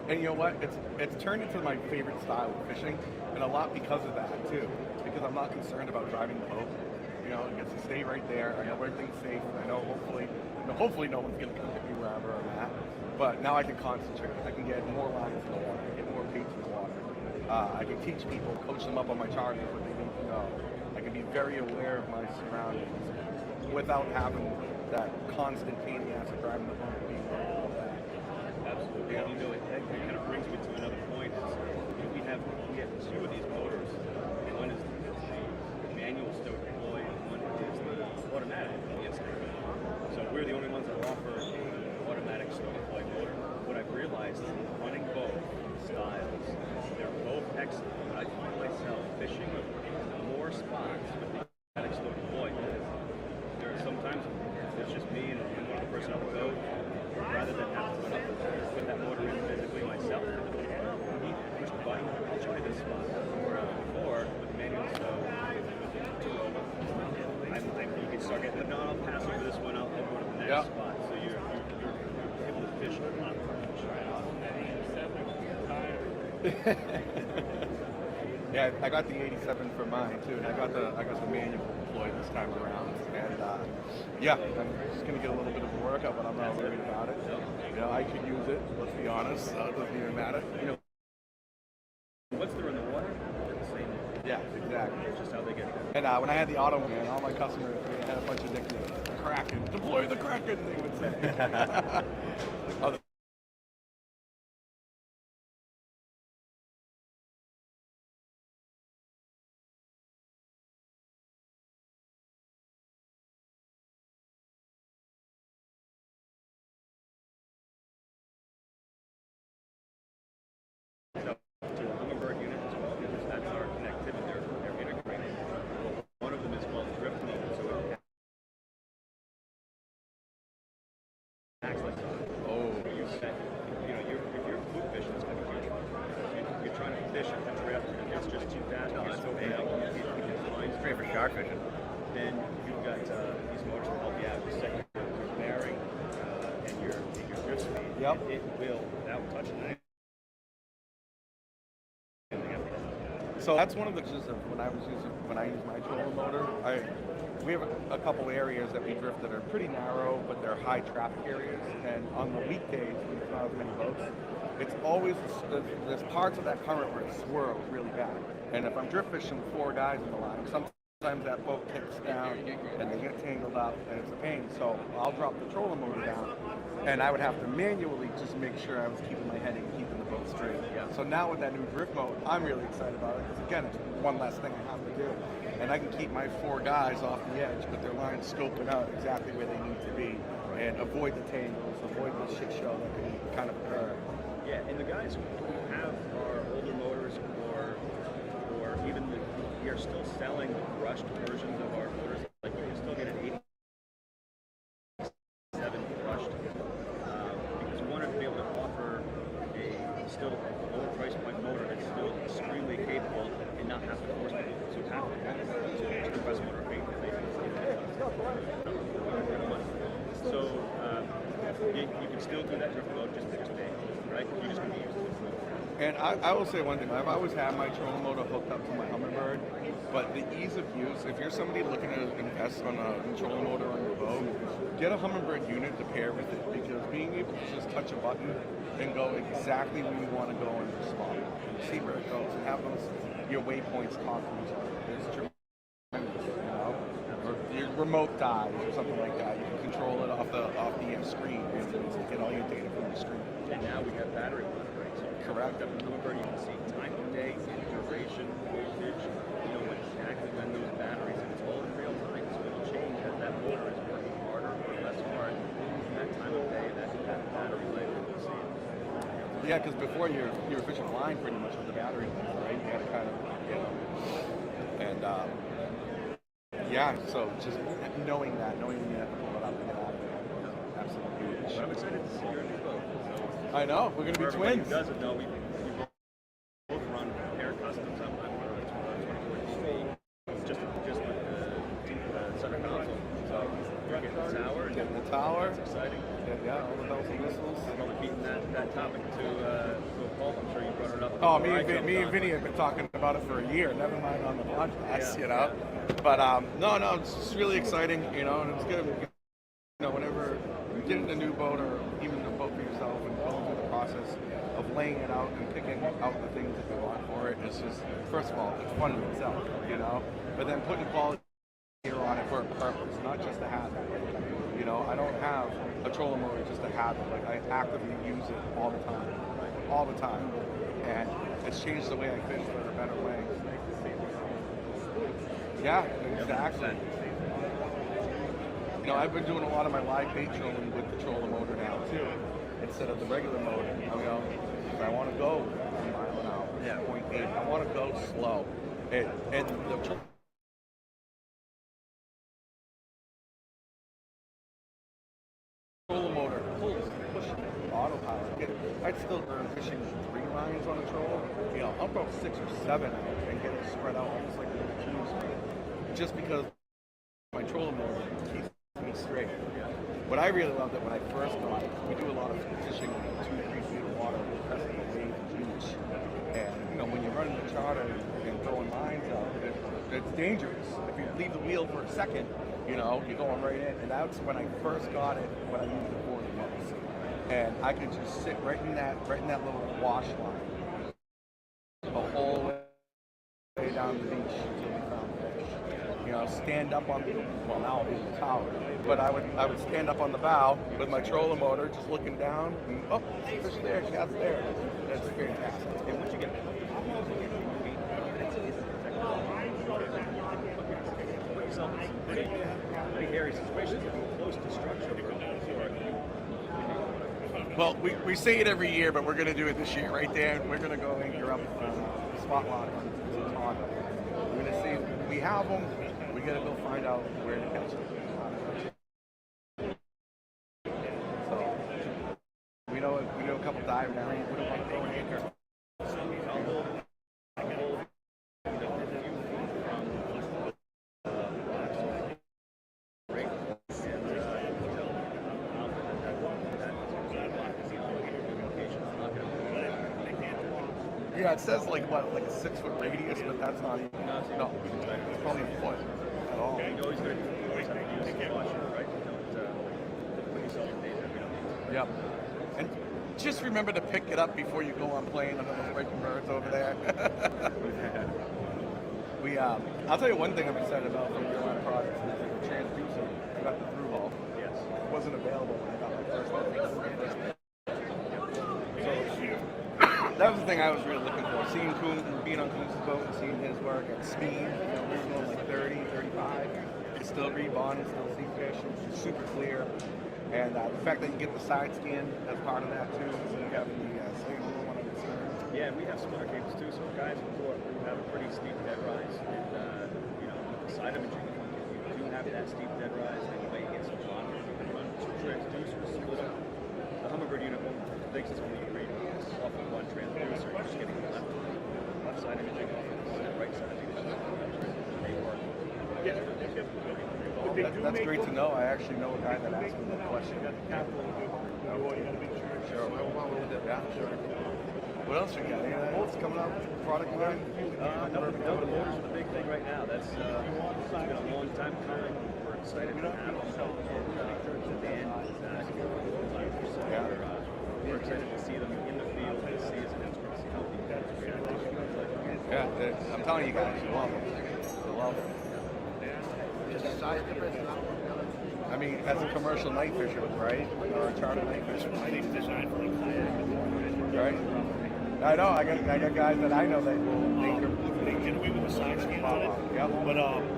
And you know what? It's turned into my favorite style of fishing, and a lot because of that too. Because I'm not concerned about driving the boat. It gets to stay right there. I know everything's safe. I know hopefully no one's going to come hit me wherever I'm at. But now I can concentrate. I can get more lines in the water. I can get more baits in the water. I can teach people, coach them up on my charges, what they need to know. I can be very aware of my surroundings without having that constant pain in the ass of driving the boat and being worried about that. Absolutely. That kind of brings me to another point. We have two of these motors. One is the manual stoke deploy, and one is the automatic instant. So we're the only ones that offer automatic stoke deploy motor. What I've realized is running both styles, they're both excellent. I find myself fishing more spots with the automatic stoke deploy. There are sometimes it's just me and one other person on the boat. Rather than have to put that motor in physically myself, push the button, I'll try this spot. Or with manual stoke, you can start getting the I'll pass over this one, I'll go to the next spot. So you're able to fish a lot. Yeah, I got the 87 for mine too, and I got the manual deployed this time around. And I'm just gonna get a little bit of a workout, but I'm not worried about it. I could use it. Let's be honest. It doesn't even matter. Once they're in the water, they're the same. Yeah, exactly. It's just how they get it. And when I had the auto man, all my customers had a bunch of nicknames. Kraken, deploy the Kraken, they would say. That's our connectivity. They're integrated. One of them is called drift mode, so it acts like Yep. It will, without touching it. So that's one of the uses of when I use my trolling motor. We have a couple areas that we drift that are pretty narrow, but they're high traffic areas. And on the weekdays, when there's not as many boats, it's always there's parts of that current where it swirls really bad. And if I'm drift fishing with 4 guys in the line, sometimes that boat kicks down and they get tangled up, and it's a pain. So I'll drop the trolling motor down, and I would have to manually just make sure I was keeping my heading, keeping the boat straight. So now with that new drift mode, I'm really excited about it because again, it's one less thing I have to do, and I can keep my 4 guys off the edge with their lines scoping out exactly where they need to be, and avoid the tangles, avoid the shit show that can kind of occur. Yeah, and the guys who have our older motors or even we are still selling the brushed versions of our motors. Like you can still get an 87 brushed because we wanted to be able to offer a still lower price point motor that's still extremely capable and not have to force people to have to compress motor rate. So you can still do that drift mode just pay, right? You're just going to be used to it. And I will say one thing, I've always had my trolling motor hooked up to my Humminbird, but the ease of use, if you're somebody looking to invest on a trolling motor on your boat, get a Humminbird unit to pair with it, because being able to just touch a button and go exactly where you want to go in your spot, see where it goes, and have your waypoints talk to each other. It's tremendous, you know? Or your remote dies or something like that, you can control it off the screen, and get all your data from the screen. And now we have battery monitoring. So correct. Up in Rhode, you can see time of day, duration, voltage, you know exactly when those batteries, and it's all in real time. So it'll change as that motor is working harder or less hard. And that time of day, that battery life that we'll see. Yeah, because before you were fishing line pretty much with the battery, right? You had to kind of, you know, and yeah. So just knowing when you have to pull it up and get out of there, absolutely huge. But I'm excited to see your new boat. I know, we're going to be twins. Who doesn't know, we both run air customs. I'm on a 24 just with the center console. So we're getting the tower. Getting the tower. It's exciting. Yeah, all the bells and whistles. I'm probably beating that topic to a pulp. I'm sure you brought it up. Oh, me and Vinny have been talking about it for a year. Never mind on the podcast, you know. Yeah. But no, it's just really exciting, you know, and it's good. You know, whenever you get in a new boat or even a boat for yourself and going through the process of laying it out and picking out the things that you want for it, it's just, first of all, it's fun in itself, you know, but then putting quality gear on it for a purpose, not just a habit. You know, I don't have a trolling motor just a habit. Like, I actively use it all the time, and it's changed the way I fish for a better way. Yeah, exactly. You know, I've been doing a lot of my live bait trolling with the trolling motor now too, instead of the regular motor. You know, I want to go 1 mile an hour, 0.8. I want to go slow, and the trolling motor pushes autopilot. I'd still earn fishing 3 lines on a troll. You know, I'll throw 6 or 7 out and get it spread out almost like a team, just because my trolling motor keeps me straight. What I really loved it when I first got it, we do a lot of fishing in 2-3 feet of water, cresting the wave beach. And you know, when you're running the charter and throwing lines out, it's dangerous. If you leave the wheel for a second, you know, you're going right in. And that's when I first got it, when I used it for the most. And I could just sit right in that little wash line the whole way down the beach until we found fish. You know, stand up on the, well, now I'll be in the tower, but I would stand up on the bow with my trolling motor, just looking down, and oh, fish there, cat's there. That's fantastic. And once you get put yourself in some pretty hairy situations if you're close to structure. Well, we say it every year, but we're going to do it this year right there. We're going to go anchor up spot lock on Saltwater. We're going to see if we have them. We got to go find out where to catch them. So we know a couple dive now. We don't want to throw an anchor. Yeah, it says like what, like a 6-foot radius, but that's not even. No, it's probably a foot at all. Yeah, you always have to use the washer, right? Don't put yourself in danger. Yep. And just remember to pick it up before you go on plane under those breaking birds over there. I'll tell you one thing I'm excited about from your line of products is the transducer. I got the through hull. Yes. It wasn't available when I got my first one. So that was the thing I was really looking for. Seeing Coon, being on Coon's boat and seeing his work at speed. We were going like 30, 35. It's still rebond, still see fish. It's super clear. And the fact that you get the side scan as part of that too, instead of having the single one on the stern. Yeah, and we have smart cables too. So guys in port, we have a pretty steep dead rise, and side imaging. If you do have that steep dead rise, then you may get some bottom. You can run 2 transducers, split up. The Humminbird unit thinks it's only 3 off of 1 transducer. You're just getting the left side imaging off of the right side imaging. That's great to know. I actually know a guy that asked me that question. Sure. Yeah, sure. What else you got? Anything else coming up? Product line? No, the motors are the big thing right now. That's been a long time coming. We're excited to have them. We're excited to see them in the field this season and sort of see how these guys react. Yeah, I'm telling you guys, you love them. You love them. I mean, as a commercial night fisherman, right? Or a charter night fisherman. I think designed for like kayak. Right? I know. I got guys that I know that They get away with the side scan on it. Yep. But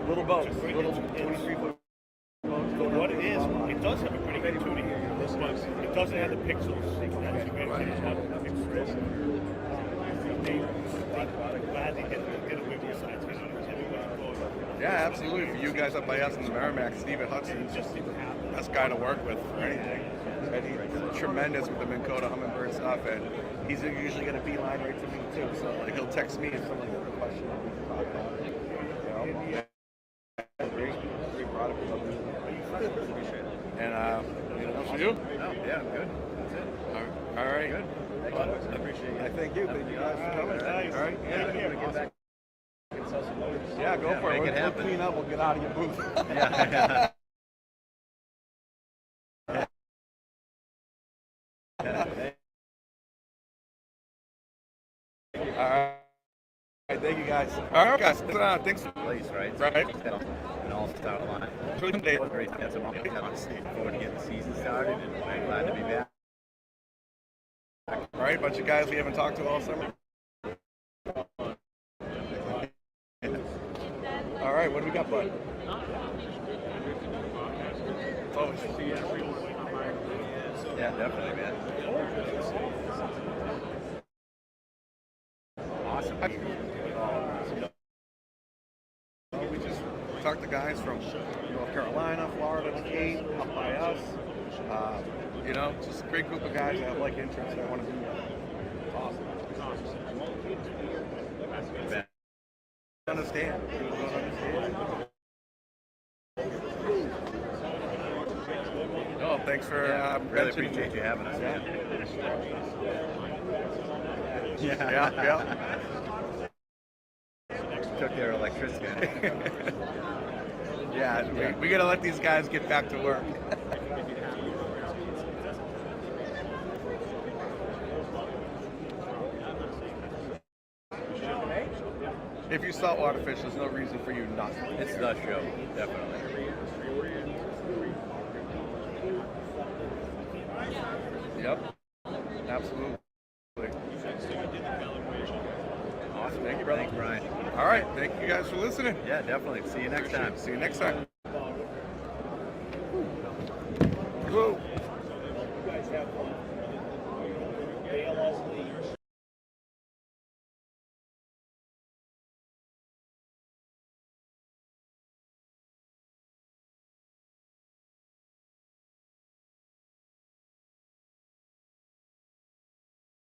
little boats, little it's 23-foot. for what it is, it does have a pretty good tuning, but it doesn't have the pixels. That's the great thing about the pixels. They gladly get away with the side scan on it. Yeah, absolutely. For you guys up by us in the Merrimack, Stephen Hudson's just the best guy to work with for anything. And he's tremendous with the Minn Kota Humminbird stuff, and he's usually going to beeline right to me too. So like, he'll text me if someone has a question we can talk about. Yeah, great product. Appreciate it. And anything else for you? No, yeah, I'm good. That's it. All right. Good. Thanks, folks. I appreciate it. Thank you. Thank you guys for coming. All right. Yeah, I'm gonna get back and sell some motors. Yeah, go for it. Make it We'll happen. clean up. We'll get out of your booth. Yeah. All right. Thank you guys. All right, guys. Thanks. Place, right? Right. An all-star line. Great to get some looking forward to getting the season started, and I'm glad to be back. All right, bunch of guys we haven't talked to all summer. All right, what do we got, bud? Oh, Yeah, definitely, man. awesome. We just talked to guys from North Carolina, Florida, Cape, up by us. Just a great group of guys that have like interests that want to do that. Awesome. Understand. People don't understand. Oh, thanks for really appreciate you having us. Yeah. Took their electricity. Yeah, we gotta let these guys get back to work. If you saltwater fish, there's no reason for you not to. It's the show, definitely. Yep, absolutely. Awesome, thank you, brother. Thank you, Brian. All right, thank you guys for listening. Yeah, definitely. See you next time. See you next time. Woo.